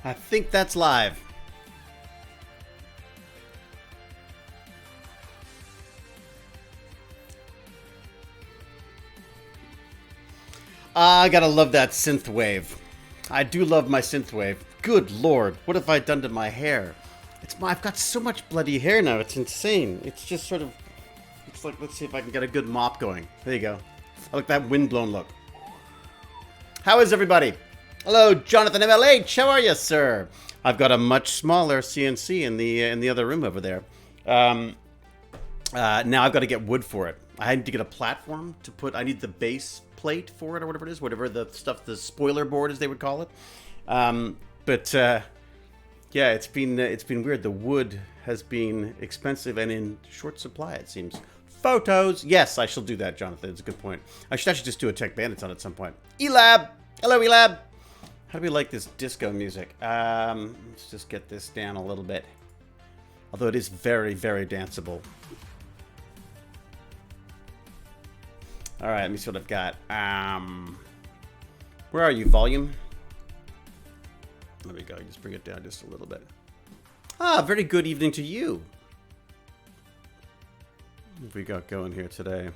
I think that's live. I gotta love that synth wave. I do love my synth wave. Good lord, what have I done to my hair? I've got so much bloody hair now, it's insane. It's just sort of, it's like, let's see if I can get a good mop going. There you go. I like that windblown look. How is everybody? Hello, Jonathan MLH. How are you, sir? I've got a much smaller CNC in the other room over there. Now I've got to get wood for it. I need to get a platform to put. I need the base plate for it, or whatever it is, whatever the stuff, the spoiler board, as they would call it. Yeah, it's been weird. The wood has been expensive and in short supply, it seems. Photos. Yes, I shall do that, Jonathan. It's a good point. I should actually just do a Tech Bandits on it at some point. Elab. Hello, Elab. How do we like this disco music? Let's just get this down a little bit. Although it is very, very danceable. All right, let me see what I've got. Where are you? Volume? There we go. Just bring it down just a little bit. Ah, very good evening to you. What have we got going here today?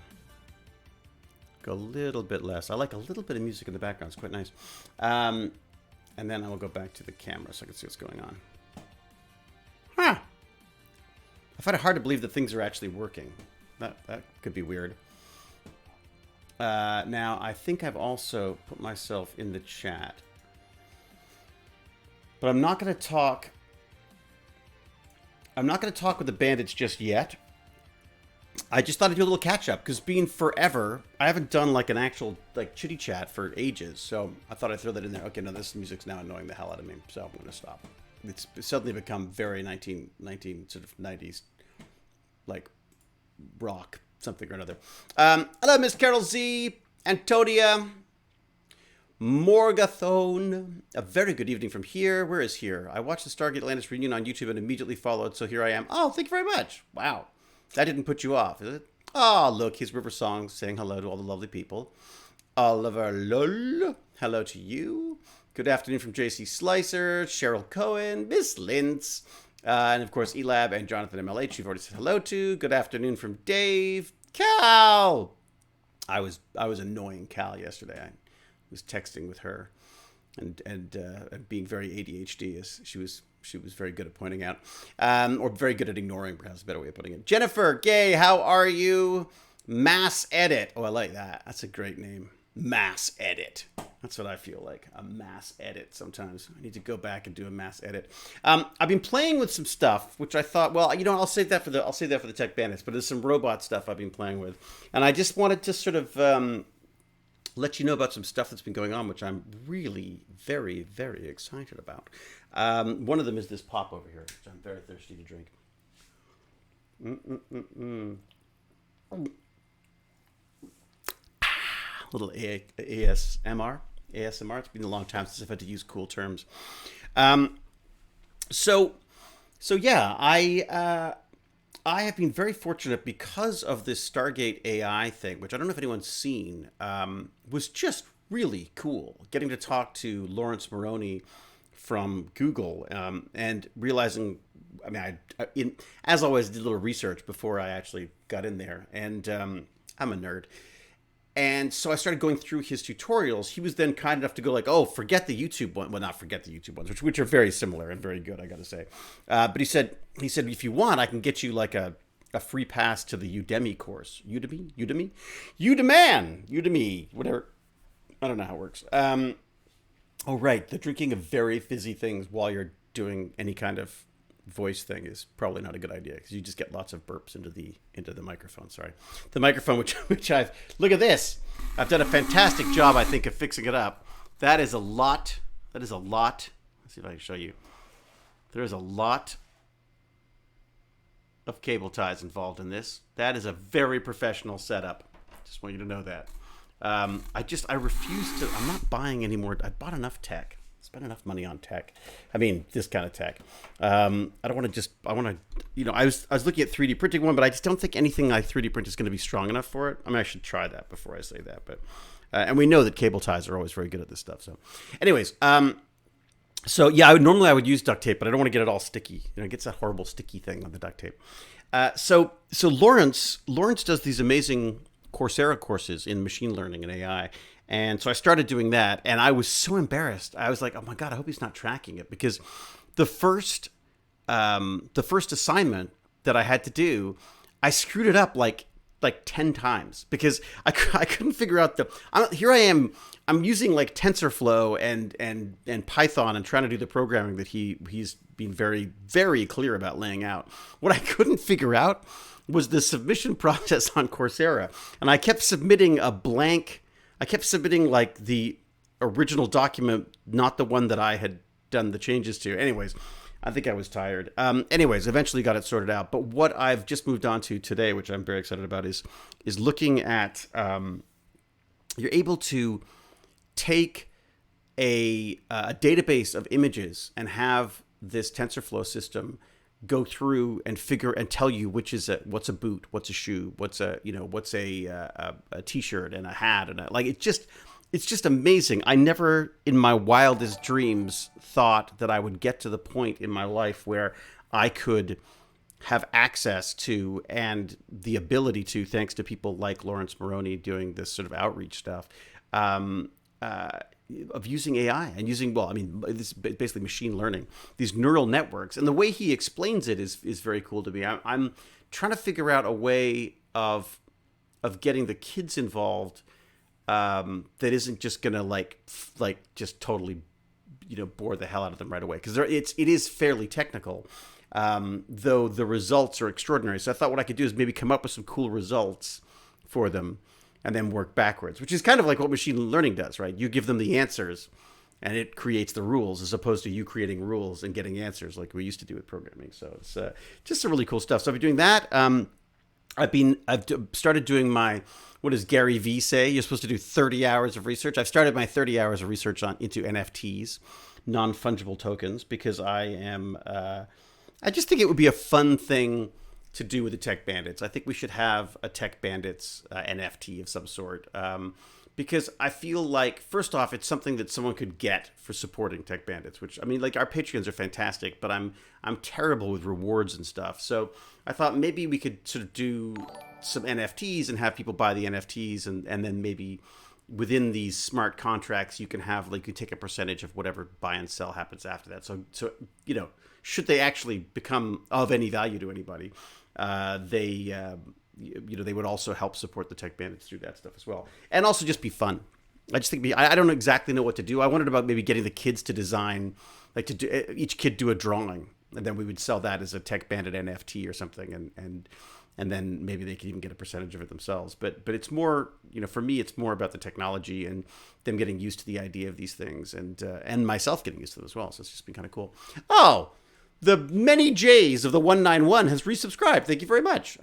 Go a little bit less. I like a little bit of music in the background. It's quite nice. And then I will go back to the camera so I can see what's going on. Huh. I find it hard to believe that things are actually working. That could be weird. Now, I think I've also put myself in the chat. But I'm not going to talk... I'm not going to talk with the bandits just yet. I just thought I'd do a little catch-up, because being forever, I haven't done like an actual like chitty chat for ages, so I thought I'd throw that in there. Okay, no, this music's now annoying the hell out of me, so I'm going to stop. It's suddenly become very 19 sort of 90s, like rock, something or another. Hello, Miss Carol Z, Antonia, Morgathone. A very good evening from here. Where is here? I watched the Stargate Atlantis reunion on YouTube and immediately followed, so here I am. Oh, thank you very much. Wow. That didn't put you off, is it? Oh, look, here's River Song saying hello to all the lovely people. Oliver Lull, hello to you. Good afternoon from JC Slicer, Cheryl Cohen, Miss Lintz, and of course Elab and Jonathan MLH, you've already said hello to. Good afternoon from Dave. Cal! I was annoying Cal yesterday. I was texting with her and being very ADHD, as she was very good at pointing out, or very good at ignoring, perhaps a better way of putting it. Jennifer Gay, how are you? Mass Edit. Oh, I like that. That's a great name. Mass Edit. That's what I feel like. A mass edit sometimes. I need to go back and do a mass edit. I've been playing with some stuff, which I thought, well, you know, I'll save that for the Tech Bandits, but there's some robot stuff I've been playing with. And I just wanted to sort of let you know about some stuff that's been going on, which I'm really very, very excited about. One of them is this pop over here, which I'm very thirsty to drink. Little ASMR. It's been a long time since I've had to use cool terms. So yeah, I have been very fortunate because of this Stargate AI thing, which I don't know if anyone's seen, was just really cool. Getting to talk to Lawrence Moroney from Google and realizing, I mean, as always, I did a little research before I actually got in there, and I'm a nerd. And so I started going through his tutorials. He was then kind enough to go like, oh, forget the YouTube one. Well, not forget the YouTube ones, which are very similar and very good, I got to say. But he said, if you want, I can get you like a free pass to the Udemy course. Udemy, whatever. I don't know how it works. Oh, right. The drinking of very fizzy things while you're doing any kind of voice thing is probably not a good idea, because you just get lots of burps into the microphone. Sorry, the microphone, which I've, look at this. I've done a fantastic job, I think, of fixing it up. That is a lot. Let's see if I can show you. There's a lot of cable ties involved in this. That is a very professional setup. Just want you to know that. I refuse to. I'm not buying any more. I bought enough tech. Spend enough money on tech. I mean, this kind of tech. I don't want to just, I want to, you know, I was looking at 3D printing one, but I just don't think anything I 3D print is going to be strong enough for it. I mean, I should try that before I say that, but, and we know that cable ties are always very good at this stuff. So anyways, So yeah, normally I would use duct tape, but I don't want to get it all sticky. It gets that horrible sticky thing on the duct tape. So Lawrence does these amazing Coursera courses in machine learning and AI, and so I started doing that, and I was so embarrassed. I was like, oh my god, I hope he's not tracking it because the first the first assignment that I had to do, I screwed it up like 10 times because I couldn't figure out here I am. I'm using like TensorFlow and Python and trying to do the programming that he's been very, very clear about laying out. What I couldn't figure out was the submission process on Coursera. And I kept submitting a blank, I kept submitting like the original document, not the one that I had done the changes to. Anyways, I think I was tired. Anyways, eventually got it sorted out. But what I've just moved on to today, which I'm very excited about, is looking at you're able to take a database of images and have this TensorFlow system go through and figure and tell you what's a boot, what's a shoe, what's a t-shirt and a hat and like it's just amazing. I never in my wildest dreams thought that I would get to the point in my life where I could have access to and the ability to, thanks to people like Lawrence Moroney doing this sort of outreach stuff, um, uh, of using AI and using, well, I mean, this is basically machine learning, these neural networks. And the way he explains it is very cool to me. I'm trying to figure out a way of getting the kids involved that isn't just gonna like just totally bore the hell out of them right away because it is fairly technical, though the results are extraordinary. So I thought what I could do is maybe come up with some cool results for them and then work backwards, which is kind of like what machine learning does, right? You give them the answers and it creates the rules as opposed to you creating rules and getting answers like we used to do with programming. So it's just some really cool stuff. So I've been doing that. I've started doing my, what does Gary Vee say? You're supposed to do 30 hours of research. I've started my 30 hours of research into NFTs, non-fungible tokens, because I just think it would be a fun thing to do with the Tech Bandits. I think we should have a Tech Bandits NFT of some sort. Because I feel like, first off, it's something that someone could get for supporting Tech Bandits, which, I mean, like, our Patreons are fantastic, but I'm terrible with rewards and stuff. So I thought maybe we could sort of do some NFTs and have people buy the NFTs, and then maybe within these smart contracts, you can have, like, you take a percentage of whatever buy and sell happens after that. So should they actually become of any value to anybody, they would also help support the Tech Bandits through that stuff as well, and also just be fun. I just think I don't exactly know what to do. I wondered about maybe getting the kids to design, like to do each kid do a drawing, and then we would sell that as a Tech Bandit NFT or something, and then maybe they could even get a percentage of it themselves. But it's more, for me, it's more about the technology and them getting used to the idea of these things, and myself getting used to them as well. So it's just been kind of cool. Oh, the many J's of the 191 has resubscribed. Thank you very much.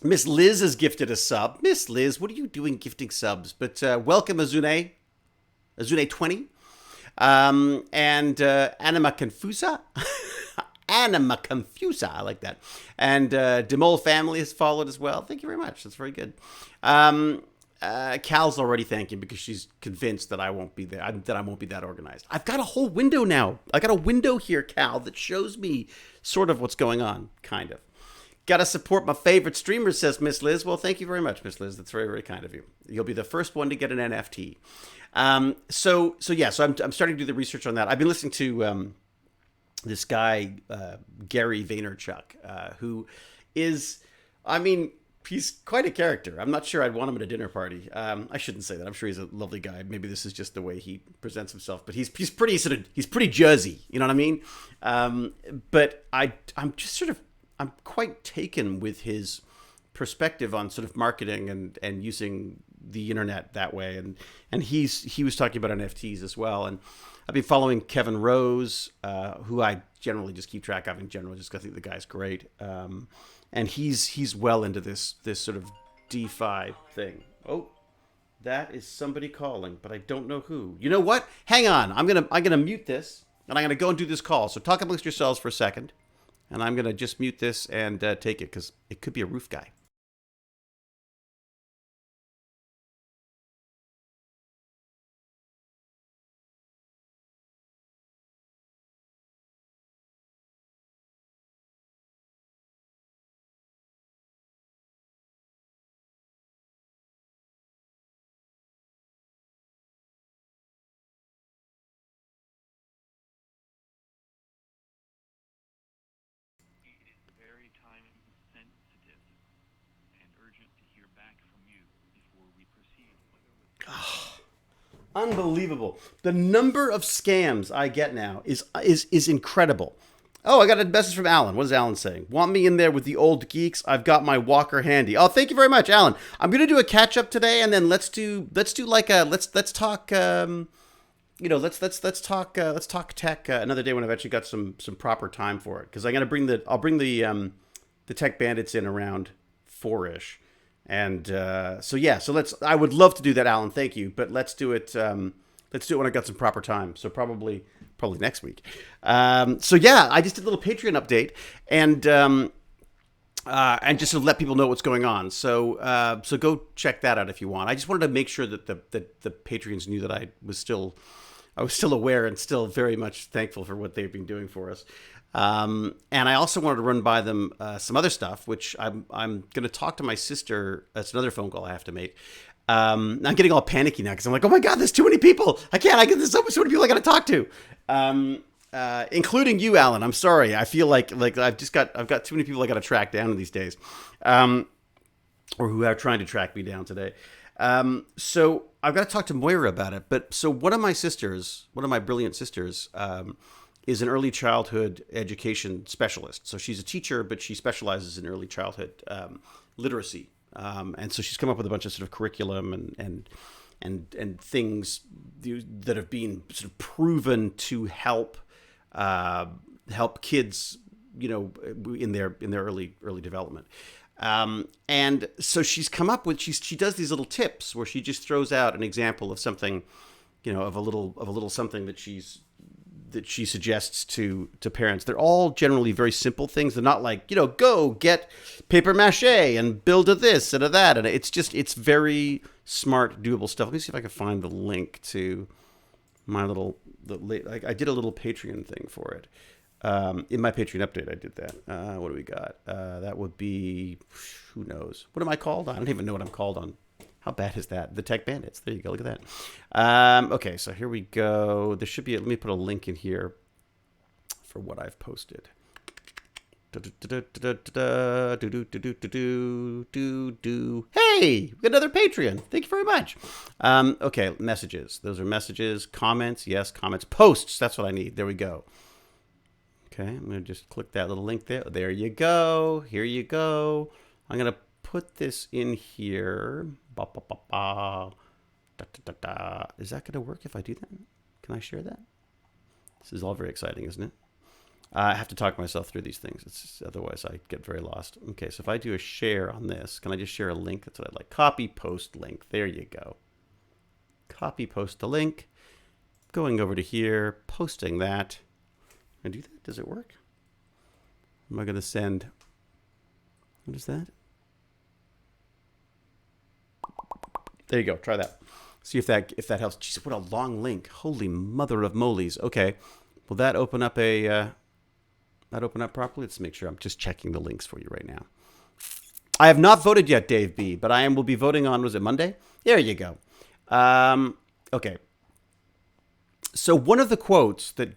Miss Liz has gifted a sub. Miss Liz, what are you doing gifting subs? But welcome, Azune 20. And Anima Confusa. Anima Confusa. I like that. And Demol family has followed as well. Thank you very much. That's very good. Cal's already thanking because she's convinced that I won't be there, that I won't be that organized. I've got a whole window now. I got a window here, Cal, that shows me sort of what's going on, kind of. Got to support my favorite streamers, says Miss Liz. Well, thank you very much, Miss Liz. That's very, very kind of you. You'll be the first one to get an NFT. So I'm starting to do the research on that. I've been listening to this guy, Gary Vaynerchuk, who is, I mean, he's quite a character. I'm not sure I'd want him at a dinner party. I shouldn't say that. I'm sure he's a lovely guy. Maybe this is just the way he presents himself. But he's pretty Jersey. You know what I mean? But I'm just sort of, I'm quite taken with his perspective on sort of marketing and using the internet that way. And he was talking about NFTs as well. And I've been following Kevin Rose, who I generally just keep track of in general, just because I think the guy's great. And he's well into this sort of DeFi thing. Oh, that is somebody calling, but I don't know who. You know what? Hang on. I'm gonna mute this, and I'm gonna go and do this call. So talk amongst yourselves for a second. And I'm going to just mute this and take it because it could be a roof guy. Unbelievable. The number of scams I get now is incredible. Oh, I got a message from Alan. What is Alan saying? Want me in there with the old geeks? I've got my walker handy. Oh, thank you very much, Alan. I'm gonna do a catch up today, and then let's talk. Let's talk tech another day when I've actually got some proper time for it. Because I'll bring the Tech Bandits in around 4ish, and I would love to do that, Alan. Thank you, but let's do it. Let's do it when I got some proper time. So probably next week. I just did a little Patreon update and just to let people know what's going on. So go check that out if you want. I just wanted to make sure that the Patreons knew that I was still aware and still very much thankful for what they've been doing for us. And I also wanted to run by them some other stuff, which I'm going to talk to my sister. That's another phone call I have to make. I'm getting all panicky now because I'm like, oh my God, there's too many people. There's so many people I got to talk to. Including you, Alan. I'm sorry. I feel like I've got too many people I got to track down these days, or who are trying to track me down today. So I've got to talk to Moira about it. But so one of my brilliant sisters, is an early childhood education specialist. So she's a teacher, but she specializes in early childhood literacy. And so she's come up with a bunch of sort of curriculum and things that have been sort of proven to help kids, in their early development. And so she's come up with she does these little tips where she just throws out an example of something, of a little something that she suggests to parents. They're all generally very simple things. They're not like, go get paper mache and build a this and a that. And it's very smart, doable stuff. Let me see if I can find the link to my I did a little Patreon thing for it. In my Patreon update, I did that. What do we got? That would be, who knows? What am I called? I don't even know what I'm called on. How bad is that? The Tech Bandits. There you go. Look at that. Okay, so here we go. There should be, let me put a link in here for what I've posted. Hey, we got another Patreon. Thank you very much. Okay, messages. Those are messages. Comments. Yes, comments. Posts. That's what I need. There we go. Okay, I'm going to just click that little link there. There you go. Here you go. I'm going to put this in here. Is that going to work if I do that? Can I share that? This is all very exciting, isn't it? I have to talk myself through these things. Otherwise, I get very lost. Okay, so if I do a share on this, can I just share a link? That's what I'd like. Copy, post, link. There you go. Copy, post the link. Going over to here, posting that. Can I do that? Does it work? Am I going to send... What is that? There you go. Try that. See if that helps. Jeez, what a long link. Holy mother of molies. Okay. Will that open up properly? Let's make sure. I'm just checking the links for you right now. I have not voted yet, Dave B, but will be voting on, was it Monday? There you go. Okay. So one of the quotes that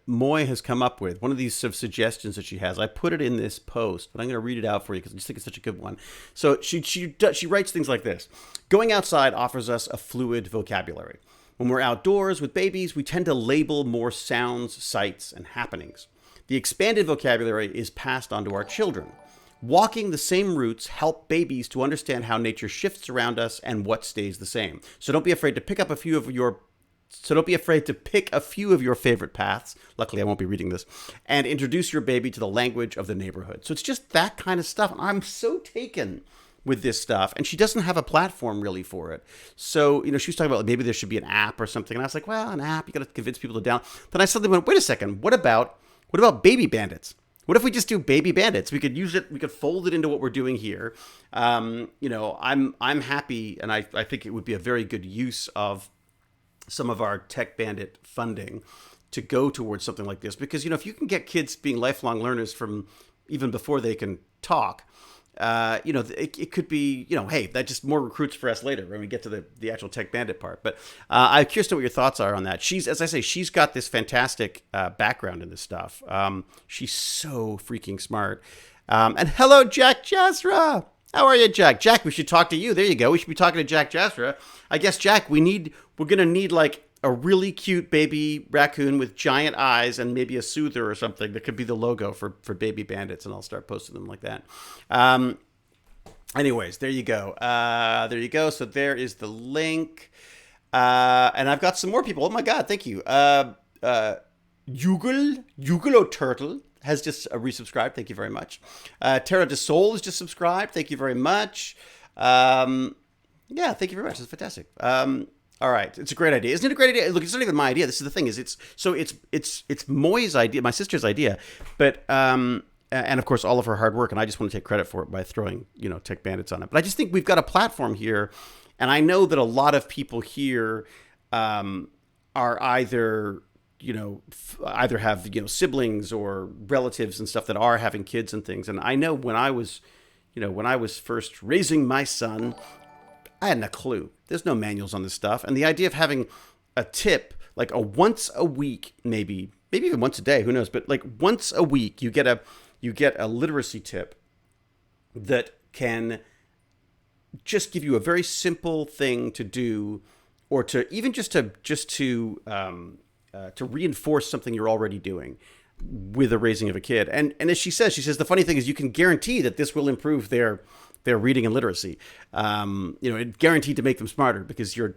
Moy has come up with, one of these sort of suggestions that she has, I put it in this post, but I'm going to read it out for you because I just think it's such a good one. So she writes things like this. Going outside offers us a fluid vocabulary. When we're outdoors with babies, we tend to label more sounds, sights, and happenings. The expanded vocabulary is passed on to our children. Walking the same routes help babies to understand how nature shifts around us and what stays the same. So don't be afraid to pick a few of your favorite paths. Luckily, I won't be reading this. And introduce your baby to the language of the neighborhood. So it's just that kind of stuff. I'm so taken with this stuff. And she doesn't have a platform really for it. So, she was talking about maybe there should be an app or something. And I was like, well, an app, you got to convince people to download. Then I suddenly went, wait a second. What about Baby Bandits? What if we just do Baby Bandits? We could use it. We could fold it into what we're doing here. I'm happy. And I think it would be a very good use of some of our Tech Bandit funding to go towards something like this. Because, if you can get kids being lifelong learners from even before they can talk, it could be, hey, that just more recruits for us later when we get to the actual Tech Bandit part. But I'm curious to know what your thoughts are on that. As I say, she's got this fantastic background in this stuff. She's so freaking smart. And hello, Jack Jasra. How are you, Jack? Jack, we should talk to you. There you go. We should be talking to Jack Jasper. I guess, Jack, we're going to need like a really cute baby raccoon with giant eyes and maybe a soother or something that could be the logo for Baby Bandits, and I'll start posting them like that. Anyways, there you go. There you go. So there is the link. And I've got some more people. Oh my God, thank you. Yugolo Turtle has just resubscribed. Thank you very much. Terra de Sol has just subscribed. Thank you very much. Yeah, thank you very much. That's fantastic. All right, it's a great idea, isn't it? A great idea. Look, it's not even my idea. This is the thing. It's Moy's idea, my sister's idea, but and of course all of her hard work. And I just want to take credit for it by throwing Tech Bandits on it. But I just think we've got a platform here, and I know that a lot of people here are either have siblings or relatives and stuff that are having kids and things. And I know when I was first raising my son, I hadn't a clue. There's no manuals on this stuff. And the idea of having a tip, like a once a week, maybe even once a day, who knows, but like once a week, you get a literacy tip that can just give you a very simple thing to do, or to even just to reinforce something you're already doing with the raising of a kid. And as she says, the funny thing is you can guarantee that this will improve their reading and literacy. It guaranteed to make them smarter, because you're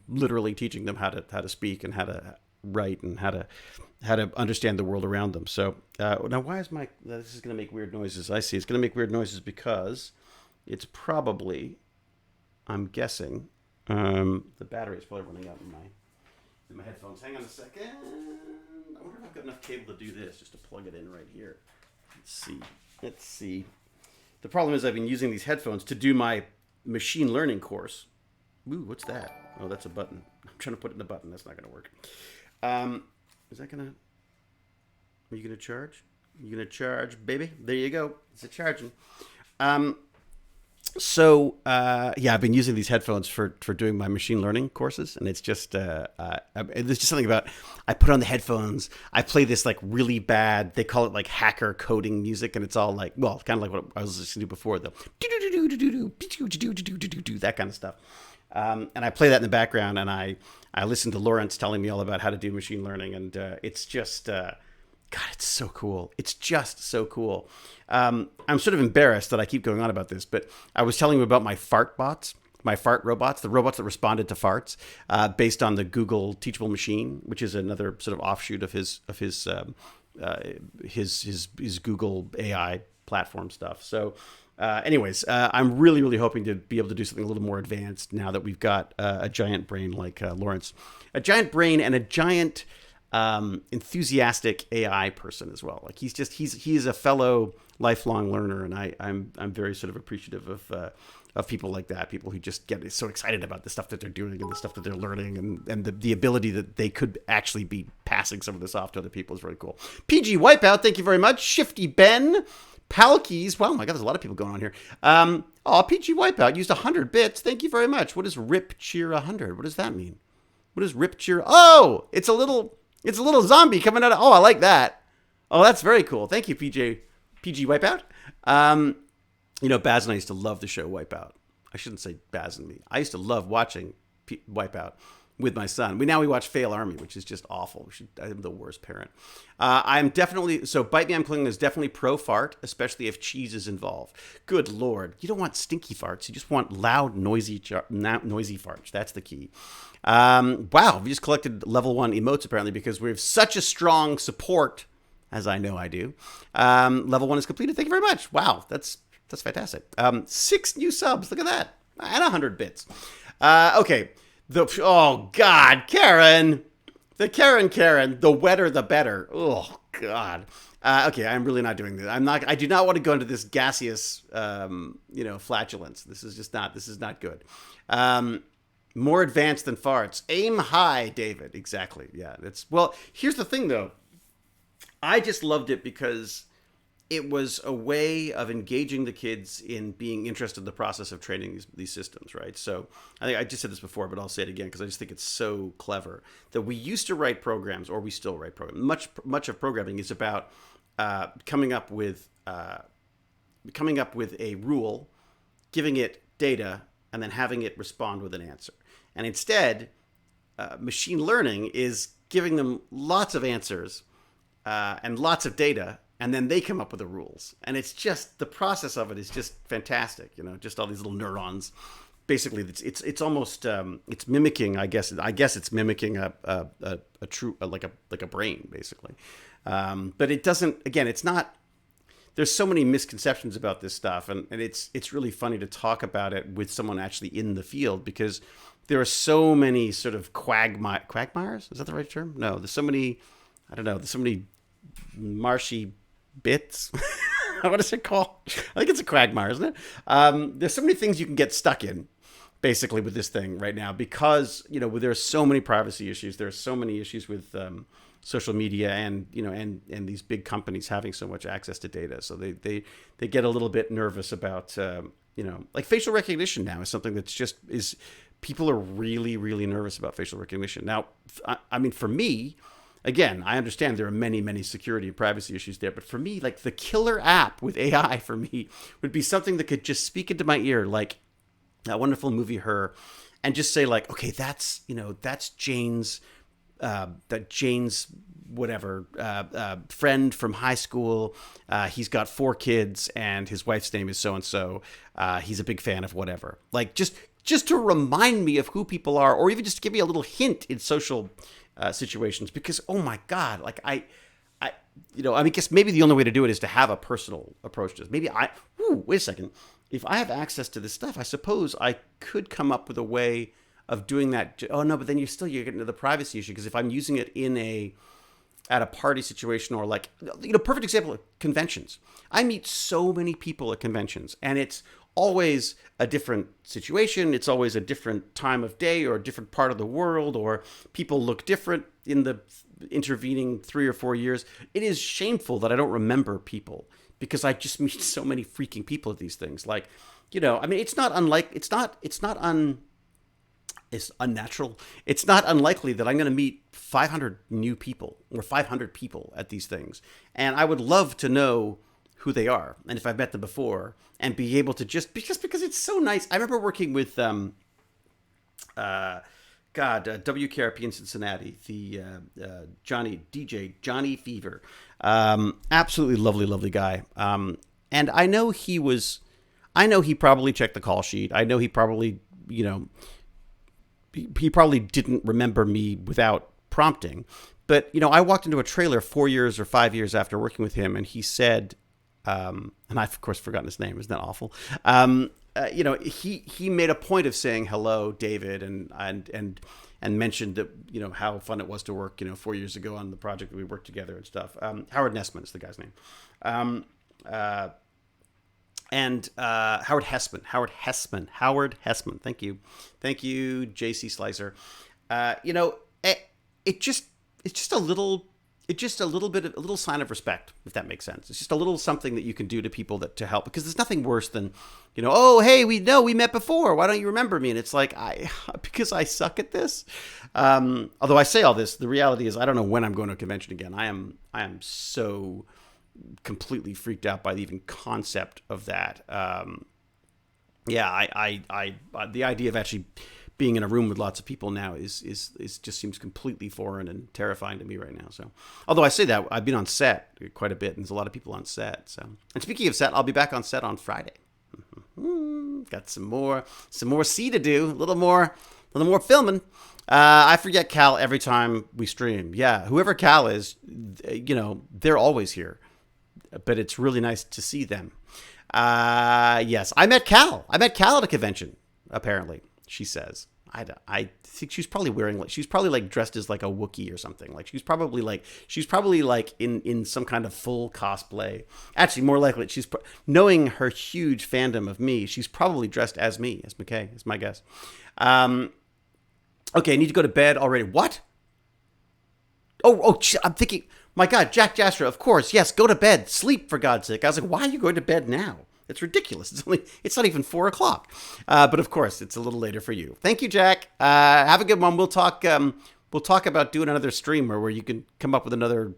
literally teaching them how to speak and how to write and how to understand the world around them. So now, why is this is going to make weird noises? I see it's going to make weird noises because it's probably, I'm guessing, the battery is probably running out in my headphones. Hang on a second. I wonder if I've got enough cable to do this, just to plug it in right here. Let's see. The problem is I've been using these headphones to do my machine learning course. Ooh, what's that? Oh, that's a button. I'm trying to put it in a button. That's not going to work. Is that going to... Are you going to charge? You going to charge, baby? There you go. It's a charging. I've been using these headphones for doing my machine learning courses, and it's just there's just something about, I put on the headphones, I play this like really bad, they call it like hacker coding music, and it's all like, well, kind of like what I was listening to before, the that kind of stuff. And I play that in the background, and I listen to Lawrence telling me all about how to do machine learning, and it's just God, it's so cool. It's just so cool. I'm sort of embarrassed that I keep going on about this, but I was telling you about my fart bots, my fart robots, the robots that responded to farts, based on the Google Teachable Machine, which is another sort of offshoot of his Google AI platform stuff. So I'm really, really hoping to be able to do something a little more advanced now that we've got a giant brain like Lawrence, a giant brain and a giant enthusiastic AI person as well. Like he's a fellow lifelong learner, and I'm very sort of appreciative of people like that, people who just get so excited about the stuff that they're doing and the stuff that they're learning, and the ability that they could actually be passing some of this off to other people is really cool. PG Wipeout, thank you very much. Shifty Ben, Palkeys, wow, my God, there's a lot of people going on here. PG Wipeout used 100 bits. Thank you very much. What is Rip Cheer 100? What does that mean? What is Rip Cheer? Oh, it's a little zombie coming out of... Oh, I like that. Oh, that's very cool. Thank you, PG Wipeout. Baz and I used to love the show Wipeout. I shouldn't say Baz and me. I used to love watching Wipeout with my son. We watch Fail Army, which is just awful. I'm the worst parent. I'm definitely... So Bite Me, I'm Clinging is definitely pro-fart, especially if cheese is involved. Good Lord. You don't want stinky farts. You just want loud, noisy farts. That's the key. Wow, we just collected level 1 emotes apparently because we have such a strong support, as I know I do. Level 1 is completed. Thank you very much. Wow, that's fantastic. 6 new subs. Look at that. And 100 bits. Okay. Oh God, Karen. The Karen. The wetter, the better. Oh God. Okay, I'm really not doing this. I do not want to go into this gaseous, flatulence. This is not good. More advanced than farts. Aim high, David. Exactly. Yeah. Here's the thing though. I just loved it because it was a way of engaging the kids in being interested in the process of training these systems, right? So I think I just said this before, but I'll say it again because I just think it's so clever that we used to write programs, or we still write programs. Much of programming is about coming up with coming up with a rule, giving it data, and then having it respond with an answer. And instead, machine learning is giving them lots of answers and lots of data, and then they come up with the rules. And it's just, the process of it is just fantastic. Just all these little neurons. Basically, it's almost it's mimicking. I guess it's mimicking a true like a brain, basically. But it doesn't. Again, it's not. There's so many misconceptions about this stuff, and it's really funny to talk about it with someone actually in the field, because there are so many sort of quagmires. Is that the right term? No, there's so many. I don't know. There's so many marshy bits. What is it called? I think it's a quagmire, isn't it? There's so many things you can get stuck in, basically, with this thing right now, because there are so many privacy issues. There are so many issues with social media, and and these big companies having so much access to data. So they get a little bit nervous about like facial recognition now is something that's just is people are really, really nervous about facial recognition. Now, I mean, for me, again, I understand there are many, many security and privacy issues there, but for me, like the killer app with AI for me would be something that could just speak into my ear, like that wonderful movie Her, and just say like, okay, that's Jane's, whatever friend from high school. He's got 4 kids, and his wife's name is so and so. He's a big fan of whatever. Like just to remind me of who people are, or even just to give me a little hint in social situations, because oh my god, like I mean, guess maybe the only way to do it is to have a personal approach to this. Maybe wait a second, if I have access to this stuff, I suppose I could come up with a way of doing that. Oh no, but then you're getting into the privacy issue, because if I'm using it at a party situation, or like, perfect example, conventions. I meet so many people at conventions, and it's always a different situation. It's always a different time of day, or a different part of the world, or people look different in the intervening 3 or 4 years. It is shameful that I don't remember people, because I just meet so many freaking people at these things. Like, I mean, it's unnatural. It's not unlikely that I'm going to meet 500 new people or 500 people at these things. And I would love to know who they are, and if I've met them before, and be able to just because it's so nice. I remember working with WKRP in Cincinnati, the DJ Johnny Fever, absolutely lovely guy. And I know he probably checked the call sheet. I know he probably he probably didn't remember me without prompting. But I walked into a trailer 4 years or 5 years after working with him, and he said, and I've of course forgotten his name. Isn't that awful? He made a point of saying hello, David, and mentioned that how fun it was to work 4 years ago on the project that we worked together and stuff. Howard Nessman is the guy's name, and Howard Hessman. Thank you, JC Slicer. It's just a little sign of respect, if that makes sense. It's just a little something that you can do to people to help, because there's nothing worse than, oh, hey, we met before. Why don't you remember me? And it's like, because I suck at this. Although I say all this, the reality is I don't know when I'm going to a convention again. I am so completely freaked out by the even concept of that. The idea of actually being in a room with lots of people now is just seems completely foreign and terrifying to me right now. So, although I say that, I've been on set quite a bit, and there's a lot of people on set. So, and speaking of set, I'll be back on set on Friday. Got some more C to do, a little more filming. I forget Cal every time we stream. Yeah, whoever Cal is, they're always here, but it's really nice to see them. Yes, I met Cal at a convention, apparently. She says, I think she's probably dressed as like a Wookiee or something. Like she's probably like in some kind of full cosplay. Actually, more likely, knowing her huge fandom of me, she's probably dressed as me, as McKay, is my guess. Okay, I need to go to bed already. What? Oh, I'm thinking, my God, Jack Jastra, of course, yes, go to bed, sleep, for God's sake. I was like, why are you going to bed now? It's ridiculous. It's not even 4:00. But of course, it's a little later for you. Thank you, Jack. Have a good one. We'll talk about doing another stream where you can come up with another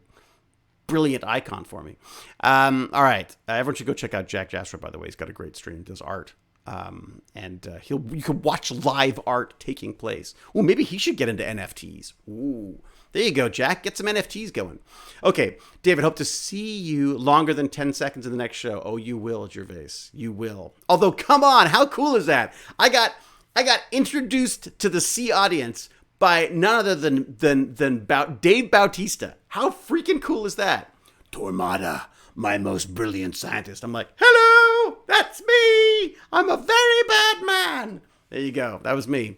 brilliant icon for me. All right. Everyone should go check out Jack Jasper, by the way. He's got a great stream, does art. You can watch live art taking place. Well, maybe he should get into NFTs. Ooh. There you go, Jack. Get some NFTs going. Okay, David, hope to see you longer than 10 seconds in the next show. Oh, you will, Gervais. You will. Although, come on, how cool is that? I got introduced to the C audience by none other than Dave Bautista. How freaking cool is that? Tormata, my most brilliant scientist. I'm like, hello, that's me. I'm a very bad man. There you go. That was me.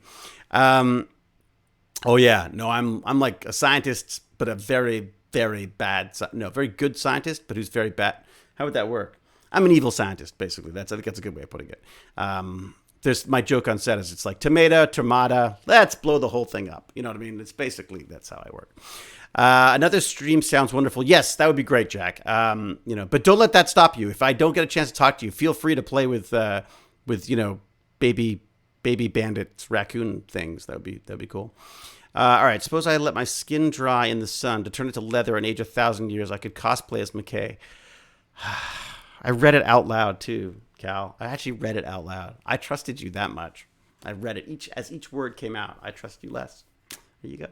Oh yeah, no, I'm like a scientist, but a very, very bad, very good scientist, but who's very bad. How would that work? I'm an evil scientist, basically. I think that's a good way of putting it. There's my joke on set is it's like tomata, let's blow the whole thing up. You know what I mean? It's basically, that's how I work. Another stream sounds wonderful. Yes, that would be great, Jack. But don't let that stop you. If I don't get a chance to talk to you, feel free to play with baby bandits, raccoon things. That'd be cool. All right. Suppose I let my skin dry in the sun to turn it to leather and age 1,000 years. I could cosplay as McKay. I read it out loud too, Cal. I actually read it out loud. I trusted you that much. I read it as each word came out. I trust you less. There you go.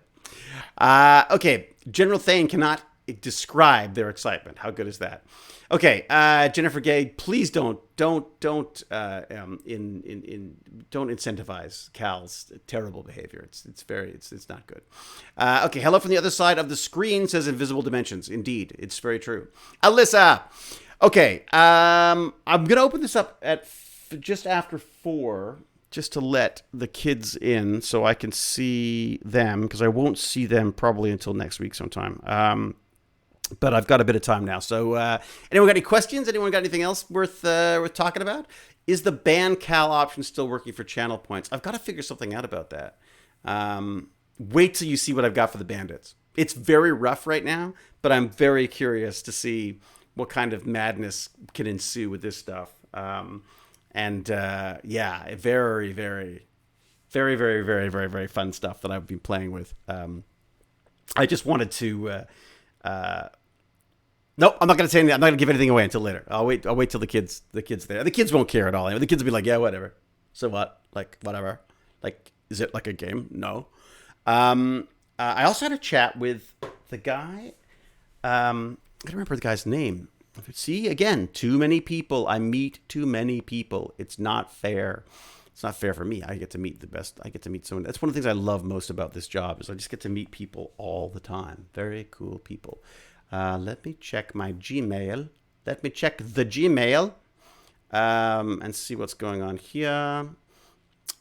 Okay. General Thane cannot describe their excitement. How good is that? Okay, Jennifer Gay, please don't incentivize Cal's terrible behavior. It's not good. Okay, hello from the other side of the screen, says Invisible Dimensions. Indeed, it's very true. Alyssa, okay, I'm gonna open this up at just after 4, just to let the kids in so I can see them, because I won't see them probably until next week sometime. But I've got a bit of time now. So anyone got any questions? Anyone got anything else worth talking about? Is the ban Cal option still working for channel points? I've got to figure something out about that. Wait till you see what I've got for the bandits. It's very rough right now, but I'm very curious to see what kind of madness can ensue with this stuff. Very, very, very, very, very, very, very fun stuff that I've been playing with. I just wanted to... No, I'm not going to say anything. I'm not going to give anything away until later. I'll wait till the kids there. The kids won't care at all. Anyway. The kids will be like, yeah, whatever. So what? Like, whatever. Like, is it like a game? No. I also had a chat with the guy. I don't remember the guy's name. See, again, too many people. I meet too many people. It's not fair. It's not fair for me. I get to meet the best. I get to meet someone. That's one of the things I love most about this job is I just get to meet people all the time. Very cool people. Let me check my Gmail. Let me check the Gmail and see what's going on here.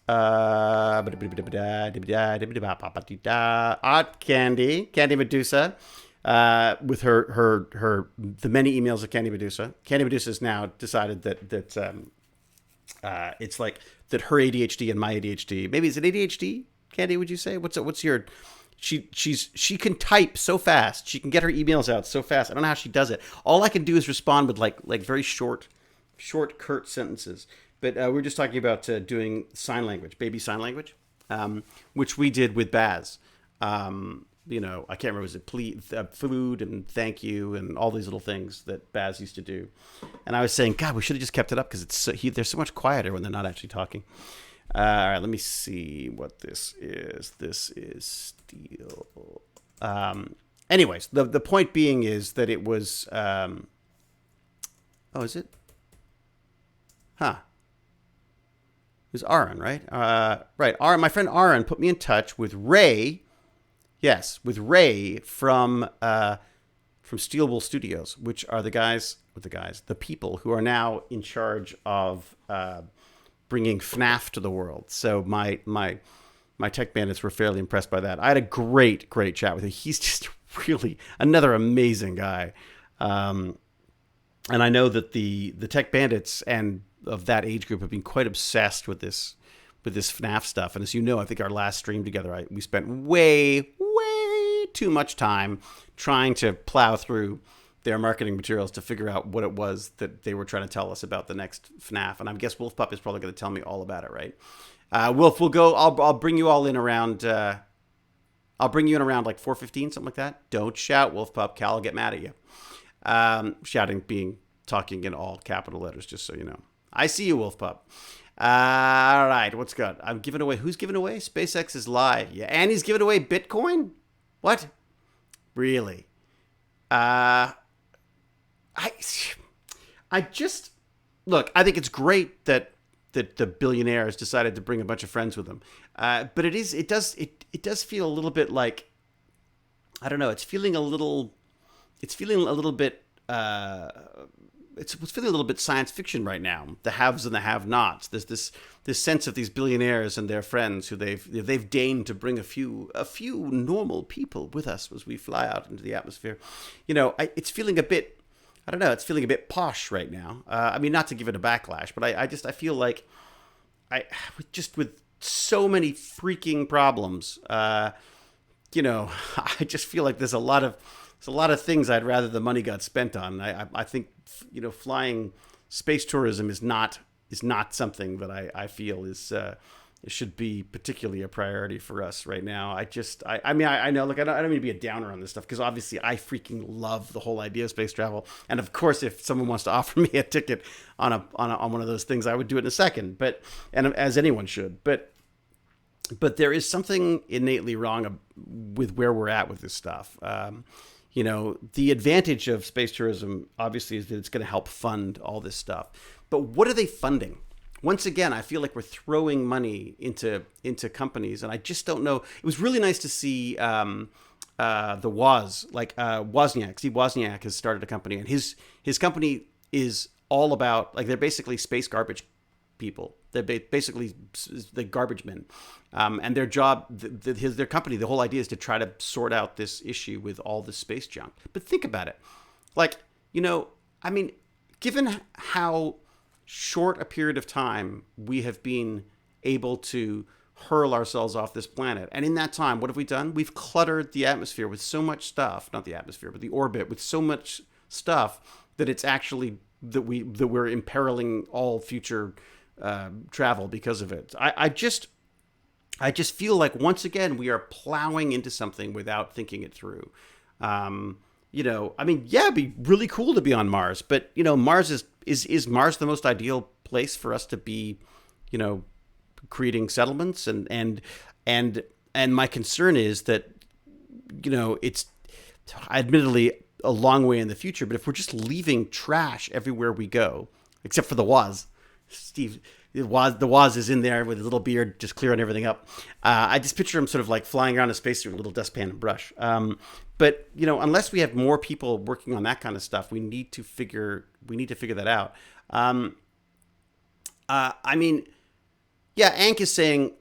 Art Candy Medusa, with her the many emails of Candy Medusa. Candy Medusa has now decided that it's like that her ADHD and my ADHD. Maybe is it ADHD? Candy, would you say? What's your? She can type so fast. She can get her emails out so fast. I don't know how she does it. All I can do is respond with like very short, curt sentences. But we're just talking about doing sign language, baby sign language, which we did with Baz. I can't remember, was it food and thank you and all these little things that Baz used to do. And I was saying, God, we should have just kept it up because they're so much quieter when they're not actually talking. All right, let me see what this is. This is steel. Anyways, the point being is that it was... is it? Huh. It was Aaron, right? Right. Aaron, my friend Aaron put me in touch with Ray. Yes, with Ray from Steel Wool Studios, which are the people who are now in charge of bringing FNAF to the world. So my tech bandits were fairly impressed by that. I had a great chat with him. He's just really another amazing guy. And I know that the tech bandits and of that age group have been quite obsessed with this FNAF stuff. And as you know, I think our last stream together, we spent way too much time trying to plow through their marketing materials to figure out what it was that they were trying to tell us about the next FNAF. And I guess Wolf Pup is probably going to tell me all about it, right? Wolf, we'll go. I'll bring you all in around I'll bring you in around like 4:15, something like that. Don't shout, Wolf Pup. Cal will get mad at you. Shouting being talking in all capital letters, just so you know. I see you, Wolf Pup. All right, what's good? I'm giving away. Who's giving away? SpaceX is live. Yeah, and he's giving away Bitcoin. What? Really? I just look. I think it's great that the billionaire has decided to bring a bunch of friends with him. But it does feel a little bit like, I don't know. It's feeling a little bit. It's feeling a little bit science fiction right now. The haves and the have-nots. There's this sense of these billionaires and their friends who they've deigned to bring a few normal people with us as we fly out into the atmosphere. It's feeling a bit. I don't know. It's feeling a bit posh right now. I mean, not to give it a backlash, but I feel like with so many freaking problems. I just feel like there's a lot of things I'd rather the money got spent on. I think flying space tourism is not something that I feel is it should be particularly a priority for us right now. I know, look, I don't mean to be a downer on this stuff, because obviously I freaking love the whole idea of space travel, and of course if someone wants to offer me a ticket on one of those things, I would do it in a second. And as anyone should, but there is something innately wrong with where we're at with this stuff. The advantage of space tourism, obviously, is that it's going to help fund all this stuff. But what are they funding? Once again, I feel like we're throwing money into companies, and I just don't know. It was really nice to see the Woz, Wozniak. Steve Wozniak has started a company, and his company is all about, like, they're basically space garbage people. They're basically the garbage men. And their job, their company, the whole idea is to try to sort out this issue with all the space junk. But think about it. Given how short a period of time we have been able to hurl ourselves off this planet, and in that time, what have we done? We've cluttered the atmosphere with so much stuff, not the atmosphere, but the orbit with so much stuff that it's actually that we're imperiling all future travel because of it. I just feel like, once again, we are plowing into something without thinking it through. It'd be really cool to be on Mars, but Mars is Mars the most ideal place for us to be, creating settlements? And my concern is that, it's admittedly a long way in the future, but if we're just leaving trash everywhere we go, except for the Woz, Steve, the Woz is in there with his little beard, just clearing everything up. I just picture him sort of like flying around in space with a little dustpan and brush. But unless we have more people working on that kind of stuff, we need to figure that out. Ank is saying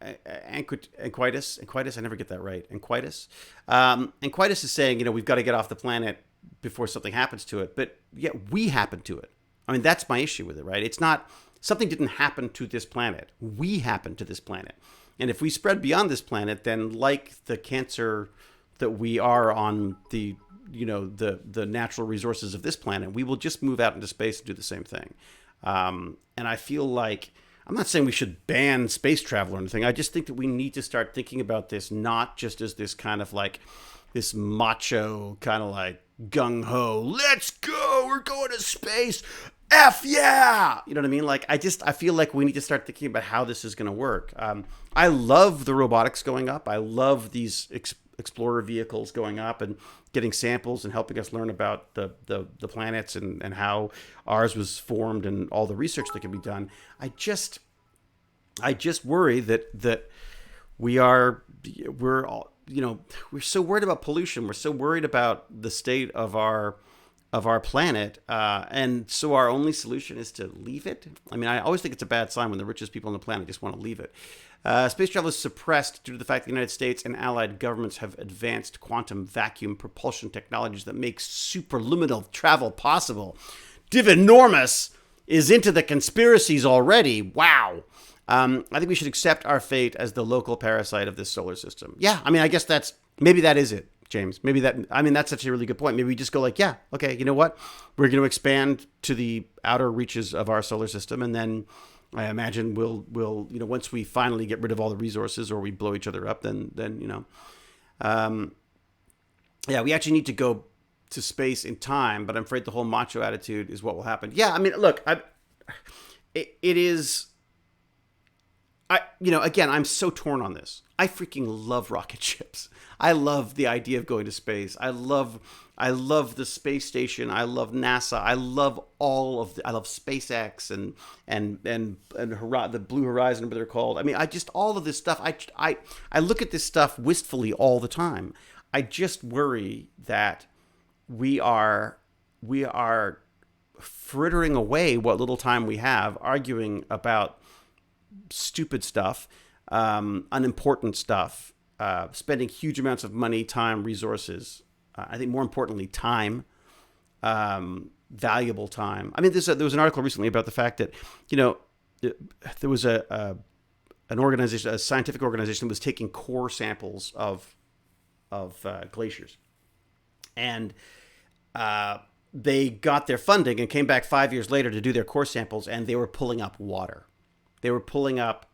Anquitus. I never get that right. Anquitus. Anquitus is saying, we've got to get off the planet before something happens to it. But yet we happen to it. I mean, that's my issue with it, right? It's not, something didn't happen to this planet. We happened to this planet. And if we spread beyond this planet, then like the cancer that we are on the natural resources of this planet, we will just move out into space and do the same thing. And I feel like, I'm not saying we should ban space travel or anything. I just think that we need to start thinking about this not just as this kind of like this macho kind of like gung-ho, let's go, we're going to space, F yeah! You know what I mean? Like, I feel like we need to start thinking about how this is going to work. I love the robotics going up. I love these explorer vehicles going up and getting samples and helping us learn about the planets and how ours was formed and all the research that can be done. I just worry that we're so worried about pollution. We're so worried about the state of our planet, and so our only solution is to leave it. I mean, I always think it's a bad sign when the richest people on the planet just want to leave it. Space travel is suppressed due to the fact that the United States and allied governments have advanced quantum vacuum propulsion technologies that make superluminal travel possible. Divinormous is into the conspiracies already. Wow. I think we should accept our fate as the local parasite of this solar system. Yeah, I mean, I guess maybe that is it, James. That's actually a really good point. Maybe we just go like, yeah, okay, you know what? We're going to expand to the outer reaches of our solar system, and then I imagine we'll once we finally get rid of all the resources or we blow each other up, then yeah, we actually need to go to space in time, but I'm afraid the whole macho attitude is what will happen. Yeah, I mean, look, it is. Again, I'm so torn on this. I freaking love rocket ships. I love the idea of going to space. I love the space station. I love NASA. I love I love SpaceX and the Blue Horizon, whatever they're called. I mean, I just all of this stuff. I look at this stuff wistfully all the time. I just worry that we are frittering away what little time we have arguing about stupid stuff, unimportant stuff, spending huge amounts of money, time, resources. I think more importantly, time, valuable time. I mean, there was an article recently about the fact that, there was an organization, a scientific organization that was taking core samples of glaciers. And they got their funding and came back 5 years later to do their core samples, and they were pulling up water. They were pulling up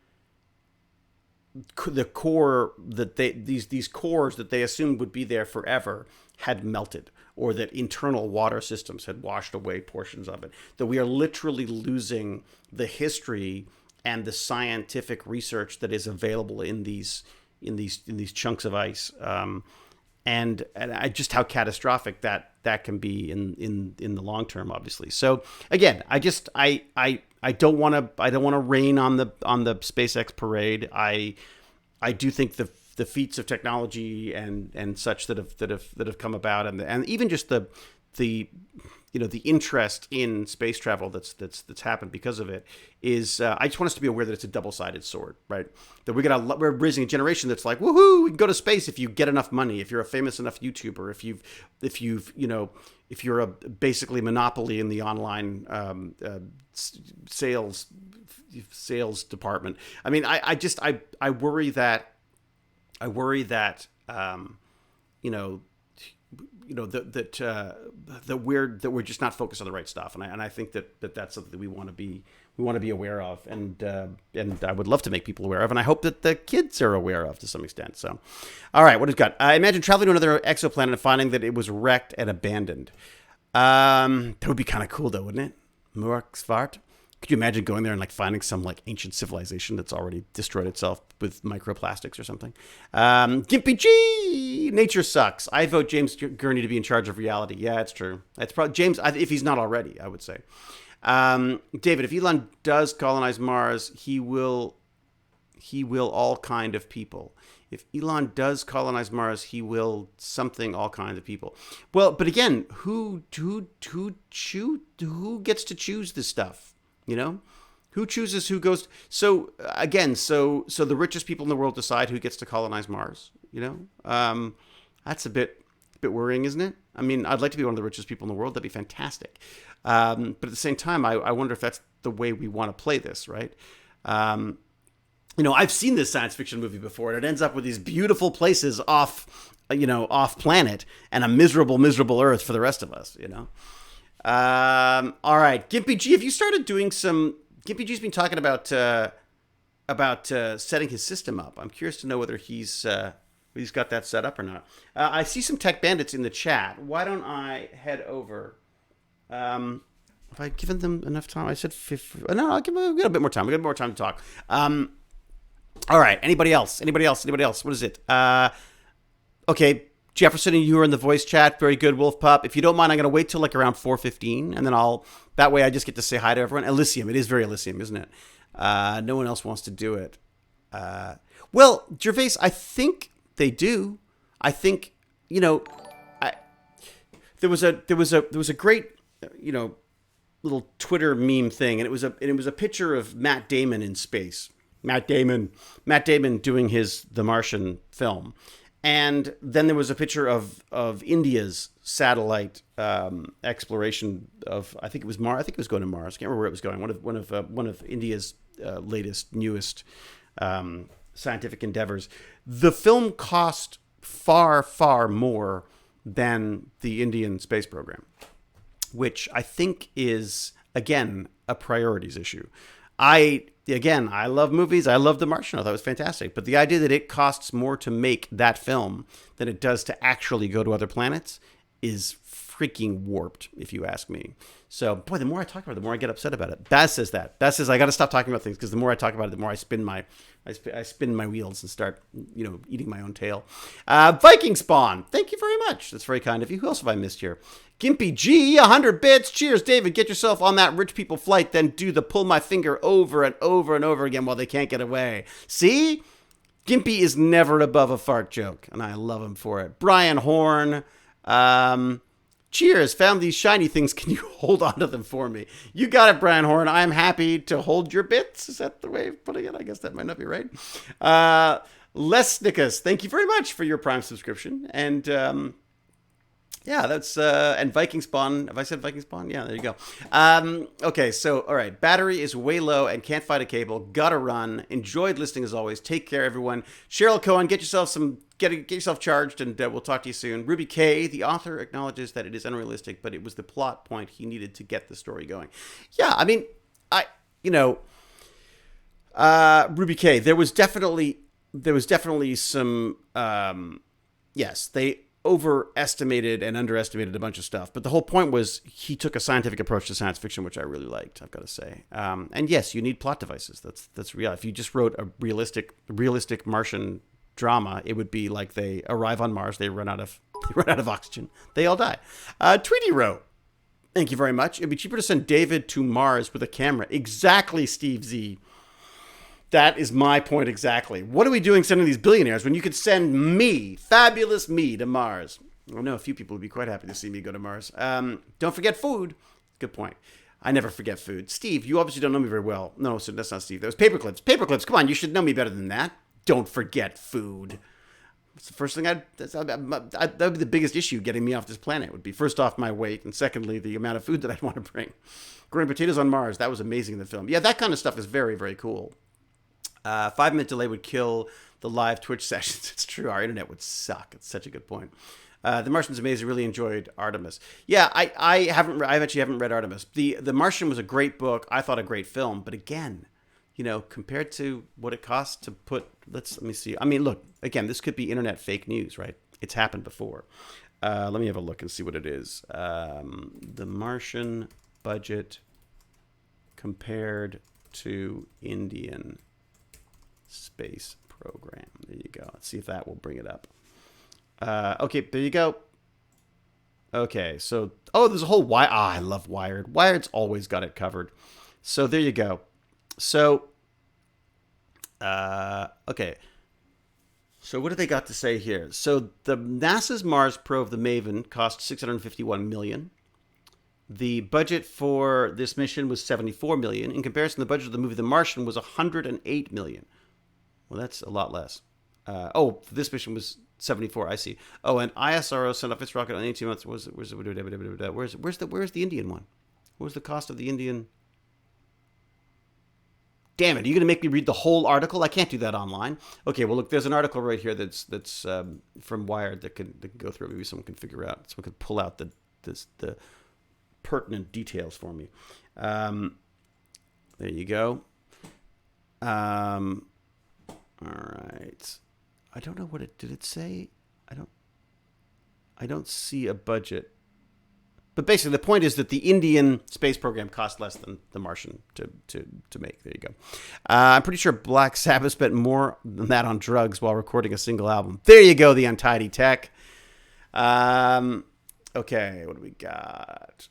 the core that these cores that they assumed would be there forever had melted, or that internal water systems had washed away portions of it. That we are literally losing the history and the scientific research that is available in these chunks of ice. And just how catastrophic that can be in the long term, obviously. So again, I don't want to rain on the SpaceX parade. I do think the feats of technology and such that have come about, and even just the interest in space travel that's happened because of it is, I just want us to be aware that it's a double-sided sword, right? That we're raising a generation that's like, woohoo, we can go to space if you get enough money, if you're a famous enough YouTuber, if you're a basically monopoly in the online sales department. I mean, I worry that that we're just not focused on the right stuff, and I think that's something that we want to be aware of, and I would love to make people aware of, and I hope that the kids are aware of to some extent. So, all right, what have we got? I imagine traveling to another exoplanet and finding that it was wrecked and abandoned. That would be kind of cool, though, wouldn't it? Murksvart. Could you imagine going there and finding some ancient civilization that's already destroyed itself with microplastics or something? Gimpy G! Nature sucks. I vote James Gurney to be in charge of reality. Yeah, it's true. That's probably James, if he's not already, I would say. David, if Elon does colonize Mars, he will all kind of people. If Elon does colonize Mars, he will something all kinds of people. Well, but again, who gets to choose this stuff? Who chooses who goes? So again, so the richest people in the world decide who gets to colonize Mars. That's a bit worrying, isn't it? I mean, I'd like to be one of the richest people in the world. That'd be fantastic. But at the same time, I wonder if that's the way we want to play this, right? I've seen this science fiction movie before, and it ends up with these beautiful places off planet, and a miserable Earth for the rest of us. All right, Gimpy G, have you started doing some? Gimpy G's been talking about setting his system up. I'm curious to know whether he's got that set up or not. I see some tech bandits in the chat. Why don't I head over? Have I given them enough time? I said 50. No, I'll give them a bit more time. We got more time to talk. All right. Anybody else? What is it? Okay. Jefferson and you are in the voice chat. Very good, Wolf Pup. If you don't mind, I'm going to wait till around 4:15, and then that way I just get to say hi to everyone. Elysium. It is very Elysium, isn't it? No one else wants to do it. Well, Gervais, I think they do. I think, there was a great, little Twitter meme thing, and it was a picture of Matt Damon in space. Matt Damon doing his The Martian film. And then there was a picture of India's satellite exploration of, I think it was Mars. I think it was going to Mars. I can't remember where it was going. One of India's newest scientific endeavors. The film cost far more than the Indian space program, which I think is, again, a priorities issue. I love movies. I love The Martian. I thought it was fantastic. But the idea that it costs more to make that film than it does to actually go to other planets is freaking warped, if you ask me. So, boy, the more I talk about it, the more I get upset about it. Baz says that. Baz says I got to stop talking about things because the more I talk about it, the more I spin my wheels and start, eating my own tail. Viking Spawn, thank you very much. That's very kind of you. Who else have I missed here? Gimpy G, 100 bits. Cheers, David. Get yourself on that rich people flight, then do the pull my finger over and over and over again while they can't get away. See? Gimpy is never above a fart joke, and I love him for it. Brian Horn, cheers. Found these shiny things. Can you hold on to them for me? You got it, Brian Horn. I'm happy to hold your bits. Is that the way of putting it? I guess that might not be right. Les Nickus, thank you very much for your Prime subscription. And yeah, that's and Viking Spawn. Have I said Viking Spawn? Yeah, there you go. Okay, so all right, battery is way low and can't find a cable. Gotta run. Enjoyed listening as always. Take care, everyone. Cheryl Cohen, get yourself charged, and we'll talk to you soon. Ruby K, the author, acknowledges that it is unrealistic, but it was the plot point he needed to get the story going. Yeah, I mean, Ruby K, there was definitely some. Yes, they overestimated and underestimated a bunch of stuff, but the whole point was he took a scientific approach to science fiction, which I really liked, I've got to say. And yes, you need plot devices. That's real. If you just wrote a realistic Martian drama, it would be like they arrive on Mars, they run out of oxygen, they all die. Tweety Row, thank you very much. It'd be cheaper to send David to Mars with a camera. Exactly, Steve Z. That is my point exactly. What are we doing sending these billionaires when you could send me, fabulous me, to Mars? I know a few people would be quite happy to see me go to Mars. Don't forget food. Good point. I never forget food. Steve, you obviously don't know me very well. No, so that's not Steve. That was Paperclips. Paperclips, come on, you should know me better than that. Don't forget food. It's the first thing that would be the biggest issue getting me off this planet. Would be first off my weight, and secondly the amount of food that I'd want to bring. Growing potatoes on Mars, that was amazing in the film. Yeah, that kind of stuff is very, very cool. 5-minute delay would kill the live Twitch sessions. It's true. Our internet would suck. It's such a good point. The Martian's amazing. Really enjoyed Artemis. Yeah, I actually haven't read Artemis. The Martian was a great book. I thought a great film. But again, compared to what it costs to put, let me see. I mean, look, again, this could be internet fake news, right? It's happened before. Let me have a look and see what it is. The Martian budget compared to Indian space program. There you go. Let's see if that will bring it up. Okay, there you go. Okay, so there's a whole I love Wired. Wired's always got it covered. So there you go. So okay. So what do they got to say here? So the NASA's Mars probe, the Maven, cost $651 million. The budget for this mission was $74 million. In comparison, the budget of the movie The Martian was $108 million. Well, that's a lot less. This mission was 74. I see. Oh, and ISRO sent off its rocket on 18 months. Where's the Indian one? What was the cost of the Indian? Damn it! Are you going to make me read the whole article? I can't do that online. Okay, well, look, there's an article right here that's from Wired that can go through. Maybe someone can figure out. Someone could pull out the pertinent details for me. There you go. All right. I don't know did it say? I don't see a budget. But basically the point is that the Indian space program cost less than the Martian to make. There you go. I'm pretty sure Black Sabbath spent more than that on drugs while recording a single album. There you go, the Untidy Tech. Okay, what do we got?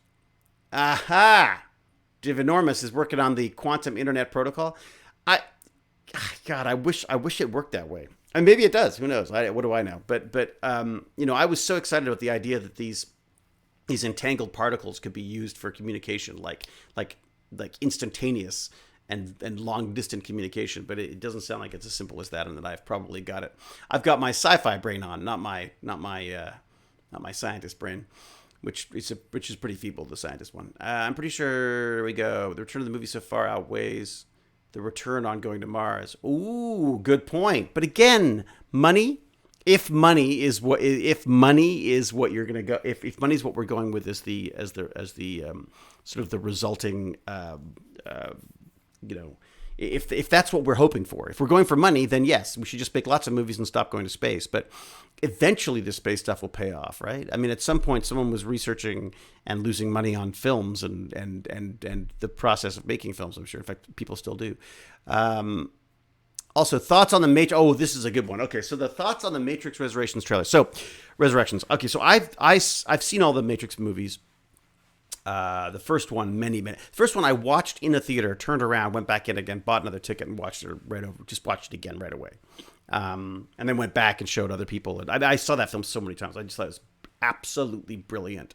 Aha! Divinormous is working on the quantum internet protocol. I wish it worked that way. And maybe it does. Who knows? What do I know? But I was so excited about the idea that these entangled particles could be used for communication, like instantaneous and long distance communication. But it doesn't sound like it's as simple as that, and that I've probably got it. I've got my sci-fi brain on, not my scientist brain. Which is pretty feeble, the scientist one. I'm pretty sure we go. The return of the movie so far outweighs the return on going to Mars. Ooh, good point. But again, money. If money is what you're gonna go. If money is what we're going with as the sort of the resulting you know, if that's what we're hoping for. If we're going for money, then yes, we should just make lots of movies and stop going to space. But eventually the space stuff will pay off, right? I mean, at some point someone was researching and losing money on films and the process of making films, I'm sure. In fact, people still do. Also, thoughts on the Matrix. Oh, this is a good one. Okay, so the thoughts on the Matrix Resurrections trailer. So, Resurrections. Okay, so I've seen all the Matrix movies. The first one, first one I watched in a theater, turned around, went back in again, bought another ticket, and watched it again right away. And then went back and showed other people. And I saw that film so many times. I just thought it was absolutely brilliant.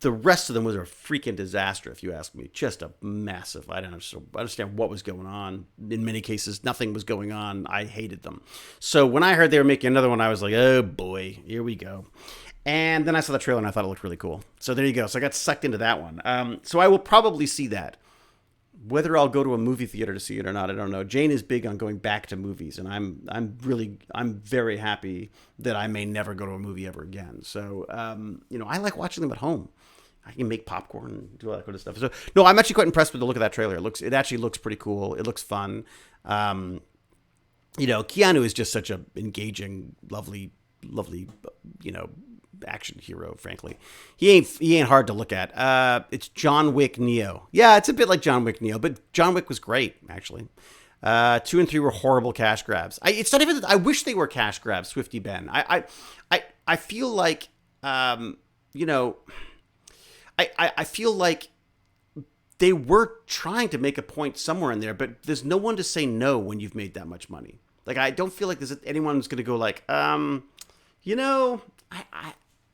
The rest of them was a freaking disaster, if you ask me. Just a massive. I don't understand what was going on. In many cases, nothing was going on. I hated them. So when I heard they were making another one, I was like, oh boy, here we go. And then I saw the trailer and I thought it looked really cool. So there you go. So I got sucked into that one. So I will probably see that. Whether I'll go to a movie theater to see it or not, I don't know. Jane is big on going back to movies, and I'm very happy that I may never go to a movie ever again. So I like watching them at home. I can make popcorn and do all that kind of stuff. So no, I'm actually quite impressed with the look of that trailer. It actually looks pretty cool. It looks fun. Keanu is just such a engaging, lovely, action hero, frankly. He ain't hard to look at. It's John Wick Neo. Yeah, it's a bit like John Wick Neo, but John Wick was great, actually. 2 and 3 were horrible cash grabs. It's not even. I wish they were cash grabs, Swifty Ben. I feel like I feel like they were trying to make a point somewhere in there, but there's no one to say no when you've made that much money. Like, I don't feel like there's anyone who's going to go like,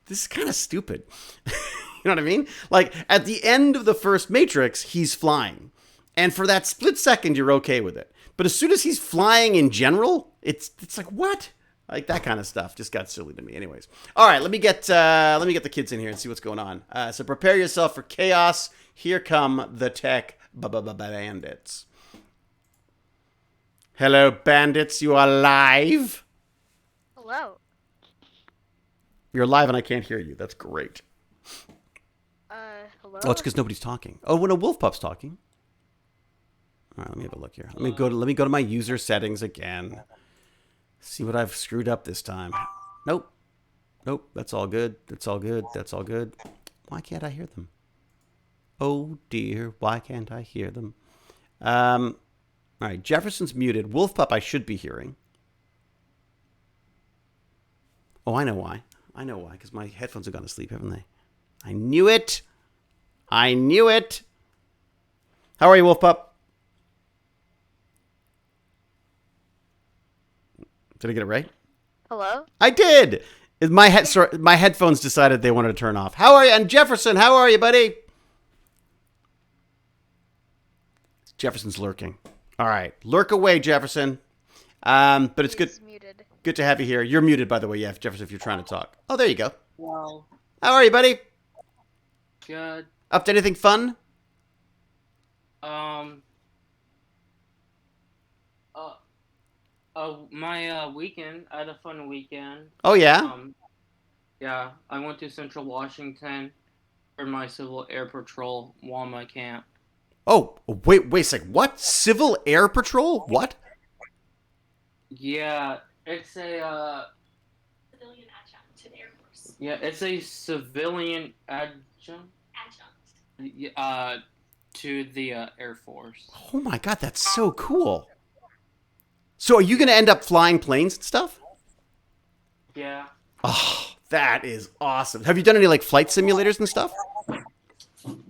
this is kind of stupid. You know what I mean? Like, at the end of the first Matrix, he's flying. And for that split second, you're okay with it. But as soon as he's flying in general, it's like, what? Like, that kind of stuff just got silly to me. Anyways. All right, let me get the kids in here and see what's going on. So prepare yourself for chaos. Here come the Tech Bandits. Hello, bandits. You are live. Hello. You're live and I can't hear you. That's great. Hello? Oh, it's because nobody's talking. Oh, when a wolf pup's talking. All right, let me have a look here. Let me go to my user settings again. See what I've screwed up this time. Nope. That's all good. Why can't I hear them? Oh dear, why can't I hear them? All right, Jefferson's muted. Wolf pup I should be hearing. Oh, I know why. Because my headphones have gone to sleep, haven't they? I knew it. How are you, Wolf Pup? Did I get it right? Hello? I did. My headphones decided they wanted to turn off. How are you? And Jefferson, how are you, buddy? Jefferson's lurking. All right. Lurk away, Jefferson. But it's good. Muted. Good to have you here. You're muted, by the way, yeah, Jefferson, if you're trying to talk. Oh, there you go. Well, How are you, buddy? good. Up to anything fun? My weekend, I had a fun weekend. Oh, yeah? Yeah, I went to Central Washington for my Civil Air Patrol WAMA camp. Oh, wait a sec. What? Civil Air Patrol? What? Yeah, it's a, Civilian adjunct to the Air Force. yeah, it's a civilian adjunct, to the Air Force. Oh my god, that's so cool. So are you going to end up flying planes and stuff? Yeah. Oh, that is awesome. Have you done any like flight simulators and stuff?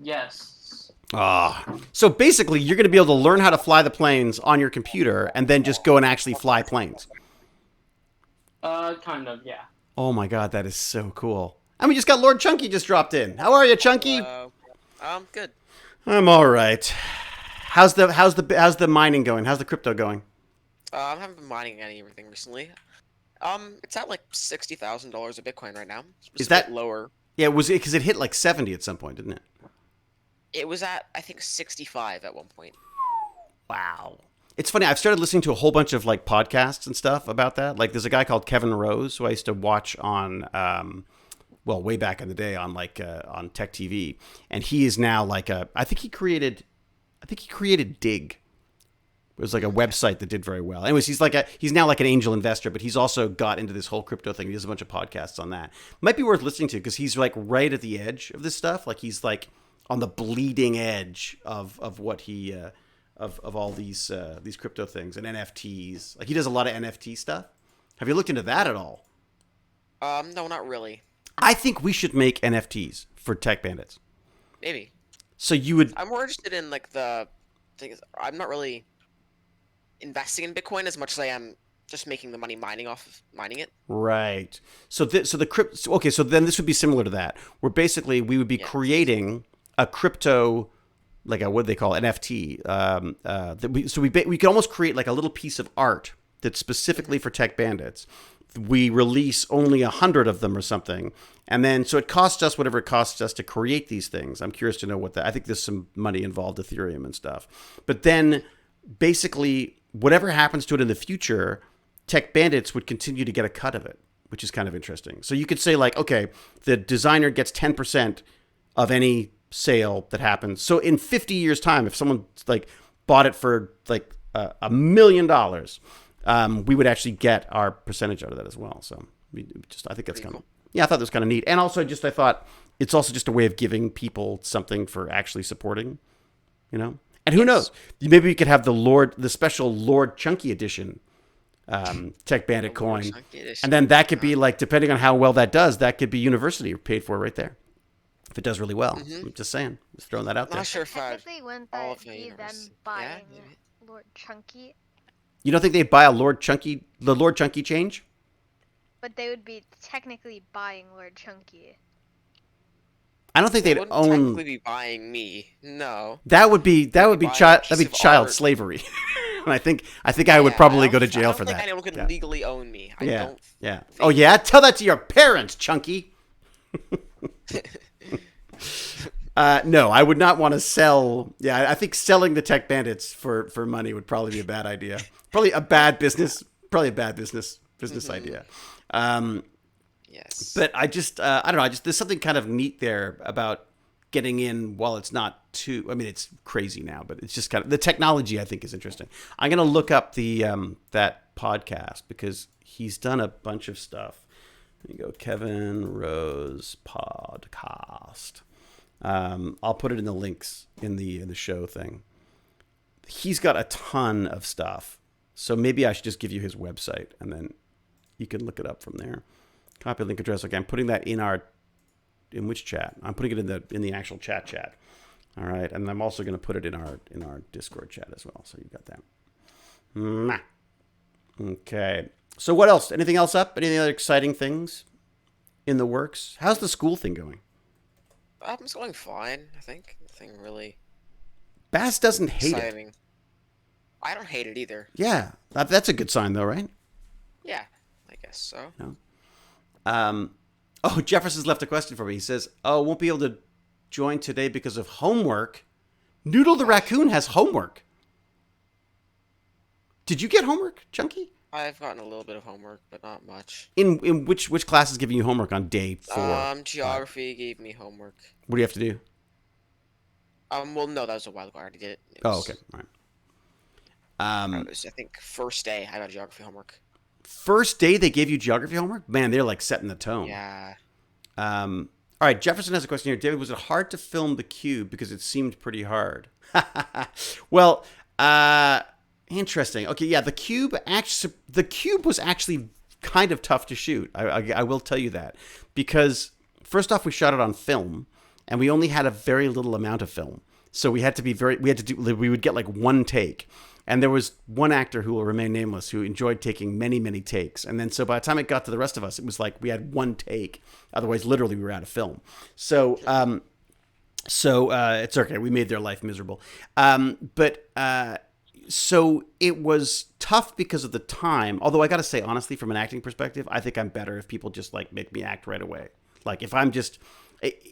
Yes. So basically you're going to be able to learn how to fly the planes on your computer and then just go and actually fly planes. Kind of, yeah. Oh my god, that is so cool. And we just got Lord Chunky just dropped in. How are you, Chunky? Good. I'm all right. How's the mining going? How's the crypto going? I haven't been mining anything recently. It's at like $60,000 a Bitcoin right now. It's Is a that bit lower? Yeah, was it because it hit like 70 at some point, didn't it? It was at, I think, 65 at one point. Wow. It's funny. I've started listening to a whole bunch of like podcasts and stuff about that. Like, there's a guy called Kevin Rose who I used to watch on, way back in the day on on Tech TV, and he is now like I think he created I think he created Dig. It was like a website that did very well. Anyways, he's now like an angel investor, but he's also got into this whole crypto thing. He does a bunch of podcasts on that. Might be worth listening to because he's like right at the edge of this stuff. Like he's like on the bleeding edge of what he of all these crypto things and NFTs. Like he does a lot of NFT stuff. Have you looked into that at all? No, not really. I think we should make NFTs for Tech Bandits. Maybe. So you would. I'm more interested in like the thing is I'm not really investing in Bitcoin as much as I am just making the money mining off of mining it. Right. So the crypto. Okay. So then this would be similar to that, where basically we would be creating a crypto, like a what do they call it, NFT. We could almost create like a little piece of art that's specifically for Tech Bandits. We release only 100 of them or something, and then so it costs us whatever it costs us to create these things. I'm curious to know what that. I think there's some money involved, Ethereum and stuff, but then basically whatever happens to it in the future, Tech Bandits would continue to get a cut of it, which is kind of interesting. So you could say like, okay, the designer gets 10% of any sale that happens. So in 50 years time, if someone like bought it for like $1 million, we would actually get our percentage out of that as well. So I think that's kind of, I thought that was kind of neat. And also I thought it's also just a way of giving people something for actually supporting, And who knows? Maybe we could have the special Lord Chunky edition Tech Bandit coin. And then that could be like, depending on how well that does, that could be university paid for right there. If it does really well. I'm just saying. Just throwing that out there. Not sure if Technically, wouldn't that be them buying Lord Chunky? You don't think they'd buy the Lord Chunky change? But they would be technically buying Lord Chunky. I don't think they'd wouldn't own. technically be buying me. No. That'd be child slavery. And I think I would probably go to jail for that. I don't think anyone can legally own me. I don't. Yeah. Oh yeah. Tell that to your parents, Chunky. No, I would not want to sell. Yeah, I think selling the Tech Bandits for money would probably be a bad idea. Probably a bad business idea. Yes. But I just, I don't know. There's something kind of neat there about getting in while it's not too. I mean, it's crazy now, but it's just kind of the technology. I think is interesting. I'm gonna look up the that podcast because he's done a bunch of stuff. There you go, Kevin Rose podcast. I'll put it in the links in the show thing. He's got a ton of stuff, so maybe I should just give you his website and then you can look it up from there. Copy link address. Okay, I'm putting that in which chat? I'm putting it in the actual chat. All right, and I'm also going to put it in our Discord chat as well. So you got that. Okay. So what else? Anything else up? Any other exciting things in the works? How's the school thing going? It's going fine. I think nothing really. Bass doesn't hate exciting. It. I don't hate it either. Yeah, that's a good sign though, right? Yeah, I guess so. No. Jefferson's left a question for me. He says, won't be able to join today because of homework. Noodle the raccoon has homework. Did you get homework, Chunky? I've gotten a little bit of homework, but not much. In which class is giving you homework on day 4? Geography gave me homework. What do you have to do? Well, no, that was a while ago. I already did it. Okay. All right. It was, I think, first day I got geography homework. First day they gave you geography homework? Man, they're like setting the tone. Yeah. All right, Jefferson has a question here. David, was it hard to film the cube because it seemed pretty hard? Well, interesting. Okay, yeah, the cube was actually kind of tough to shoot. I will tell you that because first off, we shot it on film, and we only had a very little amount of film, so we would get like one take. And there was one actor who will remain nameless who enjoyed taking many, many takes. And then so by the time it got to the rest of us, it was like we had one take. Otherwise, literally, we were out of film. So it's okay. We made their life miserable. So it was tough because of the time. Although I got to say, honestly, from an acting perspective, I think I'm better if people just like make me act right away. Like if I'm just,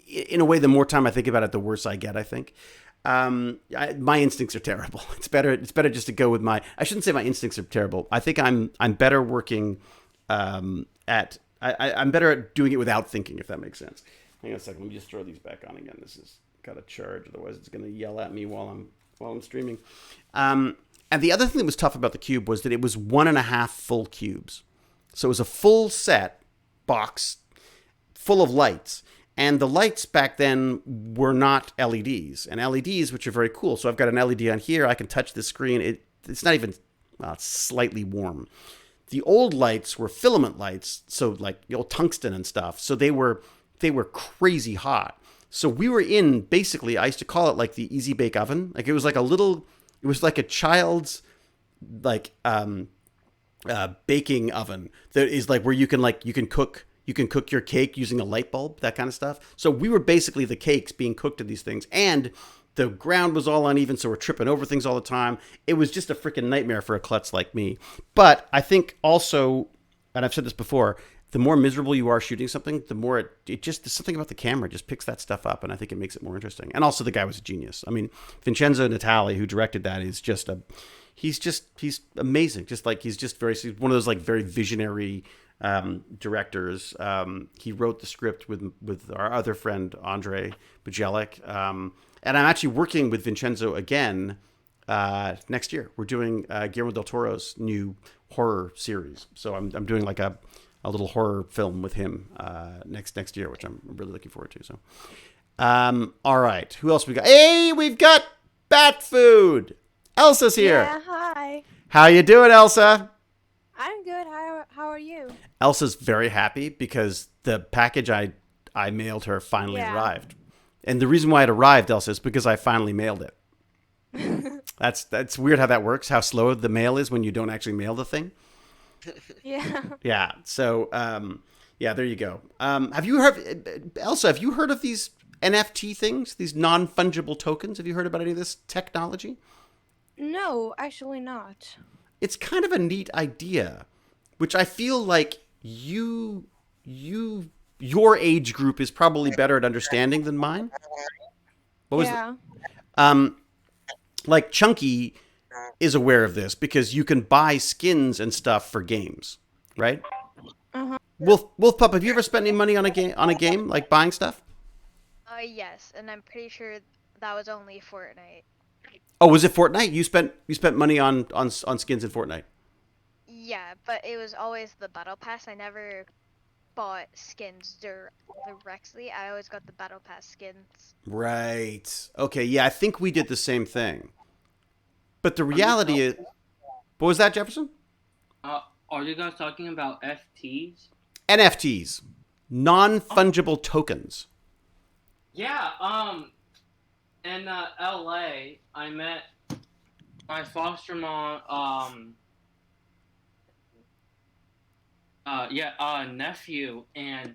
in a way, the more time I think about it, the worse I get, I think. My instincts are terrible. It's better just to go with I shouldn't say my instincts are terrible. I think I'm better working I'm better at doing it without thinking, if that makes sense. Hang on a second. Let me just throw these back on again. This has got to charge. Otherwise it's going to yell at me while I'm while I'm streaming. And the other thing that was tough about the cube was that it was 1.5 full cubes. So it was a full set box full of lights. And the lights back then were not LEDs. And LEDs, which are very cool. So I've got an LED on here. I can touch the screen. It's not even, well, it's slightly warm. The old lights were filament lights. So like the old tungsten and stuff. So they were crazy hot. So we were in, basically, I used to call it like the Easy Bake Oven. Like it was like it was like a child's like baking oven that is like where you can cook your cake using a light bulb, that kind of stuff. So we were basically the cakes being cooked in these things, and the ground was all uneven, so we're tripping over things all the time. It was just a freaking nightmare for a klutz like me. But I think also, and I've said this before, the more miserable you are shooting something, the more it just, there's something about the camera just picks that stuff up, and I think it makes it more interesting. And also the guy was a genius. I mean, Vincenzo Natali, who directed that, is just he's amazing. Just like he's one of those like very visionary directors. He wrote the script with our other friend Andre Bujelek, and I'm actually working with Vincenzo again next year. We're doing Guillermo del Toro's new horror series, so I'm doing like a little horror film with him next year, which I'm really looking forward to. So, all right, who else we got? Hey, we've got Bat Food. Elsa's here. Yeah, hi. How you doing, Elsa? I'm good. How are you? Elsa's very happy because the package I mailed her finally arrived. And the reason why it arrived, Elsa, is because I finally mailed it. That's weird how that works, how slow the mail is when you don't actually mail the thing. Yeah. Yeah. So, there you go. Have you heard, Elsa, have you heard of these NFT things, these non-fungible tokens? Have you heard about any of this technology? No, actually not. It's kind of a neat idea, which I feel like your age group is probably better at understanding than mine. What was Yeah. like Chunky is aware of this because you can buy skins and stuff for games, right? Uh-huh. Wolf Pup, have you ever spent any money on a game like buying stuff? Yes, and I'm pretty sure that was only Fortnite. Oh, was it Fortnite? You spent money on skins in Fortnite. Yeah, but it was always the battle pass. I never bought skins directly. I always got the battle pass skins. Right. Okay, yeah, I think we did the same thing. But the reality is, what was that, Jefferson? Are you guys talking about FTs? NFTs, non-fungible tokens. Yeah. In LA, I met my foster mom. Nephew, and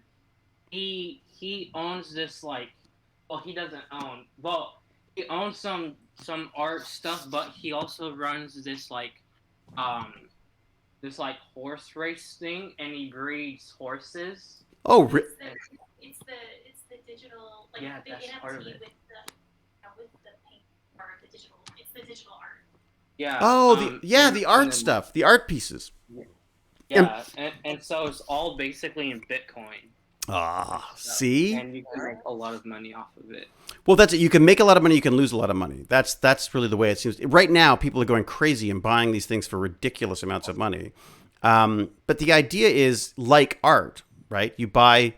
he owns this like, well, he doesn't own, well, he owns some art stuff, but he also runs this like horse race thing, and he breeds horses. Oh, It's the digital, like Yeah, the that's NFT part of it. with the paint or the digital. It's the digital art. Yeah. oh, the art and then- stuff, the art pieces. Yeah, and so it's all basically in Bitcoin. Ah, see? And you can make a lot of money off of it. Well, that's it. You can make a lot of money. You can lose a lot of money. That's really the way it seems. Right now, people are going crazy and buying these things for ridiculous amounts of money. But the idea is like art, right? You buy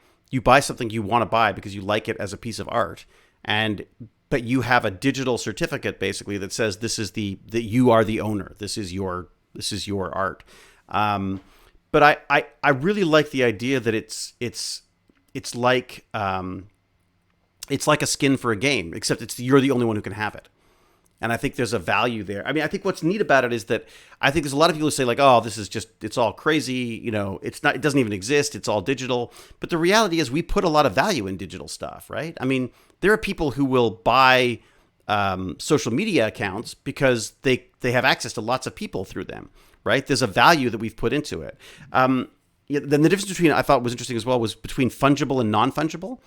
something you want to buy because you like it as a piece of art, but you have a digital certificate basically that says that you are the owner. This is your art. But I really like the idea that it's like a skin for a game, except you're the only one who can have it. And I think there's a value there. I mean, I think what's neat about it is that I think there's a lot of people who say like, oh, this is just, it's all crazy. You know, it doesn't even exist. It's all digital. But the reality is we put a lot of value in digital stuff, right? I mean, there are people who will buy social media accounts because they have access to lots of people through them, right? There's a value that we've put into it. Then the difference between, I thought was interesting as well, was between fungible and non-fungible.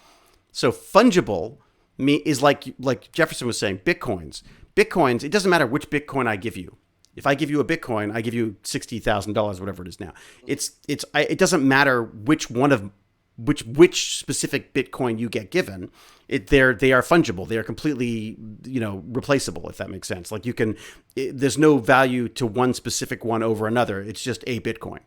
So fungible is like Jefferson was saying, Bitcoins, it doesn't matter which Bitcoin I give you. If I give you a Bitcoin, I give you $60,000, whatever it is now. It doesn't matter which one of which specific Bitcoin you get given, they are fungible. They are completely, replaceable, if that makes sense. Like there's no value to one specific one over another. It's just a Bitcoin.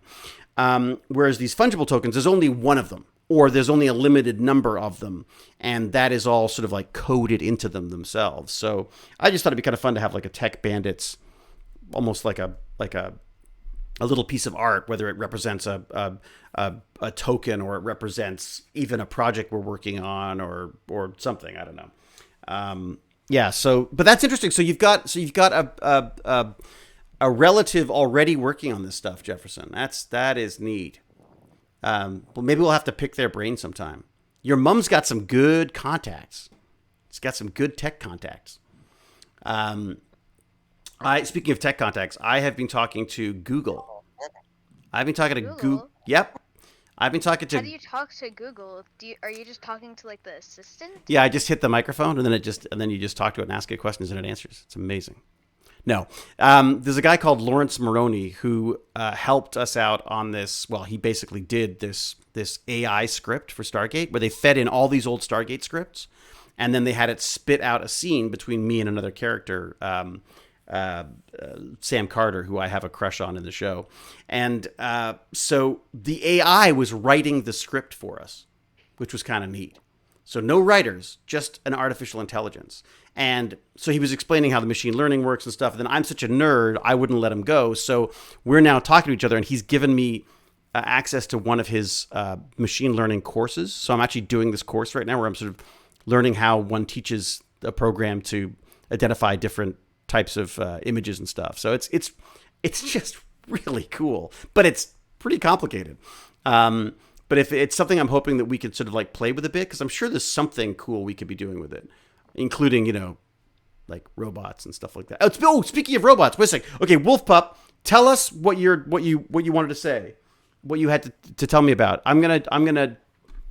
Whereas these fungible tokens, there's only one of them, or there's only a limited number of them, and that is all sort of like coded into them themselves. So I just thought it'd be kind of fun to have like a Tech Bandits, almost like a little piece of art, whether it represents a token or it represents even a project we're working on or something. I don't know. But that's interesting. So you've got a relative already working on this stuff, Jefferson. That is neat. Well, maybe we'll have to pick their brain sometime. Your mom's got some good contacts. She's got some good tech contacts. Speaking of tech contacts, I have been talking to Google. I've been talking to Google. Yep. I've been talking to. How do you talk to Google? Are you just talking to like the assistant? Yeah, I just hit the microphone and then you just talk to it and ask it questions and it answers. It's amazing. No, there's a guy called Lawrence Moroney who helped us out on this. Well, he basically did this AI script for Stargate where they fed in all these old Stargate scripts, and then they had it spit out a scene between me and another character, Sam Carter, who I have a crush on in the show. And so the AI was writing the script for us, which was kind of neat. So no writers, just an artificial intelligence. And so he was explaining how the machine learning works and stuff. And then I'm such a nerd, I wouldn't let him go. So we're now talking to each other, and he's given me access to one of his machine learning courses. So I'm actually doing this course right now where I'm sort of learning how one teaches a program to identify different types of images and stuff. So it's just really cool, but it's pretty complicated. But if it's something I'm hoping that we could sort of like play with a bit, because I'm sure there's something cool we could be doing with it, including, like robots and stuff like that. Oh, speaking of robots, wait a sec. Okay, Wolf Pup, tell us what you wanted to say, what you had to tell me about. I'm gonna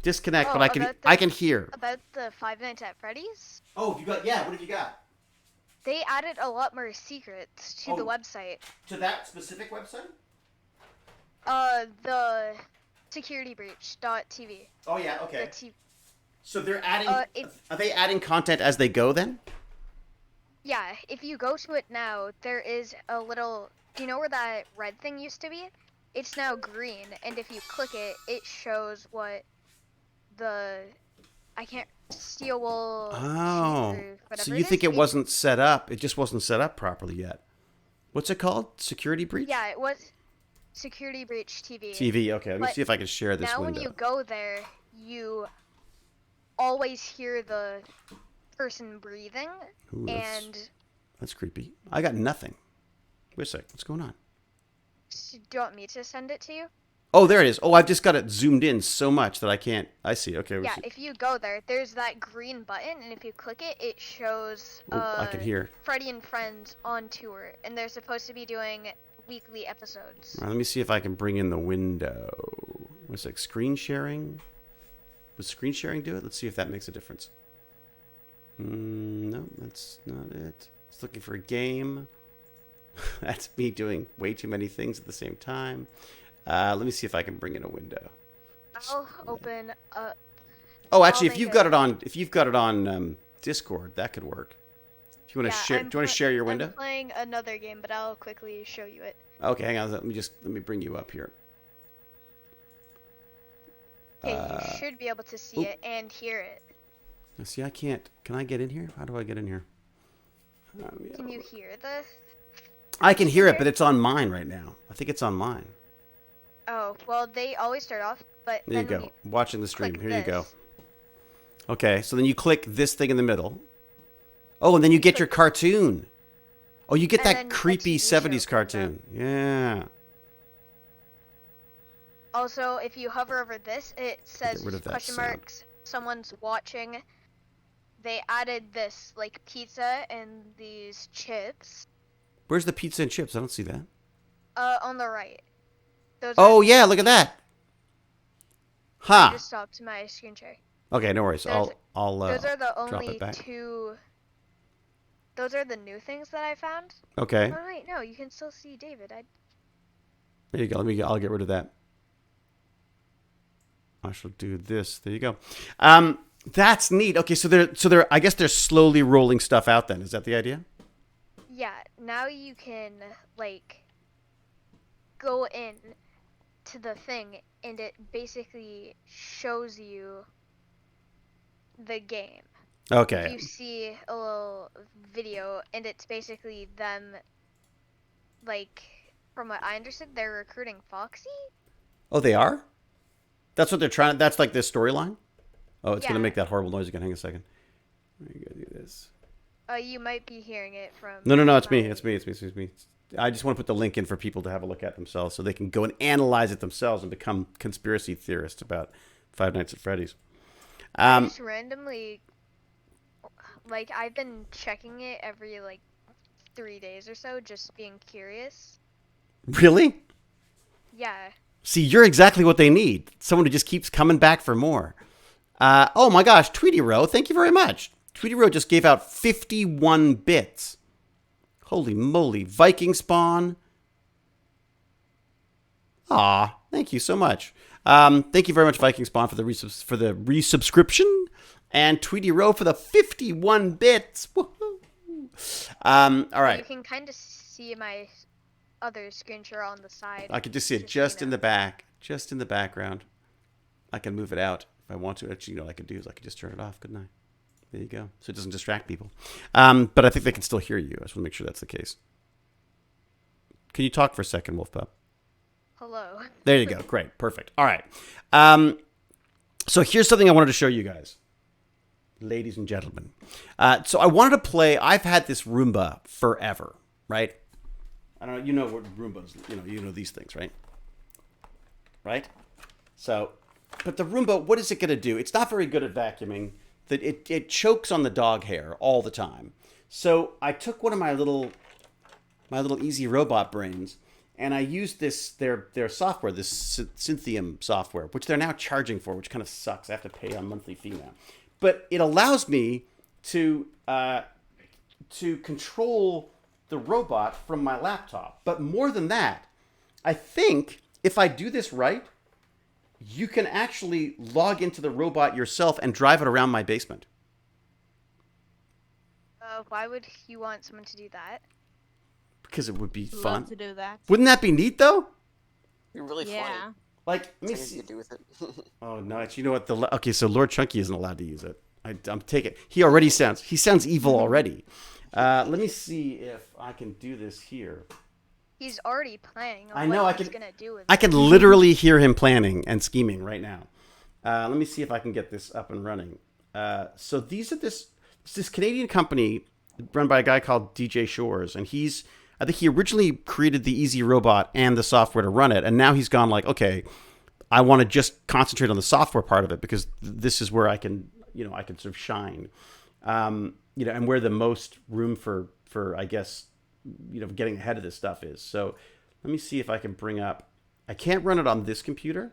disconnect, but I can hear about the Five Nights at Freddy's. Oh, what have you got? They added a lot more secrets to the website. To that specific website? The securitybreach.tv. Oh yeah, okay. The So they're adding. Are they adding content as they go then? Yeah, if you go to it now, there is a little. Do you know where that red thing used to be? It's now green, and if you click it, it shows what the. I can't. Steel wool. Oh, so you think it wasn't set up? It just wasn't set up properly yet. What's it called? Security breach? Yeah, it was Security Breach TV. TV. Okay, let me see if I can share this now window. When you go there, you always hear the person breathing, Ooh, and that's creepy. I got nothing. Wait a sec. What's going on? Do you want me to send it to you? Oh, there it is. Oh, I've just got it zoomed in so much that I can't. I see. Okay. Yeah, if you go there, there's that green button, and if you click it, it shows I can hear. Freddy and Friends on tour, and they're supposed to be doing weekly episodes. All right, let me see if I can bring in the window. What's it? Screen sharing? Would screen sharing do it? Let's see if that makes a difference. No, that's not it. It's looking for a game. That's me doing way too many things at the same time. Let me see if I can bring in a window. I'll open up. Oh, actually, if you've got it on Discord, that could work. If you want to share, do you want to share your window? I'm playing another game, but I'll quickly show you it. Okay, hang on. Let me bring you up here. Okay, you should be able to see it and hear it. See, I can't. Can I get in here? How do I get in here? Can you hear the? I can hear it, but it's on mine right now. I think it's on mine. Oh, well, they always start off, but there you then go. Watching the stream. Here you go. this. Okay, so then you click this thing in the middle. Oh, and then you get your cartoon. Oh, you get And that then a creepy TV show 70s comes up. cartoon. Yeah. Also, if you hover over this, it says rid of that question sound. marks. Someone's watching. They added this like pizza and these chips. Where's the pizza and chips? I don't see that. On the right. Those Oh, are, yeah, look at that. I Huh. just stopped my screen share. Okay, no worries. Those- I'll Those are the drop only it back. two. Those are the new things that I found. Okay. Oh wait, no, you can still see David. There you go. I'll get rid of that. I shall do this. There you go. That's neat. Okay, so they're I guess they're slowly rolling stuff out then. Is that the idea? Yeah, now you can like go in to the thing and it basically shows you the game. If Okay. you see a little video and it's basically them, like, from what I understood, they're recruiting Foxy? Oh, they are? That's what they're trying. That's like this storyline? Oh, it's going to Yeah. make that horrible noise again. Hang a second. Let me go do this. You might be hearing it from... No, it's me. my- It's me. I just want to put the link in for people to have a look at themselves so they can go and analyze it themselves and become conspiracy theorists about Five Nights at Freddy's. Just randomly, like, I've been checking it every, like, 3 days or so, just being curious. Really? Yeah. See, you're exactly what they need. Someone who just keeps coming back for more. Oh my gosh, Tweety Row, thank you very much. Tweety Row just gave out 51 bits. Holy moly. Viking Spawn. Aw, thank you so much. Thank you very much, Viking Spawn, for the resubscription. And Tweety Row for the 51 bits. Woohoo. All right. You can kind of see my other screen share on the side. I can just see it so just you in know. the back, just in the background. I can move it out if I want to. Actually, you know what I could do is I could just turn it off, couldn't I? There you go. So it doesn't distract people. But I think they can still hear you. I just want to make sure that's the case. Can you talk for a second, Wolf Pup? Hello. There you go. Great. Perfect. All right. So here's something I wanted to show you guys. Ladies and gentlemen. So I wanted to play. I've had this Roomba forever, right? I don't know. You know what Roombas, you know these things, right? Right? So, but the Roomba, what is it going to do? It's not very good at vacuuming. That it chokes on the dog hair all the time. So I took one of my little easy robot brains and I used their software, this Synthium software, which they're now charging for, which kind of sucks. I have to pay a monthly fee now. But it allows me to control the robot from my laptop. But more than that, I think if I do this right, you can actually log into the robot yourself and drive it around my basement. Why would you want someone to do that? Because it would be Love fun. to do that. Wouldn't that be neat, though? You're really funny. Yeah. Like, let me Things see. you do with it. Oh, nice. You know what? Okay, so Lord Chunky isn't allowed to use it. I'm taking. He already sounds evil already. Let me see if I can do this here. He's already planning on I know, what I he's can- gonna do with I it. can literally hear him planning and scheming right now. Let me see if I can get this up and running. So these are this Canadian company run by a guy called DJ Shores, and I think he originally created the Easy Robot and the software to run it, and now he's gone like, okay, I want to just concentrate on the software part of it because this is where I can sort of shine, and where the most room for I guess, getting ahead of this stuff is. So let me see if I can bring up. I can't run it on this computer,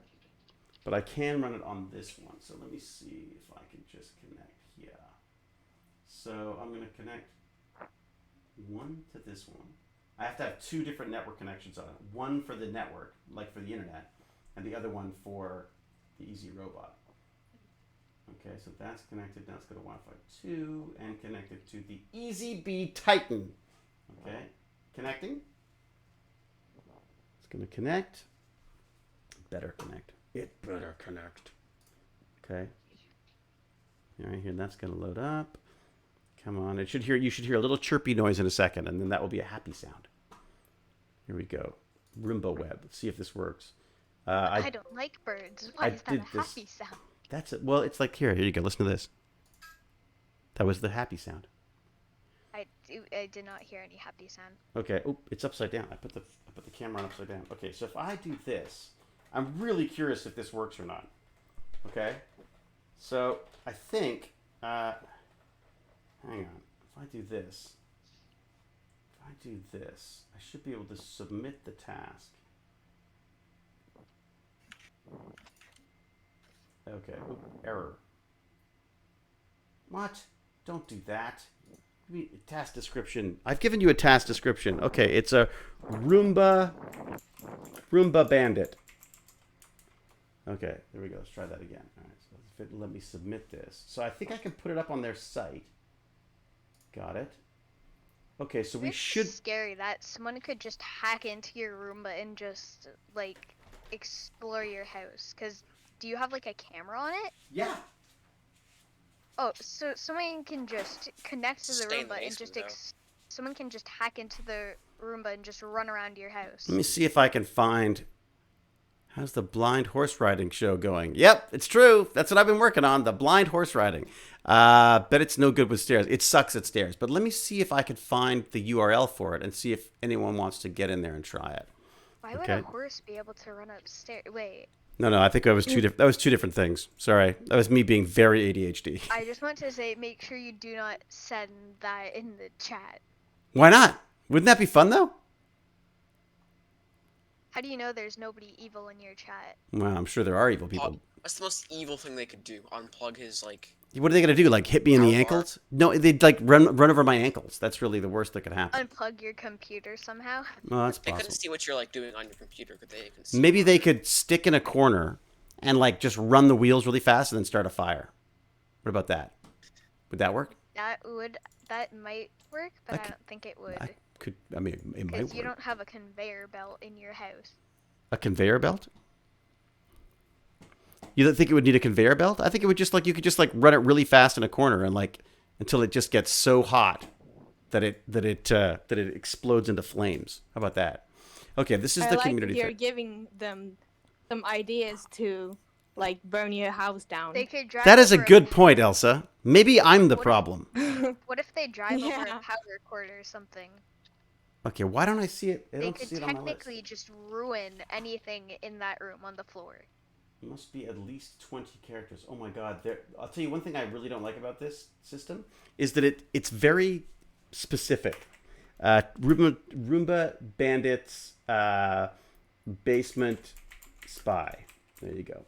but I can run it on this one. So let me see if I can just connect here. So I'm going to connect one to this one. I have to have two different network connections on it. One for the network, like for the internet, and the other one for the Easy Robot. Okay, so that's connected. Now let's go to Wi-Fi 2 and connected to the Easy Bee Titan. Okay, connecting. It's going to connect. Better connect. It better connect. Okay. All right, here, that's going to load up. Come on, you should hear a little chirpy noise in a second, and then that will be a happy sound. Here we go. Roomba Web. Let's see if this works. I don't like birds. Why I is that a did this- happy sound? That's it. Well, it's like here you go. Listen to this. That was the happy sound. I did not hear any happy sound. Okay. Oh, it's upside down. I put the camera on upside down. Okay, so if I do this, I'm really curious if this works or not. Okay. So I think. Hang on. If I do this, I should be able to submit the task. Okay. Oop, error. What? Don't do that. Task description. I've given you a task description. Okay, it's a Roomba Bandit. Okay, there we go. Let's try that again. All right, so if it let me submit this. So I think I can put it up on their site. Got it. Okay, so we It's should... scary that someone could just hack into your Roomba and just, like, explore your house. Because do you have, like, a camera on it? Yeah. Oh, so someone can just connect to the Stay in the Roomba and just basement, someone can just hack into the Roomba and just run around your house. Let me see if I can find... How's the blind horse riding show going? Yep, it's true. That's what I've been working on, the blind horse riding. Bet it's no good with stairs. It sucks at stairs. But let me see if I can find the URL for it and see if anyone wants to get in there and try it. Why would Okay. a horse be able to run upstairs? Wait, No, I think that was that was two different things. Sorry. That was me being very ADHD. I just want to say, make sure you do not send that in the chat. Why not? Wouldn't that be fun, though? How do you know there's nobody evil in your chat? Well, I'm sure there are evil people. What's the most evil thing they could do? Unplug his, like... What are they going to do? Like, hit me in the Power bar? ankles? No, they'd, like, run over my ankles. That's really the worst that could happen. Unplug your computer somehow? Well, that's They couldn't possible. see what you're, like, doing on your computer, could they? Can see Maybe they could stick in a corner and, like, just run the wheels really fast and then start a fire. What about that? Would that work? That might work, but I I don't think it would. I mean, it might Because work. you don't have a conveyor belt in your house. A conveyor belt? You don't think it would need a conveyor belt? I think it would just, like, you could just, like, run it really fast in a corner and, like, until it just gets so hot that it explodes into flames. How about that? Okay, this is I the like community. that you're giving them some ideas to, like, burn your house down. They could drive That is a over good point, Elsa. Maybe I'm the problem. What if they drive over Yeah. a power cord or something? Okay, why don't I see it? I They don't could see it on my list. technically just ruin anything in that room on the floor. It must be at least 20 characters. Oh my god. I'll tell you one thing I really don't like about this system is that it's very specific. Roomba Bandits Basement Spy. There you go.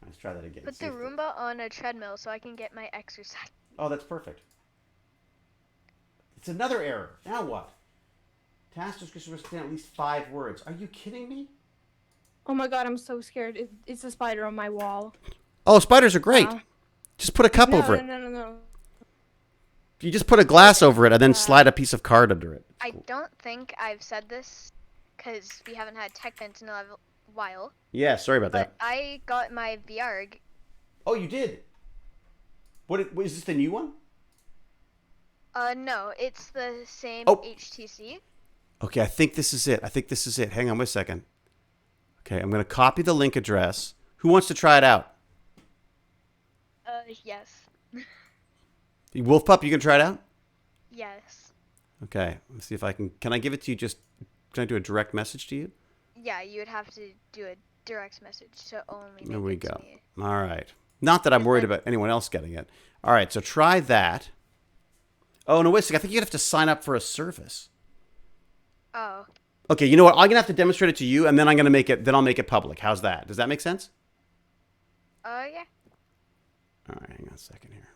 Let's try that again. Put See the if Roomba on a treadmill so I can get my exercise. Oh, that's perfect. It's another error. Now what? Task description must contain at least 5 words. Are you kidding me? Oh my god, I'm so scared. It's a spider on my wall. Oh, spiders are great. Just put a cup No, over no, it. no, no, no. You just put a glass over it and then slide a piece of card under it. I don't think I've said this because we haven't had tech vents in a while, Yeah, sorry about but that. I got my VR. Oh, you did? What is this the new one? No, it's the same Oh. HTC. Okay, I think this is it. Hang on 1 second. Okay, I'm going to copy the link address. Who wants to try it out? Yes. Wolf Pup, you can try it out? Yes. Okay, let's see if I can. Can I give it to you can I do a direct message to you? Yeah, you would have to do a direct message to only There make we it to go. me. All right. Not that I'm worried about anyone else getting it. All right, so try that. Oh, no, wait a second. I think you'd have to sign up for a service. Oh, Okay, you know what? I'm going to have to demonstrate it to you, and then I'll make it public. How's that? Does that make sense? yeah. All right, hang on a second here.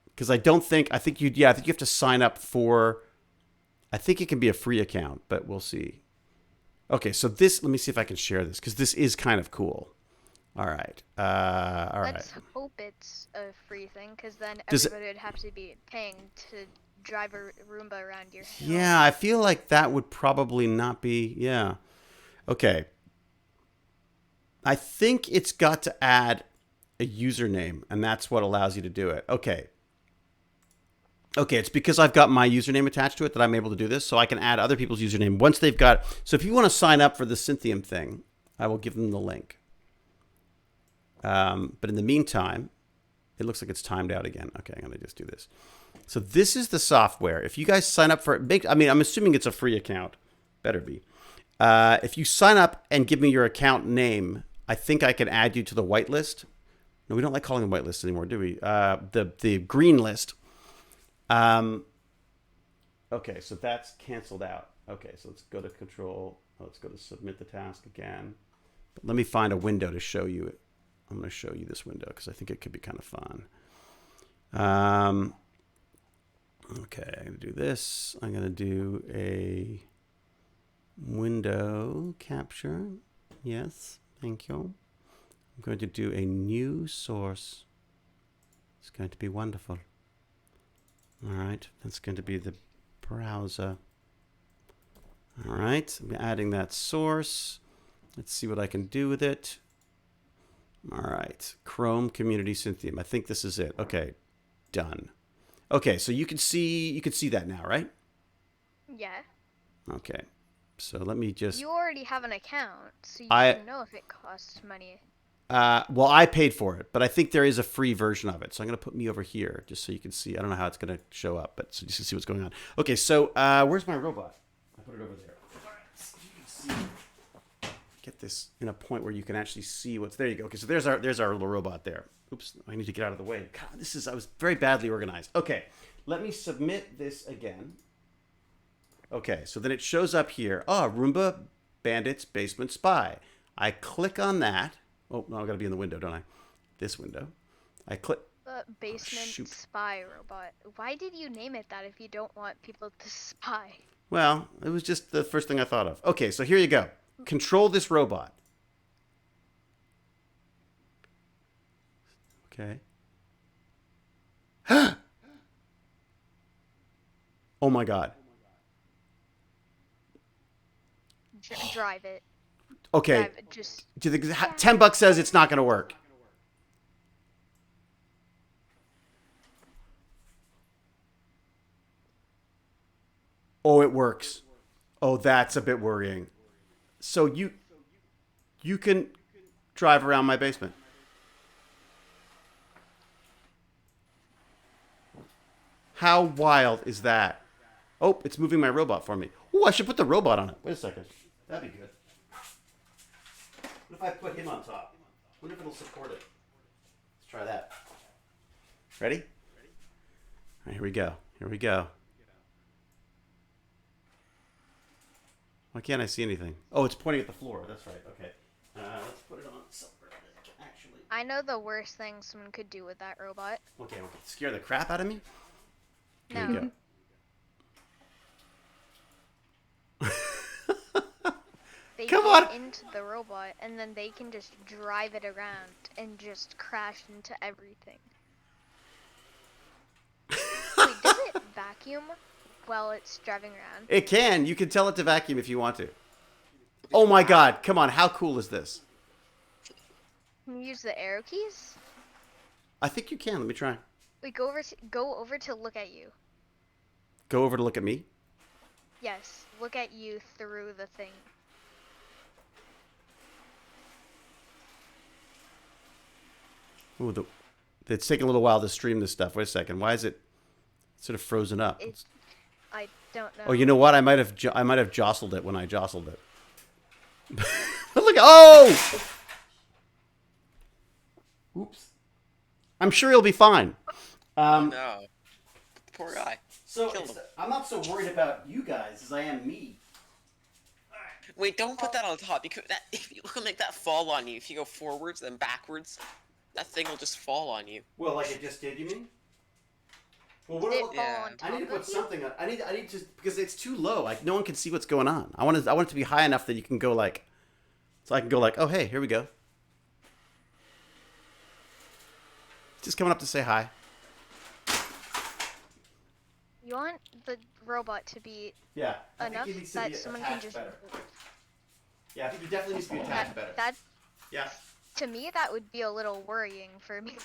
Because I think you have to sign up for, I think it can be a free account, but we'll see. Okay, so let me see if I can share this, because this is kind of cool. All right. All right. Let's hope it's a free thing, because then Does it- everybody would have to be paying to drive a Roomba around your house. Yeah, I feel like that would probably not be, yeah. Okay. I think it's got to add a username, and that's what allows you to do it. Okay. Okay, it's because I've got my username attached to it that I'm able to do this, so I can add other people's username once they've got... So if you want to sign up for the Cynthium thing, I will give them the link. But in the meantime, it looks like it's timed out again. Okay, I'm going to just do this. So this is the software. If you guys sign up for it, I'm assuming it's a free account. Better be. If you sign up and give me your account name, I think I can add you to the whitelist. No, we don't like calling them whitelist anymore, do we? The green list. Okay, so that's canceled out. Okay, so let's go to control. Let's go to submit the task again. But let me find a window to show you it. I'm going to show you this window because I think it could be kind of fun. Okay, I'm going to do this. I'm going to do a window capture. Yes, thank you. I'm going to do a new source. It's going to be wonderful. All right, that's going to be the browser. All right, I'm adding that source. Let's see what I can do with it. All right, Chrome Community Cynthium. I think this is it. Okay, done. Okay, so you can see that now, right? Yeah. Okay, so let me just. You already have an account, so you I- should know if it costs money. Well, I paid for it, but I think there is a free version of it. So I'm going to put me over here just so you can see. I don't know how it's going to show up, but so you can see what's going on. Okay, so where's my robot? I put it over there. All right, so you can see. Get this in a point where you can actually see what's there. You go. Okay, so there's our little robot there. Oops, I need to get out of the way. God, I was very badly organized. Okay, let me submit this again. Okay, so then it shows up here. Oh, Roomba Bandits Basement Spy. I click on that. Oh, no, I got to be in the window, don't I? This window. I click. Basement shoot. spy robot. Why did you name it that if you don't want people to spy? Well, it was just the first thing I thought of. Okay, so here you go. Control this robot. Okay. Oh my God. Drive it. Okay. Drive it. Just Do you think $10 says it's not going to work? Oh, it works. Oh, that's a bit worrying. So you can drive around my basement. How wild is that? Oh, it's moving my robot for me. Oh, I should put the robot on it. Wait a second. That'd be good. What if I put him on top? I wonder if it'll support it. Let's try that. Ready? All right, here we go. Here we go. Why can't I see anything? Oh, it's pointing at the floor. That's right. Okay. Let's put it on somewhere that I can actually. I know the worst thing someone could do with that robot. Okay, scare the crap out of me? Here we No. go. They Come get on. into the robot and then they can just drive it around and just crash into everything. Wait, does it vacuum while it's driving around? It can. You can tell it to vacuum if you want to. Oh my God. Come on. How cool is this? Can you use the arrow keys? I think you can. Let me try. Wait, go over to look at you. Go over to look at me. Yes, look at you through the thing. Ooh, it's taking a little while to stream this stuff. Wait a second. Why is it sort of frozen up? I don't know. Oh, you know what? I might have jostled it when I jostled it. Look! Oh! Oops. I'm sure he'll be fine. No. Poor guy. So Killed him. I'm not so worried about you guys as I am me. Wait, don't put that on top because if you make that fall on you, if you go forwards then backwards, that thing will just fall on you. Well, like it just did, you mean? Well, Did it fall Yeah. on top I need to of put you? something on. I need to because it's too low. Like no one can see what's going on. I want it to be high enough that you can go like, so I can go like, oh hey, here we go. Just coming up to say hi. You want the robot to be Yeah. enough that someone can just. Yeah, I think he definitely needs to be attached better. That Yeah. to me that would be a little worrying for me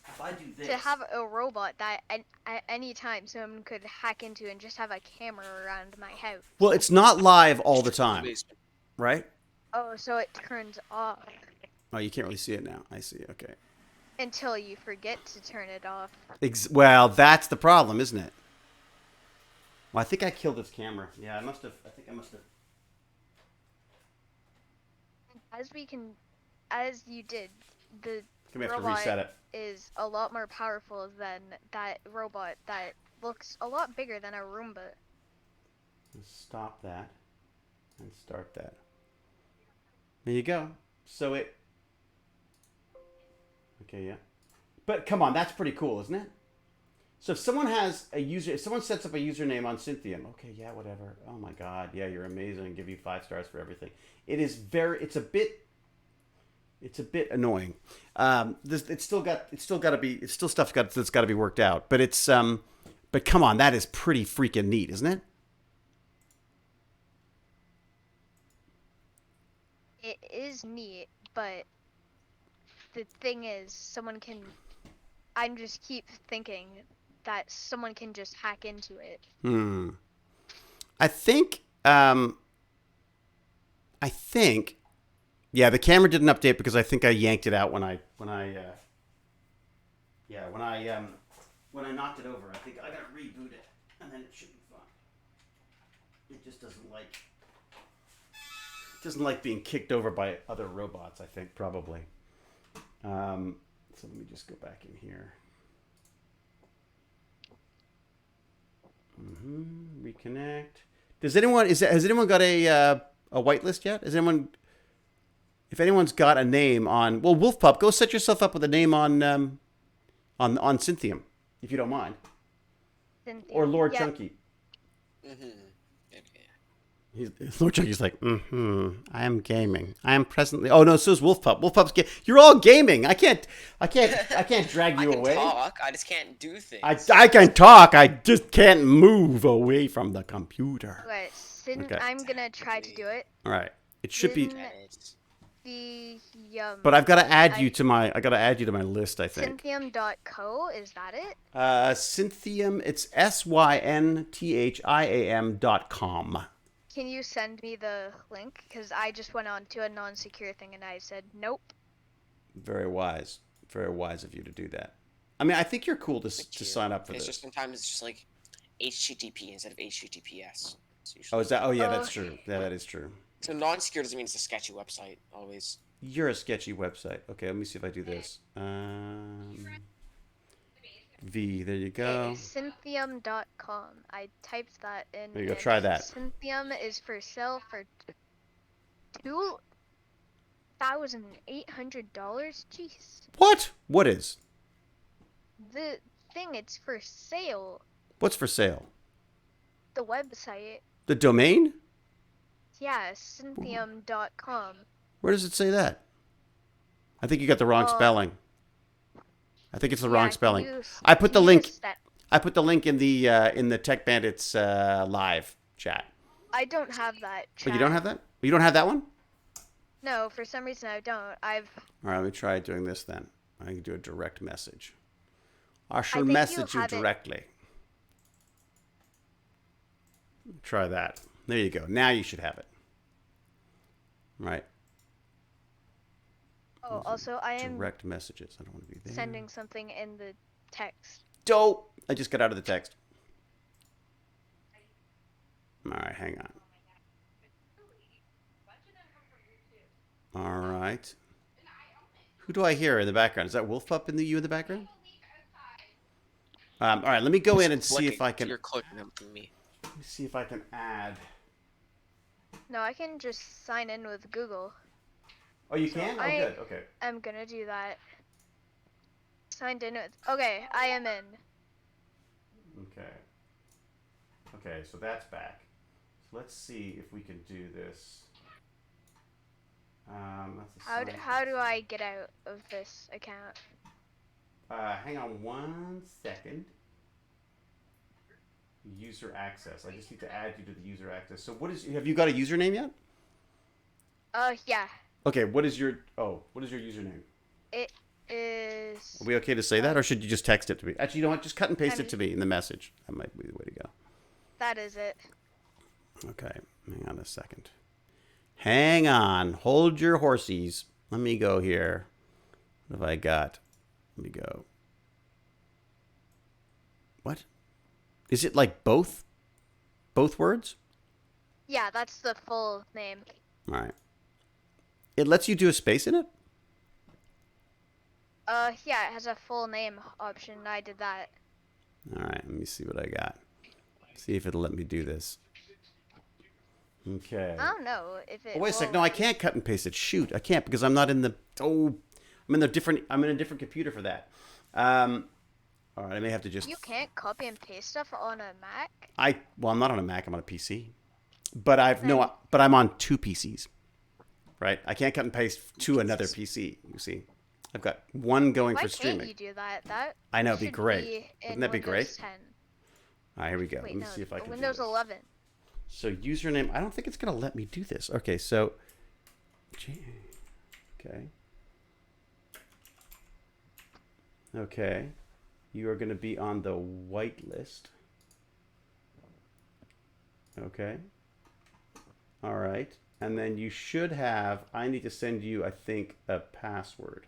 If I do this. to have a robot that at any time someone could hack into and just have a camera around my house. Well, it's not live all the time, Basement. right? Oh, so it turns off Oh, you can't really see it now. I see. Okay. until you forget to turn it off. Well, that's the problem, isn't it? Well, I think I killed this camera. Yeah, I must have. I think I must have. As you did, the We have to robot reset it. is a lot more powerful than that robot that looks a lot bigger than a Roomba. Stop that and start that. There you go. So it. Okay, yeah. But come on, that's pretty cool, isn't it? So if someone if someone sets up a username on Cynthium, okay, yeah, whatever. Oh my God, yeah, you're amazing. Give you 5 stars for everything. It's a bit It's a bit annoying. It's still stuff that's got to be worked out. But but come on, that is pretty freaking neat, isn't it? It is neat, but the thing is, I just keep thinking that someone can just hack into it. I think. Yeah, the camera didn't update because I think I yanked it out when I knocked it over. I think I gotta reboot it, and then it should be fine. It just doesn't like being kicked over by other robots. I think probably. So let me just go back in here. Reconnect. Has anyone got a whitelist yet? If anyone's got a name on, well, Wolfpup, go set yourself up with a name on Cynthium, if you don't mind, or Lord Chunky. Lord Chunky's like, I am gaming. I am presently. Oh no, so is Wolfpup. You're all gaming. I can't drag you away. I can talk. I just can't do things. I can talk. I just can't move away from the computer. Right, Okay. I'm gonna try to do it. All right. It should be. But I've got to add you to my. I got to add you to my list. I think. Cynthium.co, is that it? Cynthium. It's synthiam.com. Can you send me the link? Because I just went on to a non-secure thing and I said nope. Very wise of you to do that. I mean, I think you're cool to sign up for this. Just sometimes it's just like HTTP instead of HTTPS. Oh, is that? Oh, yeah, that's true. Yeah, that is true. So non-secure doesn't mean it's a sketchy website always. You're a sketchy website. Okay, let me see if I do this. V, there you go. Cynthium.com. I typed that in. There you go. Try that. Cynthium is for sale for $2,800. Jeez. What? What is? The thing, it's for sale. What's for sale? The website. The domain? Yeah, Cynthium.com. Where does it say that? I think you got the wrong spelling. I think it's the wrong spelling. I put the link. I put the link in the Tech Bandits live chat. I don't have that chat. Oh, you don't have that? You don't have that one? No, for some reason I don't. All right, let me try doing this then. I can do a direct message. I shall message you directly. Try that. There you go. Now you should have it. Right. Oh, also I am direct messages. I don't want to be there. Sending something in the text. Dope. I just got out of the text. All right, hang on. All right. Who do I hear in the background? Is that Wolfpup you in the background? All right, let me go in and see if I can. You're clicking them from me. Let me see if I can add. No, I can just sign in with Google. Oh, you can? Oh, good. Okay. I'm gonna do that. Signed in with. Okay, I am in. Okay. Okay, so that's back. So let's see if we can do this. How do I get out of this account? Hang on 1 second. User access. I just need to add you to the user access. So have you got a username yet? Yeah. Okay, what is your username? It is. Are we okay to say that, or should you just text it to me? Actually, you know what? Just cut and paste it to me in the message. That might be the way to go. That is it. Okay, hang on a second. Hang on. Hold your horsies. Let me go here. What have I got? Let me go. What? Is it like both? Both words? Yeah, that's the full name. All right. It lets you do a space in it? Yeah, it has a full name option. I did that. All right, let me see what I got. See if it'll let me do this. Okay. I don't know if it. Oh, wait a sec. No, I can't cut and paste it. Shoot, I can't because I'm not in the. Oh, I'm in a different computer for that. All right, I may have to just. You can't copy and paste stuff on a Mac. Well, I'm not on a Mac. I'm on a PC. But I'm on two PCs. right? I can't cut and paste to another PC. You see, I've got one going Why for can't streaming. you do that? That I know, it'd be should great. be in Wouldn't that be Windows great? 10. All right, here we go. Wait, Let me no, see if I can Windows do this. 11. So username, I don't think it's going to let me do this. Okay, so, okay. Okay, you are going to be on the white list. Okay. All right. And then you should have, I need to send you, I think, a password,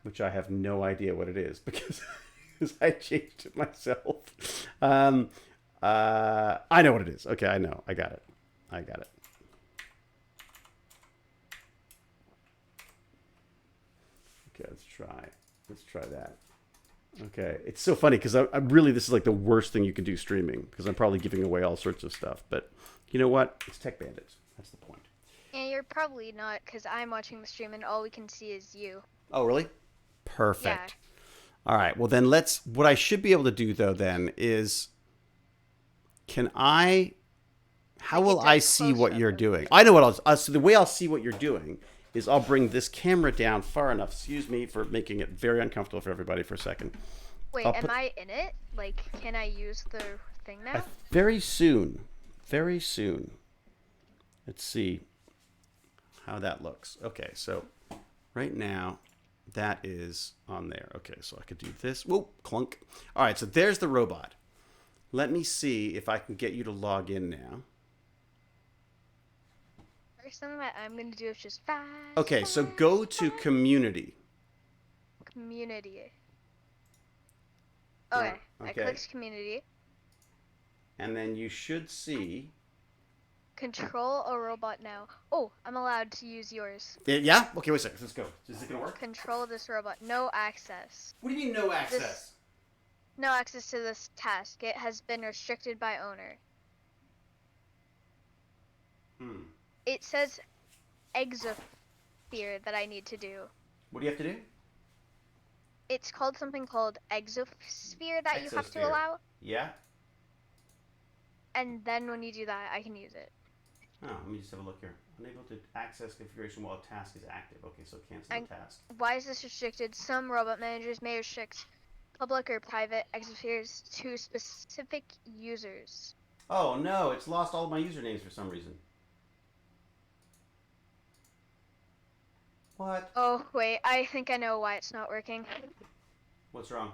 which I have no idea what it is because I changed it myself. I know what it is. Okay, I know. I got it. I got it. Okay, let's try. Let's try that. Okay, it's so funny because I'm really, this is like the worst thing you can do streaming because I'm probably giving away all sorts of stuff. But you know what? It's Tech Bandits. That's the point. And you're probably not, because I'm watching the stream and all we can see is you. Oh, really? Perfect. Yeah. All right. Well, then let's, what I should be able to do though then is, can I, how Like, will it's a I see what close-up you're of doing? you. I know what so the way I'll see what you're doing is I'll bring this camera down far enough. Excuse me for making it very uncomfortable for everybody for a second. Wait, I'll am put- I in it? Like, can I use the thing now? Very soon. Very soon. Let's see how that looks. Okay, so right now that is on there. Okay, so I could do this. Whoa, clunk. All right, so there's the robot. Let me see if I can get you to log in now. First thing that I'm going to do is just fast. Okay, so fast, go to fast. community. Community. Okay, I okay. clicked community. And then you should see. Control a robot now. Oh, I'm allowed to use yours. Yeah? Okay, wait a second. Let's go. Is it going to work? Control this robot. No access. What do you mean no access? No access to this task. It has been restricted by owner. It says exosphere that I need to do. What do you have to do? It's called something called exosphere that you have to Exosphere. allow. Yeah? And then when you do that, I can use it. Oh, let me just have a look here. Unable to access configuration while a task is active. Okay, so cancel the task. Why is this restricted? Some robot managers may restrict public or private exospheres to specific users. Oh no, it's lost all of my usernames for some reason. What? Oh, wait, I think I know why it's not working. What's wrong?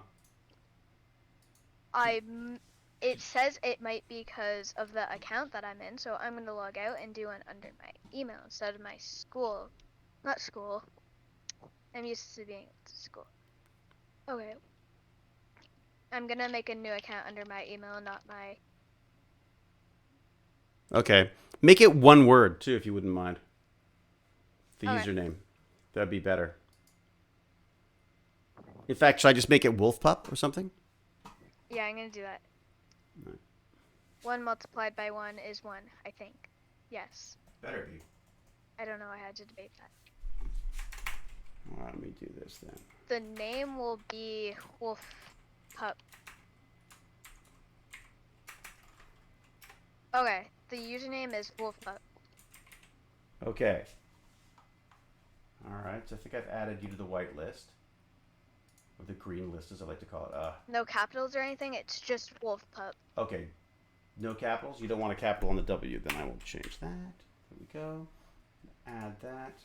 It says it might be because of the account that I'm in, so I'm going to log out and do one under my email instead of my school. Not school. I'm used to being at school. Okay. I'm going to make a new account under my email, not my... Okay. Make it one word, too, if you wouldn't mind. The Okay. username. That'd be better. In fact, should I just make it Wolfpup or something? Yeah, I'm going to do that. Right. 1 multiplied by 1 is 1, I think. Yes. Better be. I don't know, I had to debate that. All right, let me do this then. The name will be Wolf Pup. Okay, the username is Wolf Pup. Okay. All right, so I think I've added you to the white list. Or the green list, as I like to call it. No capitals or anything, it's just Wolf Pup. Okay. No capitals? You don't want a capital on the W, then I will change that. There we go. Add that.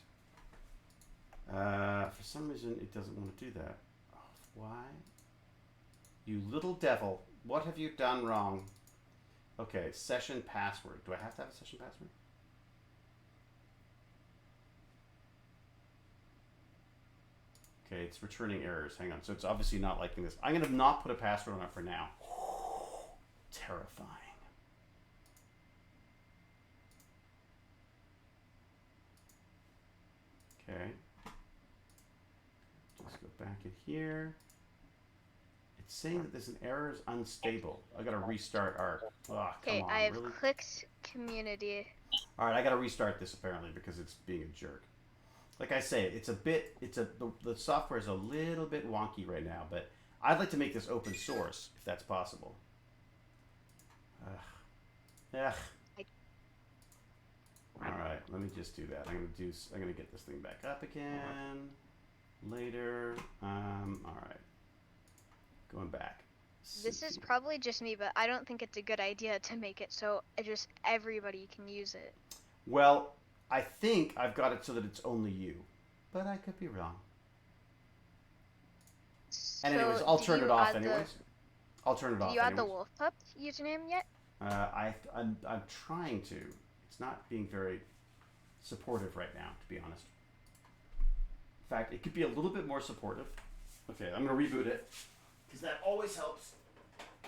For some reason, it doesn't want to do that. Oh, why? You little devil. What have you done wrong? Okay, session password. Do I have to have a session password? Okay, it's returning errors. Hang on. So it's obviously not liking this. I'm going to not put a password on it for now. Terrifying. Okay. Just go back in here. It's saying that there's an error is unstable. I gotta restart Arc. Oh, Okay, come on, I've really? clicked community. Alright, I gotta restart this apparently because it's being a jerk. Like I say, the software is a little bit wonky right now, but I'd like to make this open source if that's possible. Ugh. All right, let me just do that. I'm gonna get this thing back up again later. All right, going back. This is probably just me, but I don't think it's a good idea to make it so just everybody can use it. Well, I think I've got it so that it's only you, but I could be wrong. And anyways, So I'll do turn you it off add anyways. I'll turn it Do off you add the anyways. wolf pup username yet? I'm trying to. It's not being very supportive right now, to be honest. In fact, it could be a little bit more supportive. Okay, I'm gonna reboot it because that always helps.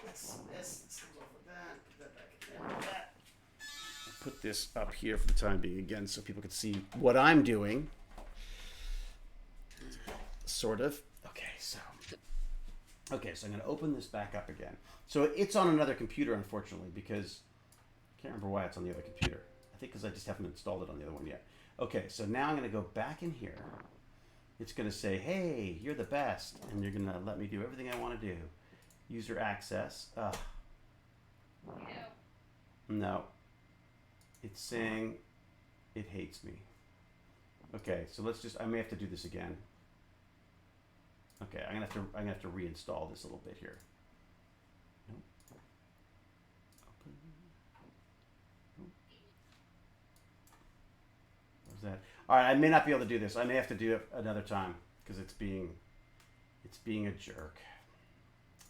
Let's comes off with that. Put that back in there. Like that. I'll put this up here for the time being again, so people can see what I'm doing. Sort of. Okay, so I'm going to open this back up again. So it's on another computer, unfortunately, because I can't remember why it's on the other computer. I think because I just haven't installed it on the other one yet. Okay, so now I'm going to go back in here. It's going to say, hey, you're the best, and you're going to let me do everything I want to do. User access. No. It's saying it hates me. Okay, so I may have to do this again. Okay, I'm gonna have to reinstall this a little bit here. Nope. Open. Nope. What was that? All right, I may not be able to do this. I may have to do it another time because it's being a jerk.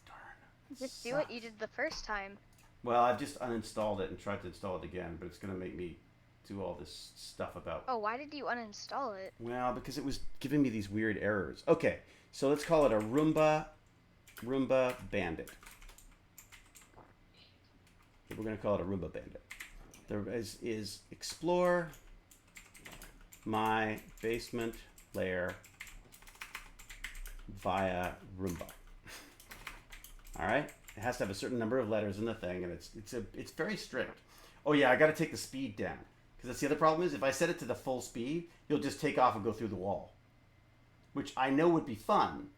Darn. Just do what you did the first time. Well, I've just uninstalled it and tried to install it again, but it's gonna make me do all this stuff about. Oh, why did you uninstall it? Well, because it was giving me these weird errors. Okay, so let's call it a Roomba Bandit. We're going to call it a Roomba Bandit. There is explore my basement layer via Roomba. All right, it has to have a certain number of letters in the thing, and it's very strict. Oh yeah, I got to take the speed down. Because that's the other problem is if I set it to the full speed, you'll just take off and go through the wall. Which I know would be fun,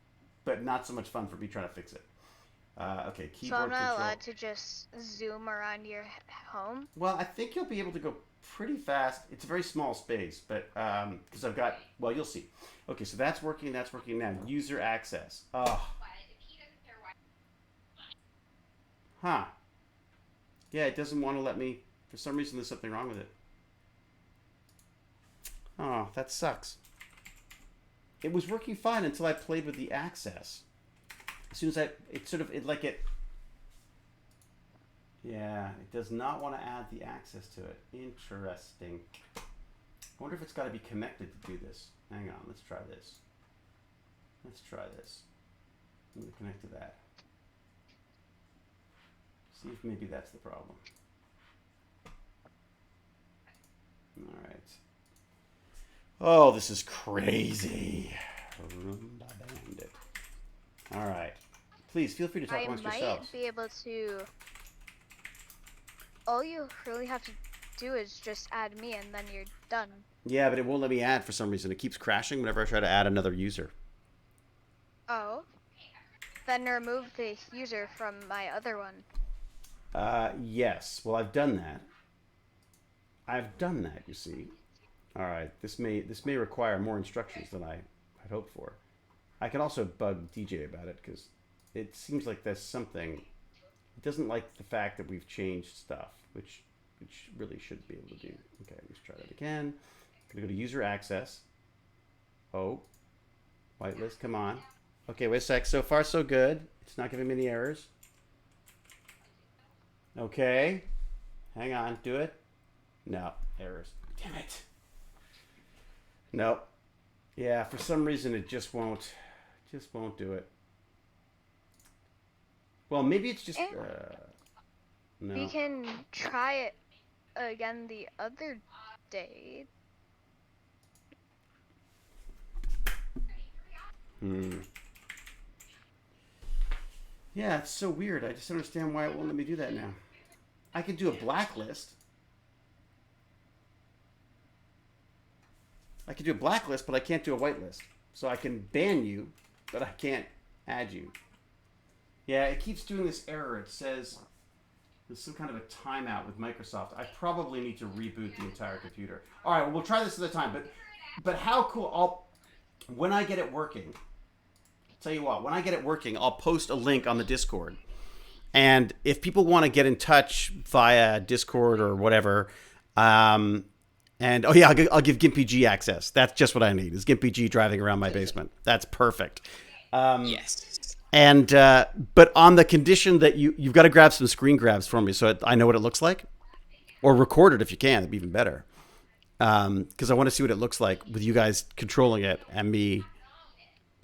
but not so much fun for me trying to fix it. Okay, keyboard So I'm not control. allowed to just zoom around your home? Well, I think you'll be able to go pretty fast. It's a very small space, but because I've got, well, you'll see. Okay, so that's working now. User access. Oh. Huh. Yeah, it doesn't want to let me, for some reason there's something wrong with it. Oh, that sucks. It was working fine until I played with the access. As soon as yeah, it does not want to add the access to it. Interesting. I wonder if it's got to be connected to do this. Hang on, let's try this. I'm going to connect to that. See if maybe that's the problem. All right. Oh, this is crazy. Roomba Bandit. All right. Please feel free to talk amongst yourselves. I might be able to. All you really have to do is just add me, and then you're done. Yeah, but it won't let me add for some reason. It keeps crashing whenever I try to add another user. Oh. Then remove the user from my other one. Yes. Well, I've done that. You see. All right. This may require more instructions than I had hoped for. I can also bug DJ about it because it seems like there's something. It doesn't like the fact that we've changed stuff, which really should be able to do. Okay, let's try that again. I'm gonna go to user access. Oh, whitelist. Come on. Okay, wait a sec. So far, so good. It's not giving me any errors. Okay. Hang on. Do it. No. Errors. Damn it. Nope. Yeah, for some reason it just won't do it. Well, maybe it's just no. We can try it again the other day. Yeah, it's so weird. I just don't understand why it won't let me do that now. I could do a blacklist. But I can't do a whitelist. So I can ban you, but I can't add you. Yeah, it keeps doing this error. It says There's some kind of a timeout with Microsoft. I probably need to reboot the entire computer. All right, well, we'll try this at a time. But how cool? When I get it working, tell you what. When I get it working, I'll post a link on the Discord, and if people want to get in touch via Discord or whatever, and oh yeah, I'll give Gimpy G access. That's just what I need. Is Gimpy G driving around my basement? That's perfect. Yes. And but on the condition that you've got to grab some screen grabs for me, so I know what it looks like, or record it if you can. It'd be even better. Because I want to see what it looks like with you guys controlling it and me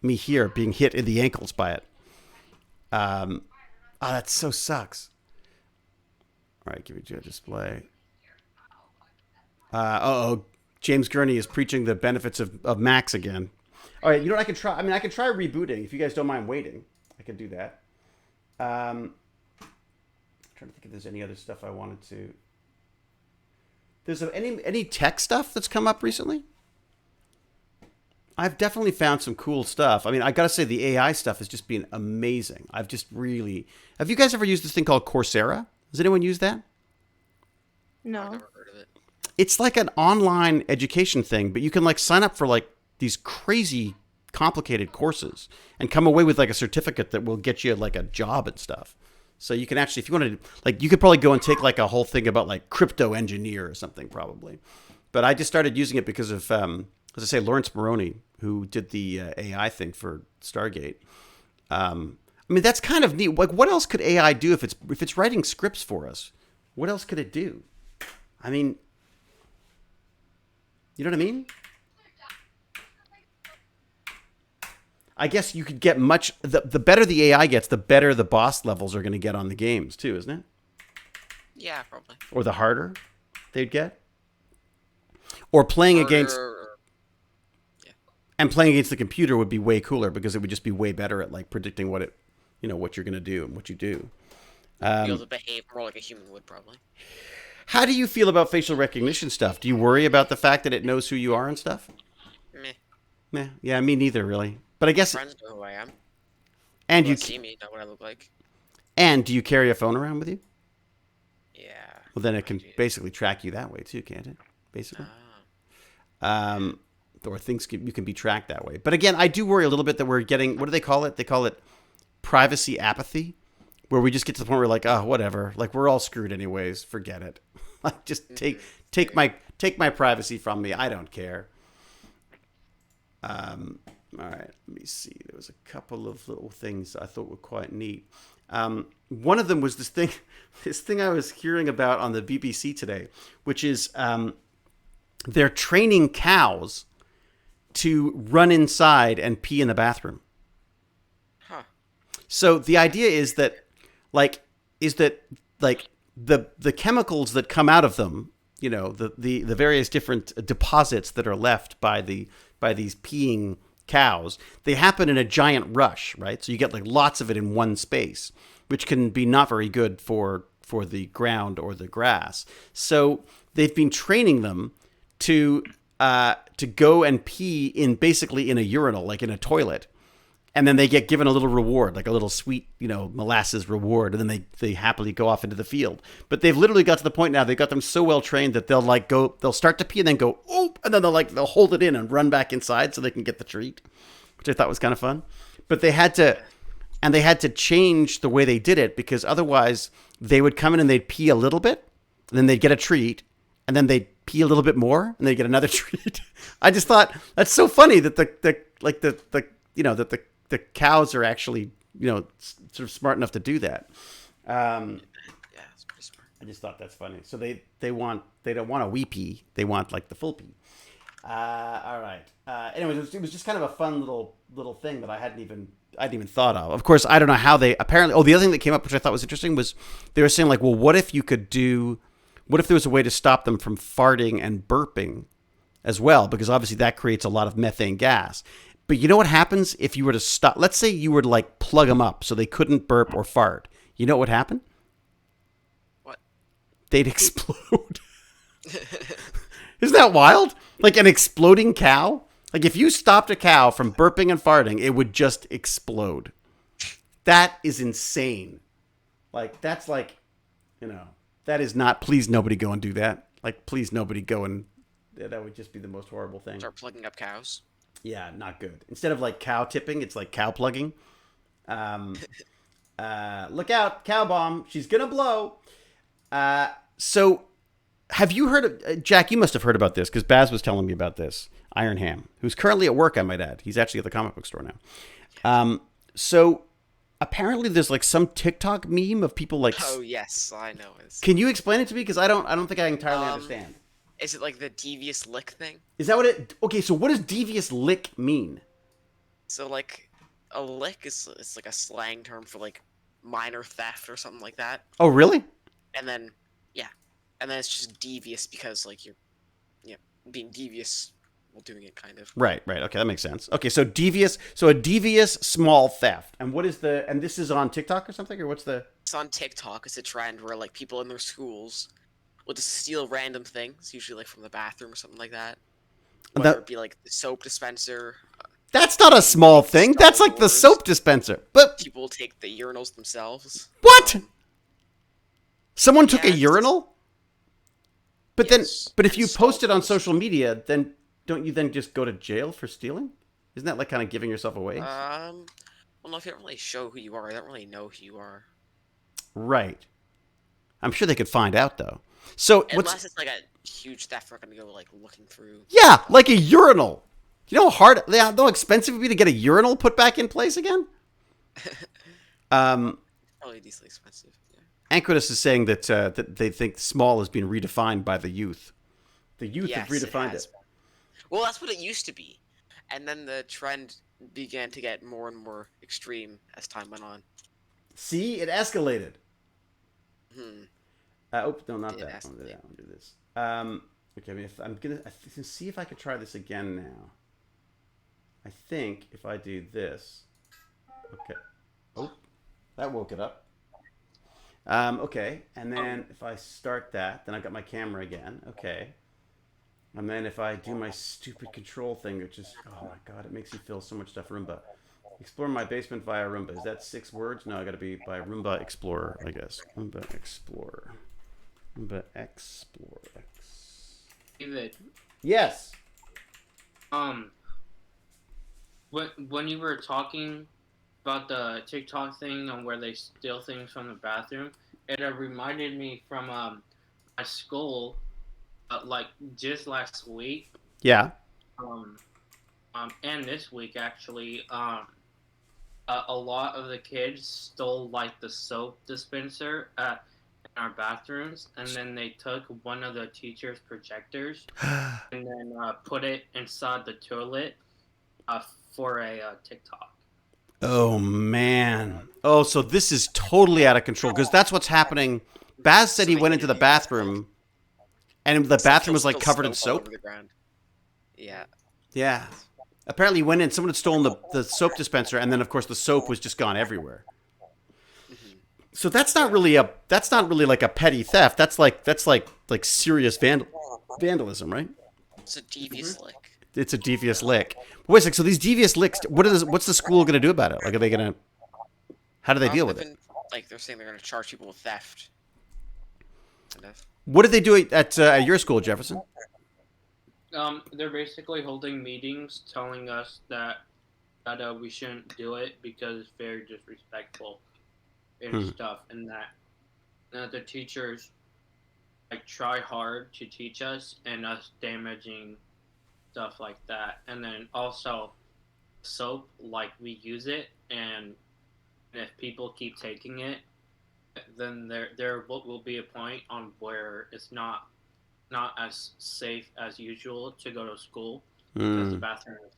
here being hit in the ankles by it. Oh, that so sucks. All right, give me a display. James Gurney is preaching the benefits of Macs again. All right, you know what I can try? I mean, I can try rebooting if you guys don't mind waiting. I can do that. I'm trying to think if there's any other stuff I wanted to. There's any tech stuff that's come up recently? I've definitely found some cool stuff. I mean, I got to say the AI stuff has just been amazing. Have you guys ever used this thing called Coursera? Has anyone used that? I've No. never heard of it. It's like an online education thing, but you can like sign up for like these crazy complicated courses and come away with like a certificate that will get you like a job and stuff. So you can actually, if you want to, like, you could probably go and take like a whole thing about like crypto engineer or something probably. But I just started using it because of, as I say, Lawrence Moroney, who did the AI thing for Stargate. I mean, that's kind of neat. Like, what else could AI do if it's writing scripts for us? What else could it do? I mean, you know what I mean? I guess you could get the better the AI gets, the better the boss levels are going to get on the games too, isn't it? Yeah, probably. Or the harder they'd get. Or playing against and playing against the computer would be way cooler because it would just be way better at like predicting what you're going to do and what you do. Be able to behave more like a human would probably. How do you feel about facial recognition stuff? Do you worry about the fact that it knows who you are and stuff? Meh. Yeah, me neither, really. But I guess. Friends know who I am. And People you that see me know what I look like. And do you carry a phone around with you? Yeah. Well, then it can basically track you that way too, can't it? Basically. Or things you can be tracked that way. But again, I do worry a little bit that we're getting, what do they call it? They call it privacy apathy, where we just get to the point where we're like, oh, whatever. Like, we're all screwed anyways. Forget it. Like, just take my privacy from me. I don't care. All right, let me see. There was a couple of little things I thought were quite neat. One of them was this thing I was hearing about on the BBC today, which is they're training cows to run inside and pee in the bathroom. Huh. So the idea is that the chemicals that come out of them, you know, the various different deposits that are left by these peeing cows, they happen in a giant rush, right? So you get like lots of it in one space, which can be not very good for the ground or the grass. So they've been training them to go and pee basically in a urinal, like in a toilet. And then they get given a little reward, like a little sweet, molasses reward. And then they happily go off into the field. But they've literally got to the point now, they've got them so well trained that they'll start to pee and then go, oh, and then they'll hold it in and run back inside so they can get the treat, which I thought was kind of fun. But they had to change the way they did it because otherwise they would come in and they'd pee a little bit, and then they'd get a treat, and then they'd pee a little bit more, and they'd get another treat. I just thought that's so funny that the cows are actually, sort of smart enough to do that. Yeah, it's pretty smart. I just thought that's funny. So they don't want a wee pee. They want like the full pee. All right. Anyways, it was just kind of a fun little thing that I hadn't even thought of. Of course, I don't know how they apparently. Oh, the other thing that came up, which I thought was interesting, was they were saying like, well, what if there was a way to stop them from farting and burping as well? Because obviously that creates a lot of methane gas. But you know what happens if you were to stop? Let's say you were to like plug them up so they couldn't burp or fart. You know what would happen? What? They'd explode. Isn't that wild? Like an exploding cow? Like if you stopped a cow from burping and farting, it would just explode. That is insane. Like that's like You know, that is not. Please, nobody go and do that. Like, please, nobody go and. Yeah, that would just be the most horrible thing. Start plugging up cows. Yeah, not good. Instead of like cow tipping, it's like cow plugging. Look out, cow bomb. She's gonna blow. So, have you heard of Jack? You must have heard about this because Baz was telling me about this. Iron Ham, who's currently at work, I might add. He's actually at the comic book store now. So, apparently, there's like some TikTok meme of people like. Oh yes, I know. Can you explain it to me? Because I don't think I entirely understand. Is it like the devious lick thing? Is that what it? Okay, so what does devious lick mean? So like, a lick is like a slang term for like minor theft or something like that. Oh, really? And then it's just devious because like you're being devious while doing it, kind of. Right. Okay, that makes sense. Okay, so devious. So a devious small theft. And what is the? And this is on TikTok or something, or what's the? It's on TikTok. It's a trend where like people in their schools will just steal random things, usually like from the bathroom or something like that. Whether it be like the soap dispenser. That's not a small thing. That's like the soap dispenser. But people will take the urinals themselves. What? Someone took a urinal? But Yes, but if you installed post it on those. social media, then don't you then just go to jail for stealing? Isn't that like kind of giving yourself away? Well, no, if you don't really show who you are, I don't really know who you are. Right. I'm sure they could find out though. So Unless it's like a huge theft, we're gonna go like looking through. Yeah, like a urinal. You know how expensive it would be to get a urinal put back in place again? Probably decently expensive. Yeah. Anquidus is saying that that they think small has been redefined by the youth. The youth have redefined has it. been. Well, that's what it used to be, and then the trend began to get more and more extreme as time went on. See, it escalated. Hmm. No, not It that. I want to do escalated. that. I want to do this. Okay, I mean, if I'm gonna see if I could try this again now. I think if I do this. Okay. Oh, that woke it up. Okay, and then if I start that, then I got my camera again. Okay. And then if I do my stupid control thing, which is, oh my god, it makes you feel so much stuff. Roomba. Explore my basement via Roomba. Is that 6 words? No, I gotta be by Roomba Explorer, I guess. Roomba Explorer. Roomba Explorer. David, Yes. when you were talking about the TikTok thing and where they steal things from the bathroom, it reminded me from my school, like just last week, Yeah. and this week actually, a lot of the kids stole like the soap dispenser in our bathrooms, and then they took one of the teacher's projectors and then put it inside the toilet for a TikTok. Oh man. Oh, so this is totally out of control because that's what's happening. Baz said he went into the bathroom, and the bathroom was like covered in all soap. over the ground. Yeah. Yeah. Apparently, he went in. Someone had stolen the soap dispenser, and then of course the soap was just gone everywhere. So that's not really like a petty theft. That's like serious vandalism, right? It's a devious lick. It's a devious lick. Wait a sec. So these devious licks, what's the school going to do about it? Like, are they going to? How do they deal with it? Like they're saying they're going to charge people with theft. Kind of. What did they do at your school, Jefferson? They're basically holding meetings telling us that we shouldn't do it because it's very disrespectful and stuff, and that the teachers like try hard to teach us and us damaging stuff like that. And then also soap, like we use it, and if people keep taking it, then there will be a point on where it's not as safe as usual to go to school because the bathrooms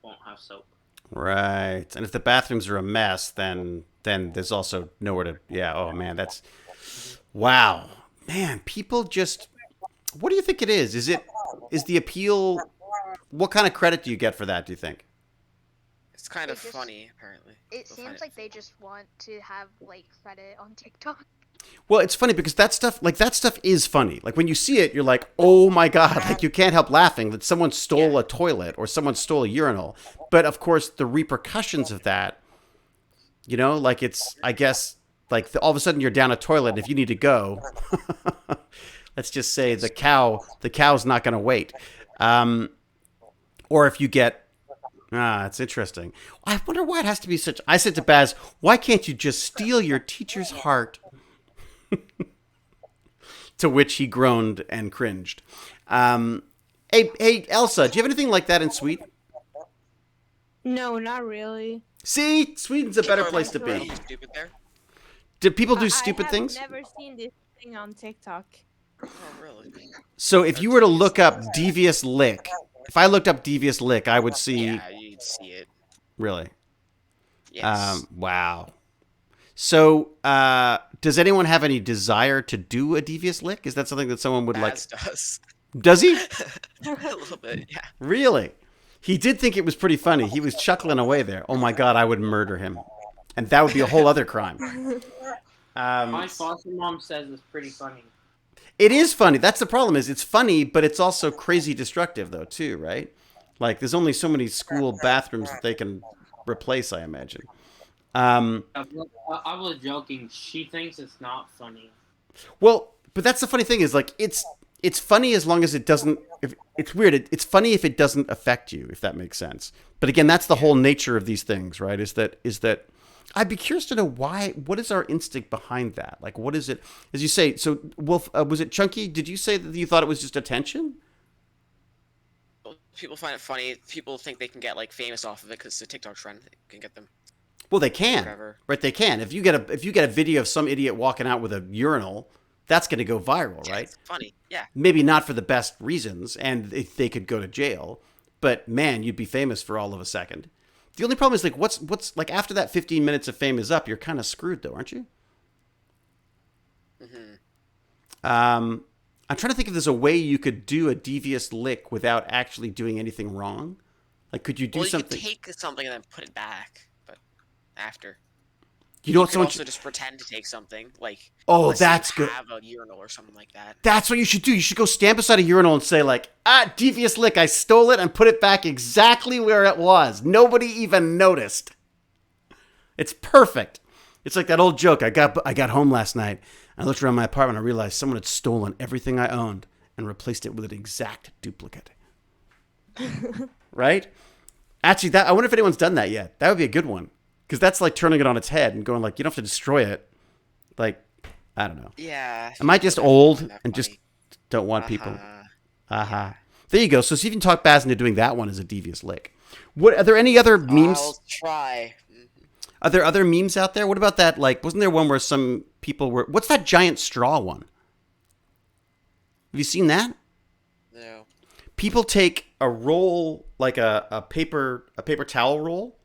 won't have soap. Right. And if the bathrooms are a mess, then there's also nowhere to. Yeah. Oh man, that's. Wow. Man, people just. What do you think it is? Is the appeal? What kind of credit do you get for that? Do you think? It's kind of It just- funny, apparently. It People seems find like they just want to have like credit on TikTok. Well, it's funny because that stuff is funny. Like when you see it, you're like, oh my god! Like you can't help laughing that someone stole a toilet or someone stole a urinal. But of course, the repercussions of that, like it's, I guess, like all of a sudden you're down a toilet, and if you need to go, let's just say the cow's not going to wait. Or if you get, it's interesting. I wonder why it has to be such. I said to Baz, why can't you just steal your teacher's heart? To which he groaned and cringed. Hey, Elsa, do you have anything like that in Sweden? No, not really. See, Sweden's a better place to be. Stupid there. Do people do stupid things? I've never seen this thing on TikTok. Oh, really? So if you were to look up devious lick, if I looked up devious lick, I would see. Yeah, you'd see it. Really? Yes. Wow. So, does anyone have any desire to do a devious lick? Is that something that someone would like? Baz does. Does he? A little bit, yeah. Really? He did think it was pretty funny. He was chuckling away there. Oh my God, I would murder him. And that would be a whole other crime. My foster mom says it's pretty funny. It is funny. That's the problem is it's funny, but it's also crazy destructive though, too, right? Like there's only so many school bathrooms that they can replace, I imagine. I was joking. She thinks it's not funny. Well, but that's the funny thing is like it's funny as long as it doesn't. It's weird. It's funny if it doesn't affect you, if that makes sense. But again, that's the whole nature of these things, right? Is that I'd be curious to know why. What is our instinct behind that? Like, what is it? As you say, so Wolf, was it Chunky? Did you say that you thought it was just attention? People find it funny. People think they can get like famous off of it because it's a TikTok trend. It can get them. Well, they can, Whatever. right? They can. If you get a video of some idiot walking out with a urinal, that's going to go viral, right? It's funny, yeah. Maybe not for the best reasons, and they could go to jail. But man, you'd be famous for all of a second. The only problem is like what's like after that 15 minutes of fame is up, you're kind of screwed though, aren't you? Mm-hmm. I'm trying to think if there's a way you could do a devious lick without actually doing anything wrong. Like, could you do something? You could take something and then put it back, but after. You know You what? could Someone also just pretend to take something, like. Oh, let's say that's you good. Have a urinal or something like that. That's what you should do. You should go stand beside a urinal and say like, devious lick. I stole it and put it back exactly where it was. Nobody even noticed. It's perfect. It's like that old joke. I got home last night. I looked around my apartment. I realized someone had stolen everything I owned and replaced it with an exact duplicate. Right? Actually, I wonder if anyone's done that yet. That would be a good one. Because that's like turning it on its head and going like, you don't have to destroy it. Like, I don't know. Yeah. Am I just old and just don't want people? There you go. So see if you can talk Baz into doing that one as a devious lick. What are there any other memes? I'll try. Are there other memes out there? What about that? Like, wasn't there one where some people were? What's that giant straw one? Have you seen that? No. People take a roll, like a paper towel roll,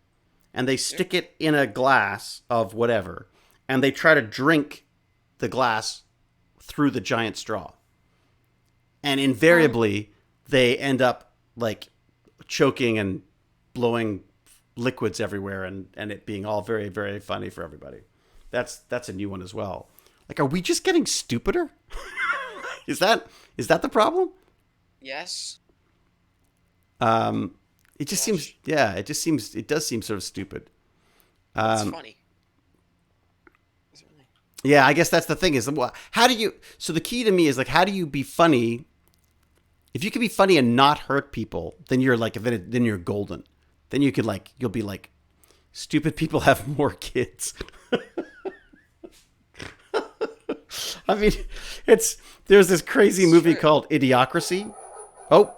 and they stick it in a glass of whatever, and they try to drink the glass through the giant straw. And invariably, they end up like choking and blowing liquids everywhere, and it being all very, very funny for everybody. That's a new one as well. Like, are we just getting stupider? Is that the problem? Yes. It just seems, yeah, it does seem sort of stupid. It's funny. Yeah, I guess that's the thing is, how do you, so the key to me is like, how do you be funny? If you can be funny and not hurt people, then you're like, then you're golden. Then you could like, you'll be like, stupid people have more kids. I mean, there's this crazy movie called Idiocracy. Oh,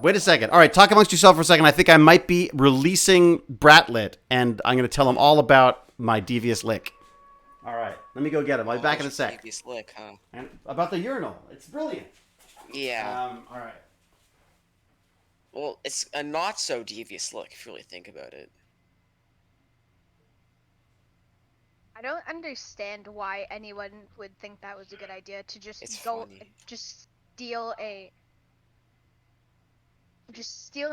wait a second. All right, talk amongst yourself for a second. I think I might be releasing Bratlet, and I'm going to tell him all about my devious lick. All right, let me go get him. I'll be back in a sec. Devious lick, huh? And about the urinal. It's brilliant. Yeah. All right. Well, it's a not so devious look if you really think about it. I don't understand why anyone would think that was a good idea to just It's go funny. just steal an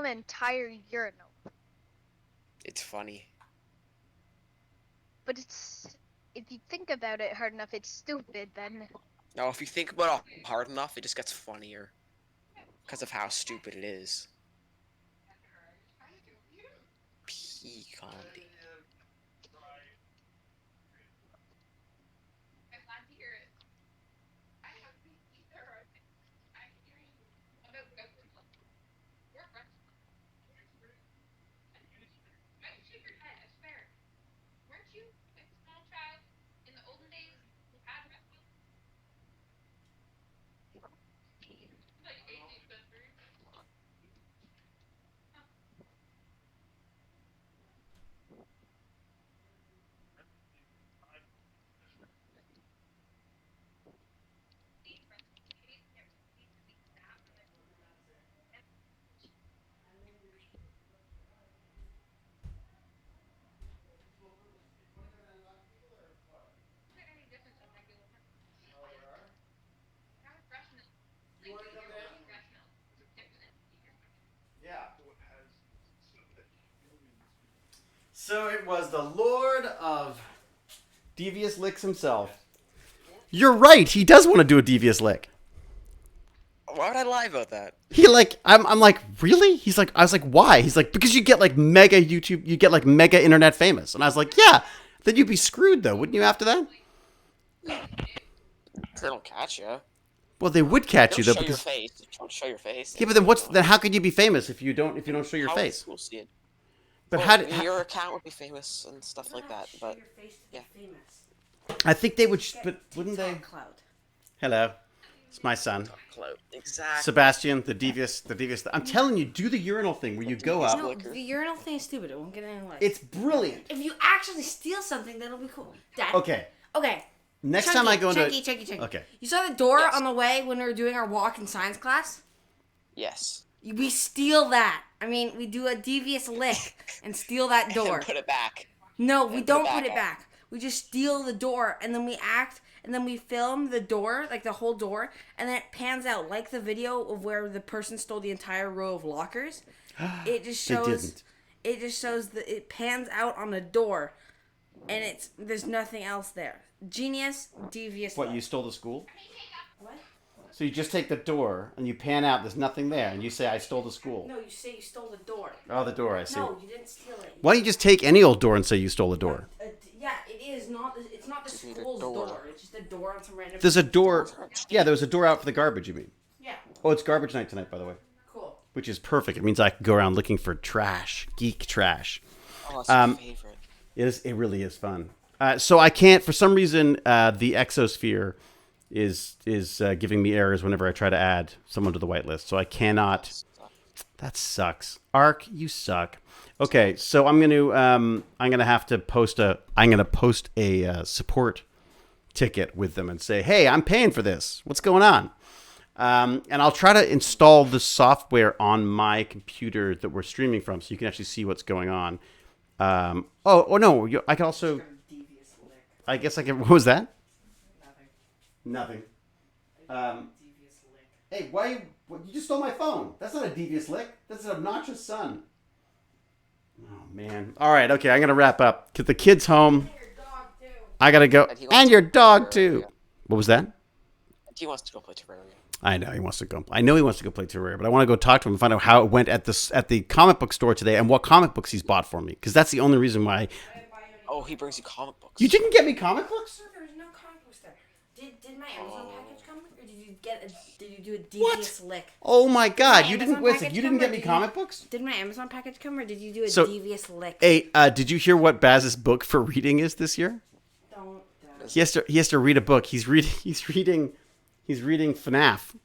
entire urinal. It's funny. But if you think about it hard enough, it's stupid then. Now, if you think about it hard enough, it just gets funnier. Because of how stupid it is. P comedy. it was the Lord of Devious Licks himself. You're right. He does want to do a devious lick. Why would I lie about that? He like, I'm like, really? He's like, I was like, why? He's like, because you get like mega YouTube, you get like mega internet famous. And I was like, yeah. Then you'd be screwed though, wouldn't you? After that? They don't catch you. Well, they would catch you though Show your because face. You don't show your face. yeah, but then how could you be famous if you don't show your How would face? school see it? But Well, how did your account would be famous and stuff like that? But yeah. I think they would, but wouldn't they? Cloud. Hello, it's my son. Clout. Exactly. Sebastian, the devious. I'm telling you, do the urinal thing where you go up. No, the urinal thing is stupid. It won't get any light. It's brilliant. If you actually steal something, that'll be cool. Dad. Okay, Okay. next time I go into. Chunky. Okay. You saw the door Yes. on the way when we were doing our walk in science class? Yes. We steal that. I mean, we do a devious lick and steal that door. And put it back. No, we and don't put it put it back back. We just steal the door and then we act and then we film the door, like the whole door, and then it pans out like the video of where the person stole the entire row of lockers. It just They shows. didn't. It just shows that it pans out on the door, and there's nothing else there. Genius, devious. What, lick. you stole the school? What? So you just take the door and you pan out. There's nothing there, and you say, "I stole the school." No, you say you stole the door. Oh, the door. I see. No, you didn't steal it. Why don't you just take any old door and say you stole the door? Yeah, it is not. It's not the Just need a school's door. door. It's just a door on some random. There's a door. Yeah, there was a door out for the garbage. You mean? Yeah. Oh, it's garbage night tonight, by the way, Cool. which is perfect. It means I can go around looking for trash, geek trash. Oh, that's my favorite. It really is fun. So I can't, for some reason, the Exosphere is giving me errors whenever I try to add someone to the whitelist. So I cannot. That sucks. Ark, you suck. Okay, so I'm gonna have to post a support ticket with them and say, hey, I'm paying for this. What's going on? And I'll try to install the software on my computer that we're streaming from, so you can actually see what's going on. No, I can also. Devious lick. I guess I can. What was that? Nothing. Nothing. Devious lick. Hey, why you just stole my phone? That's not a devious lick. That's an obnoxious son. Oh man. All right. Okay. I'm gonna wrap up. Get the kids home. Your dog too. I gotta go. And he wants And to your go dog Terraria. too. What was that? He wants to go play Terraria. I know he wants to go. I know he wants to go play Terraria, but I want to go talk to him and find out how it went at the comic book store today and what comic books he's bought for me. Because that's the only reason why. Oh, he brings you comic books. You didn't get me comic books? Sir, there's no comic books there. Did my Amazon package come, or did you do a What? devious lick? Oh my God! My You didn't Amazon listen. package You didn't come, get or me did comic books. Did my Amazon package come, or did you do a So- devious lick? Hey, did you hear what Baz's book for reading is this year? Don't. He has to read a book. He's reading FNAF.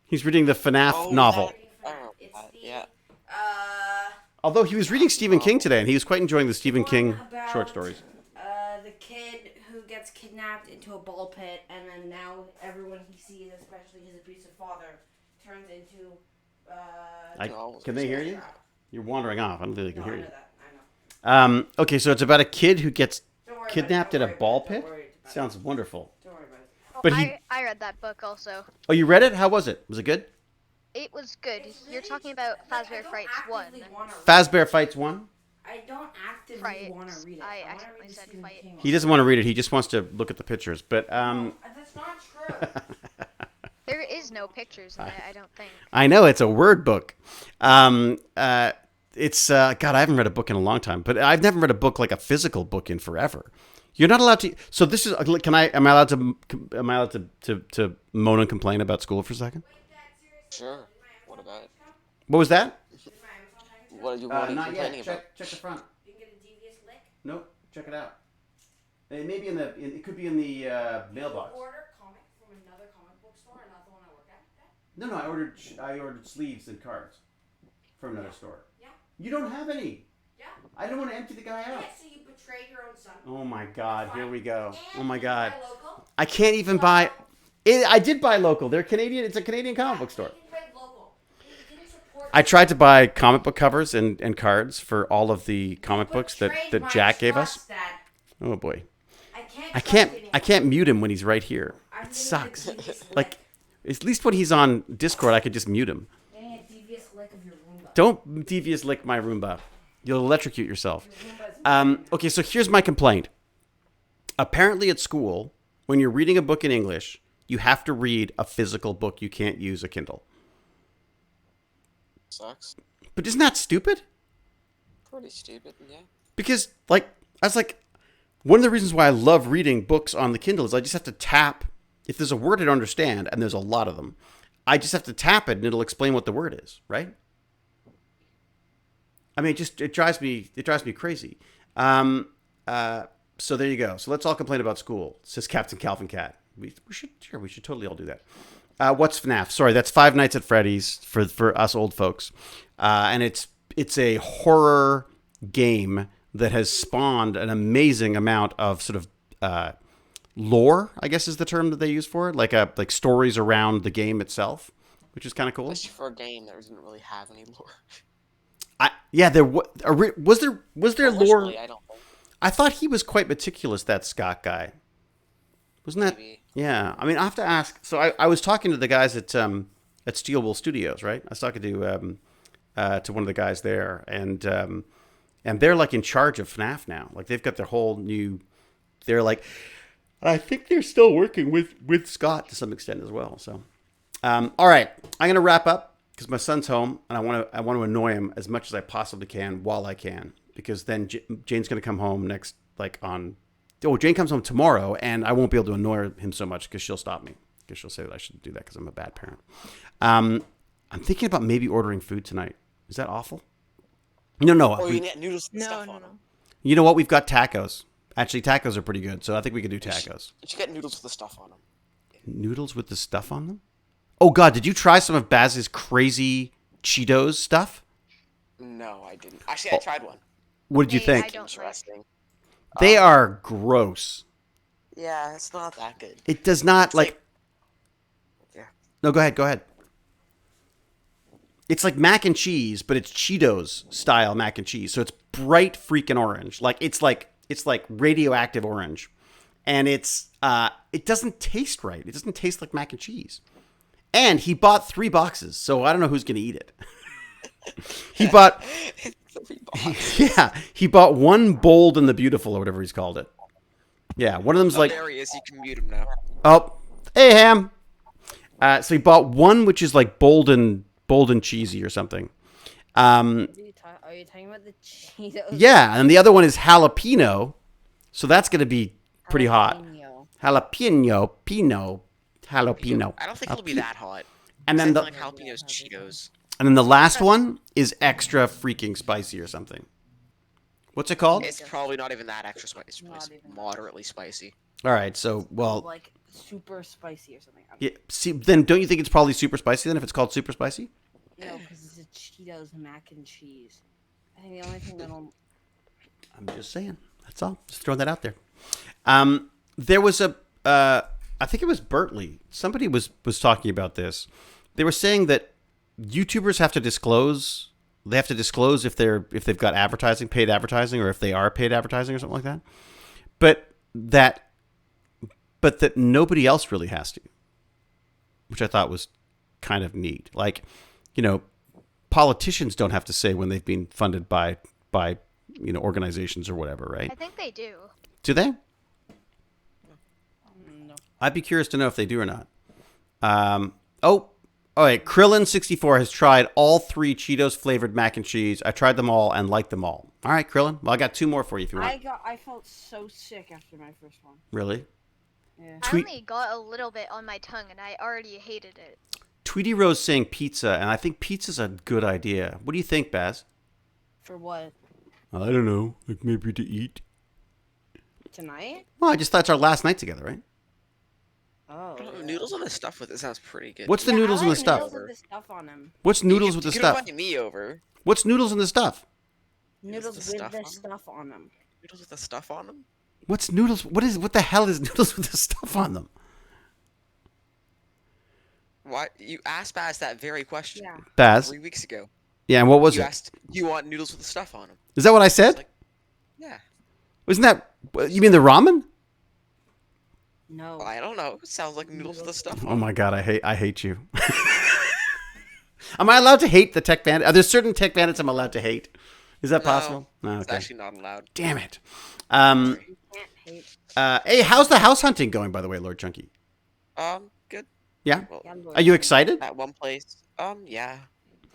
He's reading the FNAF Oh, novel. I remember It's that, the yeah. Although he was reading Stephen King today, and he was quite enjoying the Stephen King about- short stories. The kid who gets kidnapped into a ball pit, and then now everyone he sees, especially his abusive father, turns into. Can they hear you? You're wandering off. I don't think they can No, hear I you. know that. I know. Okay, so it's about a kid who gets Don't worry kidnapped in about a it. ball Don't pit. worry about it. Sounds wonderful. Don't worry about it. Oh, But he- I read that book also. Oh, you read it? How was it? Was it good? It was good. You're talking about Fazbear Frights 1. Fazbear Fights 1? I don't actively Frights. want to read it. I wanna accidentally read the said Stephen fight. King He one. doesn't want to read it. He just wants to look at the pictures. But That's not true. There is no pictures in it, I don't think. I know it's a word book. It's God, I haven't read a book in a long time, but I've never read a book like a physical book in forever. You're not allowed to. So this is. Am I allowed to moan and complain about school for a second? Sure. What about it? What was that? What are you complaining about? Check the front. You can get a devious lick. Nope. Check it out. It may be it could be in the mailbox. Order comic from another comic book store, not the one I work at. No, I ordered sleeves and cards from another store. Yeah. You don't have any. Yeah. I don't want to empty the guy out. Yeah, so you betrayed your own son. Oh my God! Here we go. And Oh my God! buy local. I can't even buy. I did buy local. They're Canadian. It's a Canadian comic book store. You can buy local. You didn't support I tried to buy comic book covers and cards for all of the comic books that Betrayed my Jack gave us. trust, Dad. Oh boy. I can't. I can't mute him when he's right here. It sucks. Like, at least when he's on Discord, I could just mute him. Getting a devious lick of your Roomba. Don't devious lick my Roomba. You'll electrocute yourself. Okay, so here's my complaint. Apparently at school, when you're reading a book in English, you have to read a physical book. You can't use a Kindle. Sucks. But isn't that stupid? Pretty stupid, yeah. Because, like, I was like, one of the reasons why I love reading books on the Kindle is I just have to tap. If there's a word I don't understand, and there's a lot of them, I just have to tap it and it'll explain what the word is, right? I mean, it drives me crazy. So there you go. So let's all complain about school, says Captain Calvin Cat. We should totally all do that. What's FNAF? Sorry, that's Five Nights at Freddy's for us old folks, and it's a horror game that has spawned an amazing amount of sort of lore, I guess is the term that they use for it, like stories around the game itself, which is kind of cool. Especially for a game that doesn't really have any lore. There was there lore. I don't think. I thought he was quite meticulous, that Scott guy. Wasn't that? Maybe. Yeah. I mean, I have to ask. So I was talking to the guys at Steelwool Studios, right? I was talking to one of the guys there, and they're like in charge of FNAF now. Like they've got their whole new. They're like, I think they're still working with Scott to some extent as well. So, all right, I'm gonna wrap up because my son's home, and I want to annoy him as much as I possibly can while I can, because then Jane's gonna come home next, like on. Oh, Jane comes home tomorrow, and I won't be able to annoy him so much because she'll stop me. Because she'll say that I shouldn't do that because I'm a bad parent. I'm thinking about maybe ordering food tonight. Is that awful? No. Or you get noodles and stuff on them. You know what? We've got tacos. Actually, tacos are pretty good, so I think we could do tacos. You should get noodles with the stuff on them. Noodles with the stuff on them? Oh, God, did you try some of Baz's crazy Cheetos stuff? No, I didn't. Actually, I tried one. What did you I think? don't Interesting. They are gross. Yeah, it's not that good. It does not, like... Yeah. No, go ahead. It's like mac and cheese, but it's Cheetos style mac and cheese. So it's bright freaking orange. It's like radioactive orange. And it doesn't taste right. It doesn't taste like mac and cheese. And he bought 3 boxes, so I don't know who's going to eat it. He bought 3 boxes. Yeah, he bought one Bold and the Beautiful or whatever he's called it. Yeah, one of them's like There he is. You can mute him now. Oh, hey Ham. So he bought one which is like bold and cheesy or something. Are you talking about the Cheetos? Yeah, and the other one is jalapeno. So that's going to be pretty hot. Jalapeno. I don't think it'll be that hot. And then like jalapenos, Cheetos. And then the last one is extra freaking spicy or something. What's it called? It's probably not even that extra spicy. It's probably moderately spicy. All right, so like super spicy or something. Yeah, see, then don't you think it's probably super spicy then if it's called super spicy? No, because it's a Cheetos mac and cheese. I think the only thing that'll. I'm just saying. That's all. Just throwing that out there. There was I think it was Bertley. Somebody was talking about this. They were saying that YouTubers have to disclose. They have to disclose if they've got advertising, paid advertising, or if they are paid advertising or something like that. But that nobody else really has to, which I thought was kind of neat. Like, politicians don't have to say when they've been funded by organizations or whatever, right? I think they do. Do they? No. I'd be curious to know if they do or not. All right. Krillin64 has tried all 3 Cheetos flavored mac and cheese. I tried them all and liked them all. All right, Krillin. Well, I got 2 more for you if you want. I felt so sick after my first one. Really? Yeah. I only got a little bit on my tongue, and I already hated it. Tweety Rose saying pizza, and I think pizza's a good idea. What do you think, Baz? For what? I don't know. Like maybe to eat. Tonight? Well, I just thought it's our last night together, right? Oh. Noodles on the stuff with it sounds pretty good. What's the noodles and the stuff? Noodles with the stuff on them. What's noodles with the You could stuff? invite me over. What's noodles and the stuff? Noodles the with stuff the on them? stuff on them. Noodles with the stuff on them? What's noodles? What the hell is noodles with the stuff on them? Why you asked Baz that very question Yeah. Baz? 3 weeks ago? Yeah, and what was You it? asked, "Do you want noodles with the stuff on them?" Is that what I said? Like, yeah. Wasn't that? You mean the ramen? No. I don't know. It sounds like noodles with the stuff on Oh my god, I hate you. Am I allowed to hate the Tech Bandit? Are there certain Tech Bandits I'm allowed to hate? Is that No, possible? No, It's okay. actually not allowed. Damn it. Sorry. You can't hate. Hey, how's the house hunting going, by the way, Lord Chunky? Good. Yeah? Well, Yeah, Are you excited? at one place. Yeah.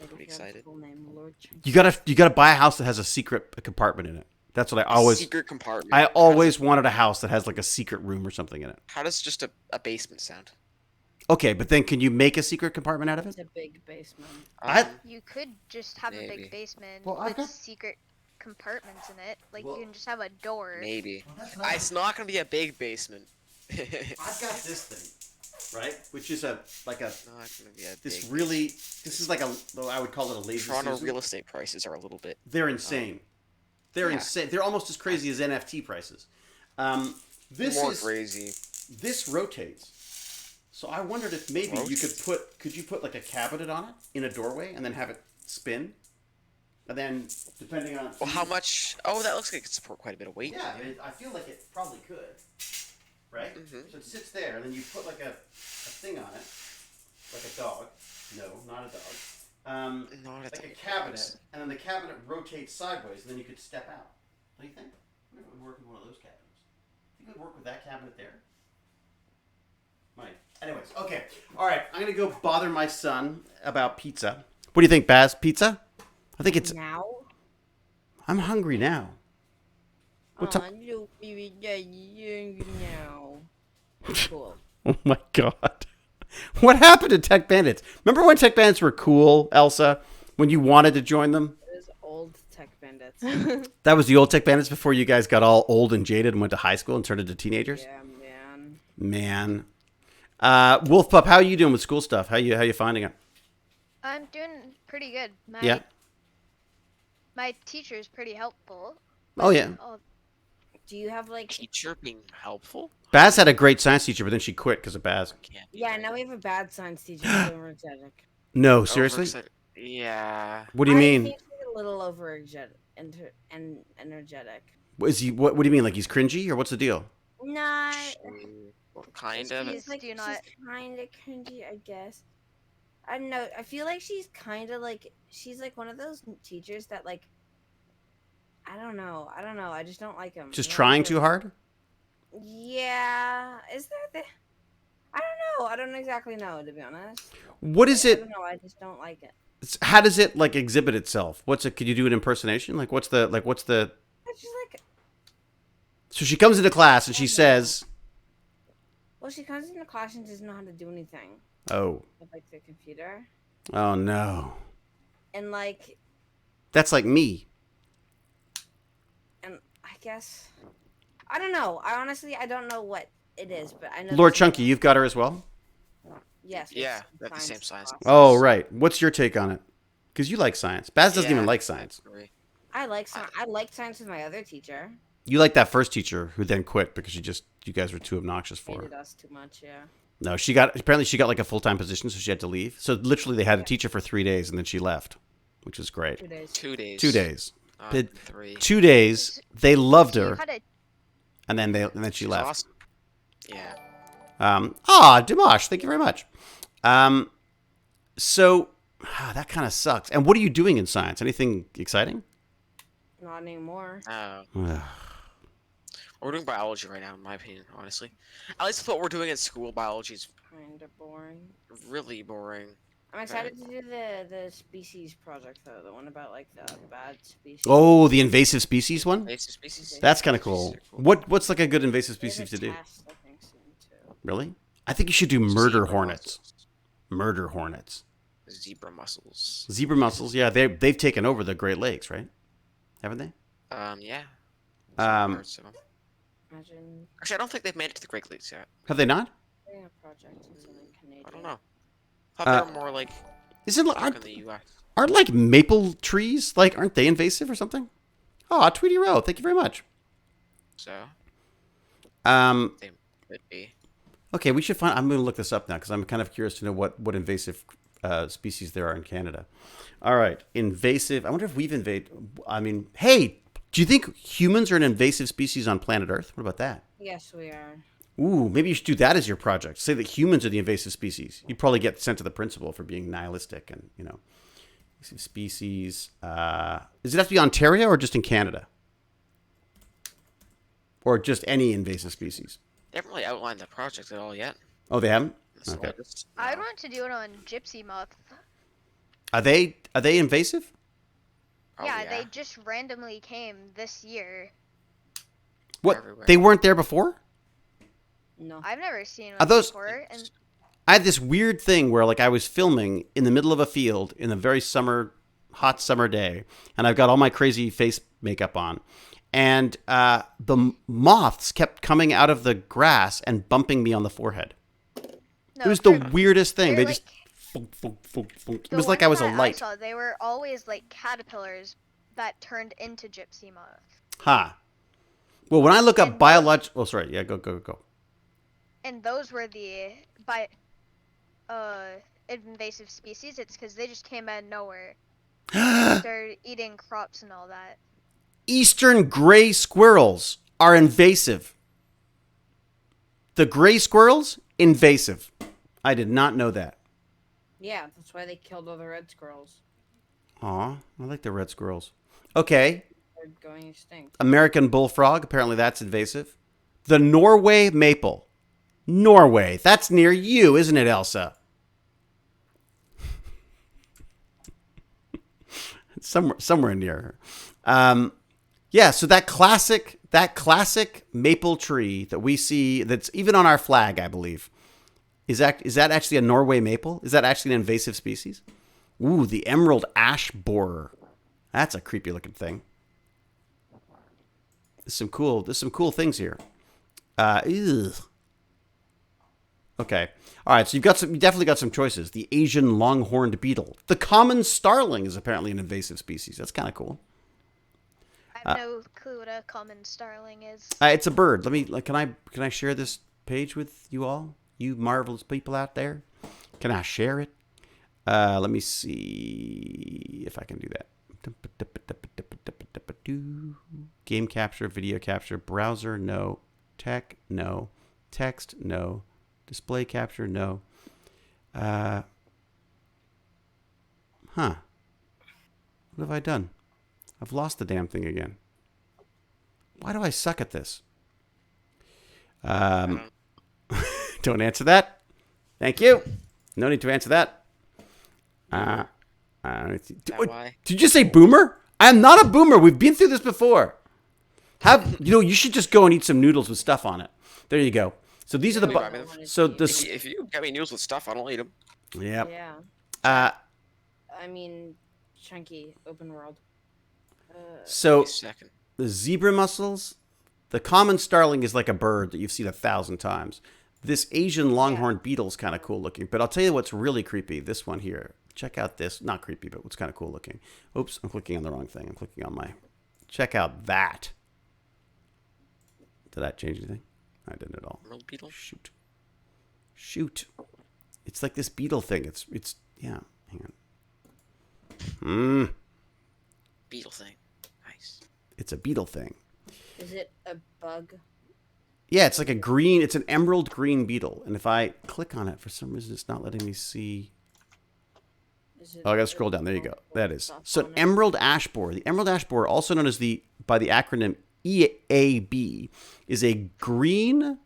Like, Pretty if you have excited. full name, Lord Chunky. You gotta buy a house that has a secret compartment in it. That's what Secret compartment. I always wanted a house that has like a secret room or something in it. How does just a basement sound? Okay, but then can you make a secret compartment out of It's it? a big basement. I- You could just have a Maybe. big basement Well, I've with got- secret compartments in it. Like Well- you can just have a door. Maybe. It's not gonna be a big basement. I've got this thing, right? Which is Not gonna be a this big. really this is like I would call it a lazy Toronto Susan. real estate prices are a little bit. They're insane. They're Yeah. insane. They're almost as crazy as NFT prices. This More is crazy. this rotates. So I wondered if maybe you could you put like a cabinet on it in a doorway and then have it spin, and then depending on Well, how much? Oh, that looks like it could support quite a bit of weight. Yeah, I feel like it probably could, right? Mhm. So it sits there, and then you put like a thing on it, like a dog. No, not a dog. Not Like a cabinet, and then the cabinet rotates sideways, and then you could step out. What do you think? I wonder if it would work with one of those cabinets. Think it would work with that cabinet there? Might. Anyways, okay. All right, I'm gonna go bother my son about pizza. What do you think, Baz? Pizza? I think it's. Now? I'm hungry now. What time? Now. Cool. Oh my god. What happened to Tech Bandits? Remember when Tech Bandits were cool, Elsa? When you wanted to join them? It was old Tech Bandits. That was the old Tech Bandits before you guys got all old and jaded and went to high school and turned into teenagers? Yeah, man. Man. Wolf Pup, how are you doing with school stuff? How you finding it? I'm doing pretty good. Yeah. My teacher is pretty helpful. Oh yeah. Oh, Do you have like? Teacher being helpful. Baz had a great science teacher, but then she quit because of Baz. Can't be Yeah, right. now we have a bad science teacher. Who's energetic. No, seriously? Overexcited. Yeah. What do you I mean? think he's a little and energetic. Is he? What do you mean? Like he's cringy, or what's the deal? Nah, Well, kind of. Please like do she's not. kind of cringy, I guess. I don't know. I feel like she's kind of like she's like one of those teachers that like. I don't know. I just don't like him. Just trying too hard? Yeah. Is there the? I don't know. I don't exactly know, to be honest. What is I it? don't know. I just don't like it. How does it like exhibit itself? What's it? Could you do an impersonation? What's the? It's just like. So she comes into class and she says, Well, she comes into class and doesn't know how to do anything "Oh, with like the computer, oh no, and like, that's like me." and I guess I don't know. I don't know what it is, but I know. Lord this is- Chunky, you've got her as well. Yes. Yeah, it's we have the same science class. Oh right. What's your take on it? Because you like science. Baz doesn't Yeah, even like I science. agree. I like science with my other teacher. You like that first teacher who then quit because you guys were too obnoxious for Hated her. us too much. Yeah. No, apparently she got like a full-time position, so she had to leave. So literally they had a teacher for 3 days and then she left, which was great. 2 days. 2 days. 2 days. Did- 3. 2 days. They loved so you her, had a and then she She's left. awesome. Yeah. Dimash, thank you very much. So that kind of sucks. And what are you doing in science? Anything exciting? Not anymore. Oh. We're doing biology right now, in my opinion, honestly. At least what we're doing at school, biology is Kind of boring. really boring. I'm excited to do the species project though, the one about like the bad species. Oh, the invasive species one? Invasive species. That's kind of cool. What's like a good invasive There's species a to do? test, I think, soon, too. Really? I think you should do murder Zebra hornets. mussels. Murder hornets. Zebra mussels. Zebra mussels, yeah, they've taken over the Great Lakes, right? Haven't they? Yeah. Um, Parts of 'em. Imagine Actually, I don't think they've made it to the Great Lakes yet. Have they not? doing a project in something Canadian. I don't know. I thought they were more like Isn't back aren't, in the U.S. aren't like maple trees aren't they invasive or something? Oh, Tweety Row, thank you very much. So Um, they could be. okay, we should find. I'm going to look this up now because I'm kind of curious to know what invasive species there are in Canada. All right, invasive. I wonder if we've invaded. I mean, hey, do you think humans are an invasive species on planet Earth? What about that? Yes, we are. Ooh, maybe you should do that as your project. Say that humans are the invasive species. You'd probably get sent to the principal for being nihilistic and Species. Does it have to be Ontario or just in Canada? Or just any invasive species? They haven't really outlined the project at all yet. Oh, they haven't? So Okay. I'd want to do it on gypsy moth. Are they invasive? Oh, Yeah, they just randomly came this year. What? Everywhere. They weren't there before? No. I've never seen Are one those- before, and I had this weird thing where like I was filming in the middle of a field in a very hot summer day, and I've got all my crazy face makeup on. And the moths kept coming out of the grass and bumping me on the forehead. no, It was the for- weirdest thing. they're They just funk, funk, funk, funk. It the was like I ones was a that light. I saw, they were always like caterpillars that turned into gypsy moth. Ha. Well, when I look up And biological, oh sorry, yeah, go. And those were the invasive species. It's because they just came out of nowhere. Started eating crops and all that. Eastern gray squirrels are invasive. The gray squirrels, invasive. I did not know that. Yeah, that's why they killed all the red squirrels. Aw, I like the red squirrels. Okay, They're going extinct. American bullfrog, apparently that's invasive. The Norway maple. Norway, that's near you, isn't it, Elsa? somewhere near her. Yeah, so that classic maple tree that we see, that's even on our flag, I believe, is that actually a Norway maple? Is that actually an invasive species? Ooh, the emerald ash borer. That's a creepy looking thing. There's some cool things here. Ew. Okay. All right, so you definitely got some choices. The Asian longhorned beetle. The common starling is apparently an invasive species. That's kind of cool. I have no clue what a common starling is. It's a bird. Can I share this page with you all? You marvelous people out there? Can I share it? Let me see if I can do that. Game capture, video capture, browser, no. Tech, no. Text, no. Display capture, no. What have I done? I've lost the damn thing again. Why do I suck at this? Don't answer that. Thank you. No need to answer that. Why? Did you just say boomer? I'm not a boomer. We've been through this before. You should just go and eat some noodles with stuff on it. There you go. So these are the If you got me noodles with stuff, I don't eat them. yeah. Yeah. I mean, chunky open world. So Second. the zebra mussels, the common starling is like a bird that you've seen 1,000 times. This Asian longhorn beetle is kind of cool looking, but I'll tell you what's really creepy. This one here. Check out this. Not creepy, but what's kind of cool looking. Oops, I'm clicking on the wrong thing. I'm clicking on my. Check out that. Did that change anything? I didn't at all. Emerald beetle? Shoot. It's like this beetle thing. It's yeah. Hang on. Beetle thing. Nice. It's a beetle thing. Is it a bug? Yeah, it's like it's an emerald green beetle. And if I click on it, for some reason, it's not letting me see. Oh, I gotta scroll down. There you go. That is. So an emerald ash borer. The emerald ash borer, also known as by the acronym EAB, is a green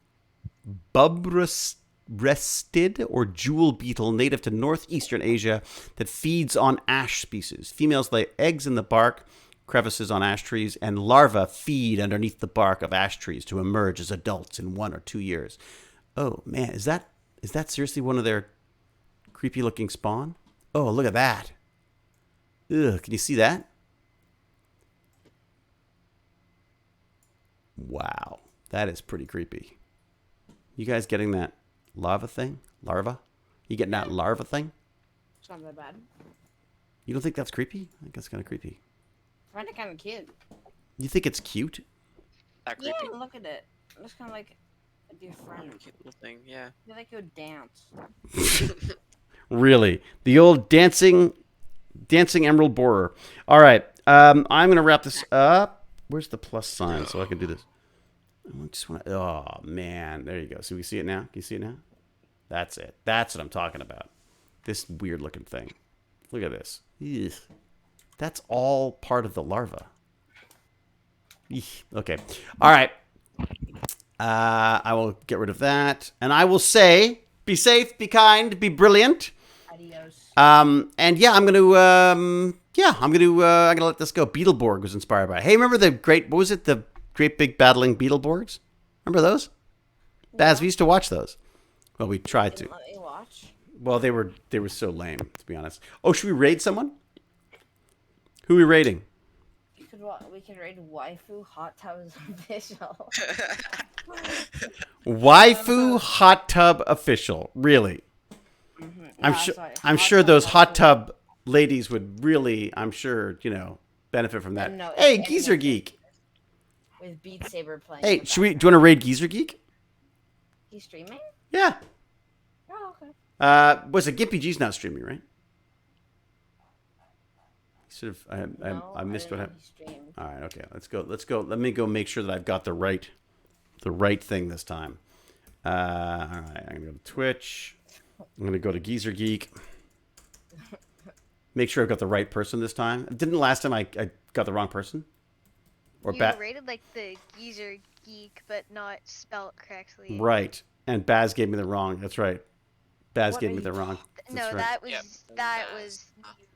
bulb-breasted or jewel beetle native to northeastern Asia that feeds on ash species. Females lay eggs in the bark crevices on ash trees, and larvae feed underneath the bark of ash trees to emerge as adults in 1 or 2 years. Oh man, is that seriously one of their creepy looking spawn? Oh, look at that. Ugh, can you see that? Wow, that is pretty creepy. You guys getting that larva thing? Larva? You getting that larva thing? It's not that bad. You don't think that's creepy? I think that's kind of creepy. I find it kind of cute. You think it's cute? That creepy. Yeah, look at it. It looks kind of like a dear friend. Cute little thing, yeah. I feel like it would dance. Really? The old dancing emerald borer. All right. I'm going to wrap this up. Where's the plus sign so I can do this? I just want to. Oh, man. There you go. So we see it now? Can you see it now? That's it. That's what I'm talking about. This weird looking thing. Look at this. Ugh. That's all part of the larva. Eek. Okay. All right. I will get rid of that. And I will say, be safe, be kind, be brilliant. Adios. And yeah, I'm gonna let this go. Beetleborg was inspired by it. Hey, remember the great, what was it? The great big battling Beetleborgs? Remember those? Baz, we used to watch those. Well, we tried to. Didn't let me watch. Well, they were so lame, to be honest. Oh, should we raid someone? Who are we raiding? We could raid waifu hot tubs official. Waifu hot tub official. Really? I'm sure those hot tub ladies would really, benefit from that. No, Hey, it's Geezer Geek. with Beat Saber playing. Hey, in the do you want to background. raid Geezer Geek? He's streaming? Yeah. Oh, okay. Was it Gimpy G's not streaming, right? Sort of. I missed what happened. All right. Okay. Let's go. Let me go make sure that I've got the right thing this time. All right. I'm gonna go to Twitch. I'm gonna go to Geezer Geek. Make sure I've got the right person this time. Didn't last time I got the wrong person? Or You rated like the Geezer Geek, but not spelled correctly. Right. And Baz gave me the wrong. That's right. Baz What gave are me the you wrong. No, That's right. that was Yep. that Baz. was.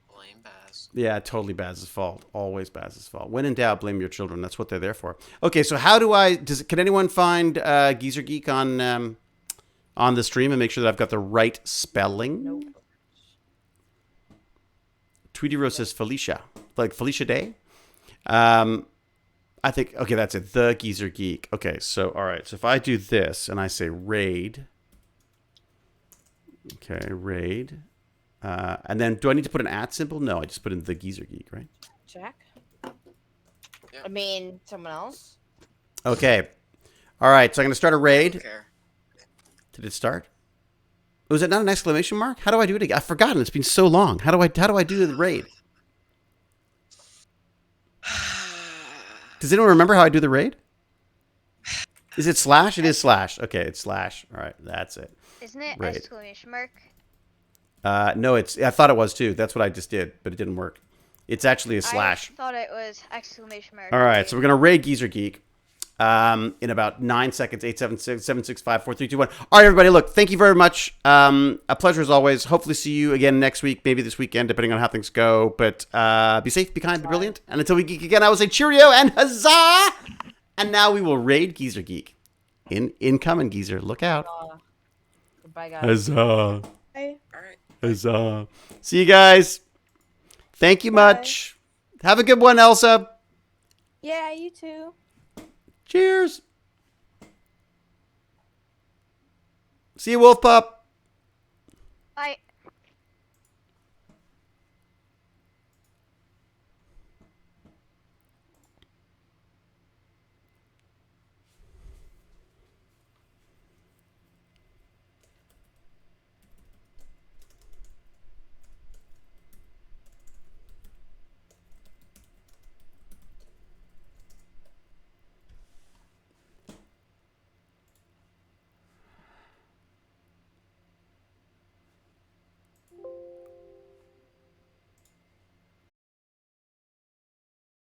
Blame Baz. Yeah, totally Baz's fault. Always Baz's fault. When in doubt, blame your children. That's what they're there for. Okay, so how do I? Can anyone find Geezer Geek on the stream and make sure that I've got the right spelling? Nope. Tweety Rose says Felicia, like Felicia Day. I think okay, that's it. The Geezer Geek. Okay, so all right. So if I do this and I say raid, okay, raid. And then, do I need to put an @ symbol? No, I just put in the Geezer Geek, right? Check. Yeah. I mean, someone else? Okay. All right, so I'm going to start a I raid. don't care. Did it start? Was it not an exclamation mark? How do I do it again? I've forgotten. It's been so long. How do I do the raid? Does anyone remember how I do the raid? Is it slash? It is slash. Okay, it's slash. All right, that's it. Isn't it Raid. exclamation mark? No, I thought it was too. That's what I just did, but it didn't work. It's actually a slash. I thought it was exclamation mark. All right, so we're going to raid Geezer Geek in about 9 seconds. 876-765-4321. All right, everybody, look, thank you very much. A pleasure as always. Hopefully see you again next week, maybe this weekend, depending on how things go. But be safe, be kind, be brilliant. And until we geek again, I will say cheerio and huzzah! And now we will raid Geezer Geek. Incoming, Geezer. Look out. Goodbye, guys. Huzzah. All right. Huzzah. See you guys. Thank you much. Have a good one, Elsa. Yeah, you too. Cheers. See you, Wolf Pup. Bye.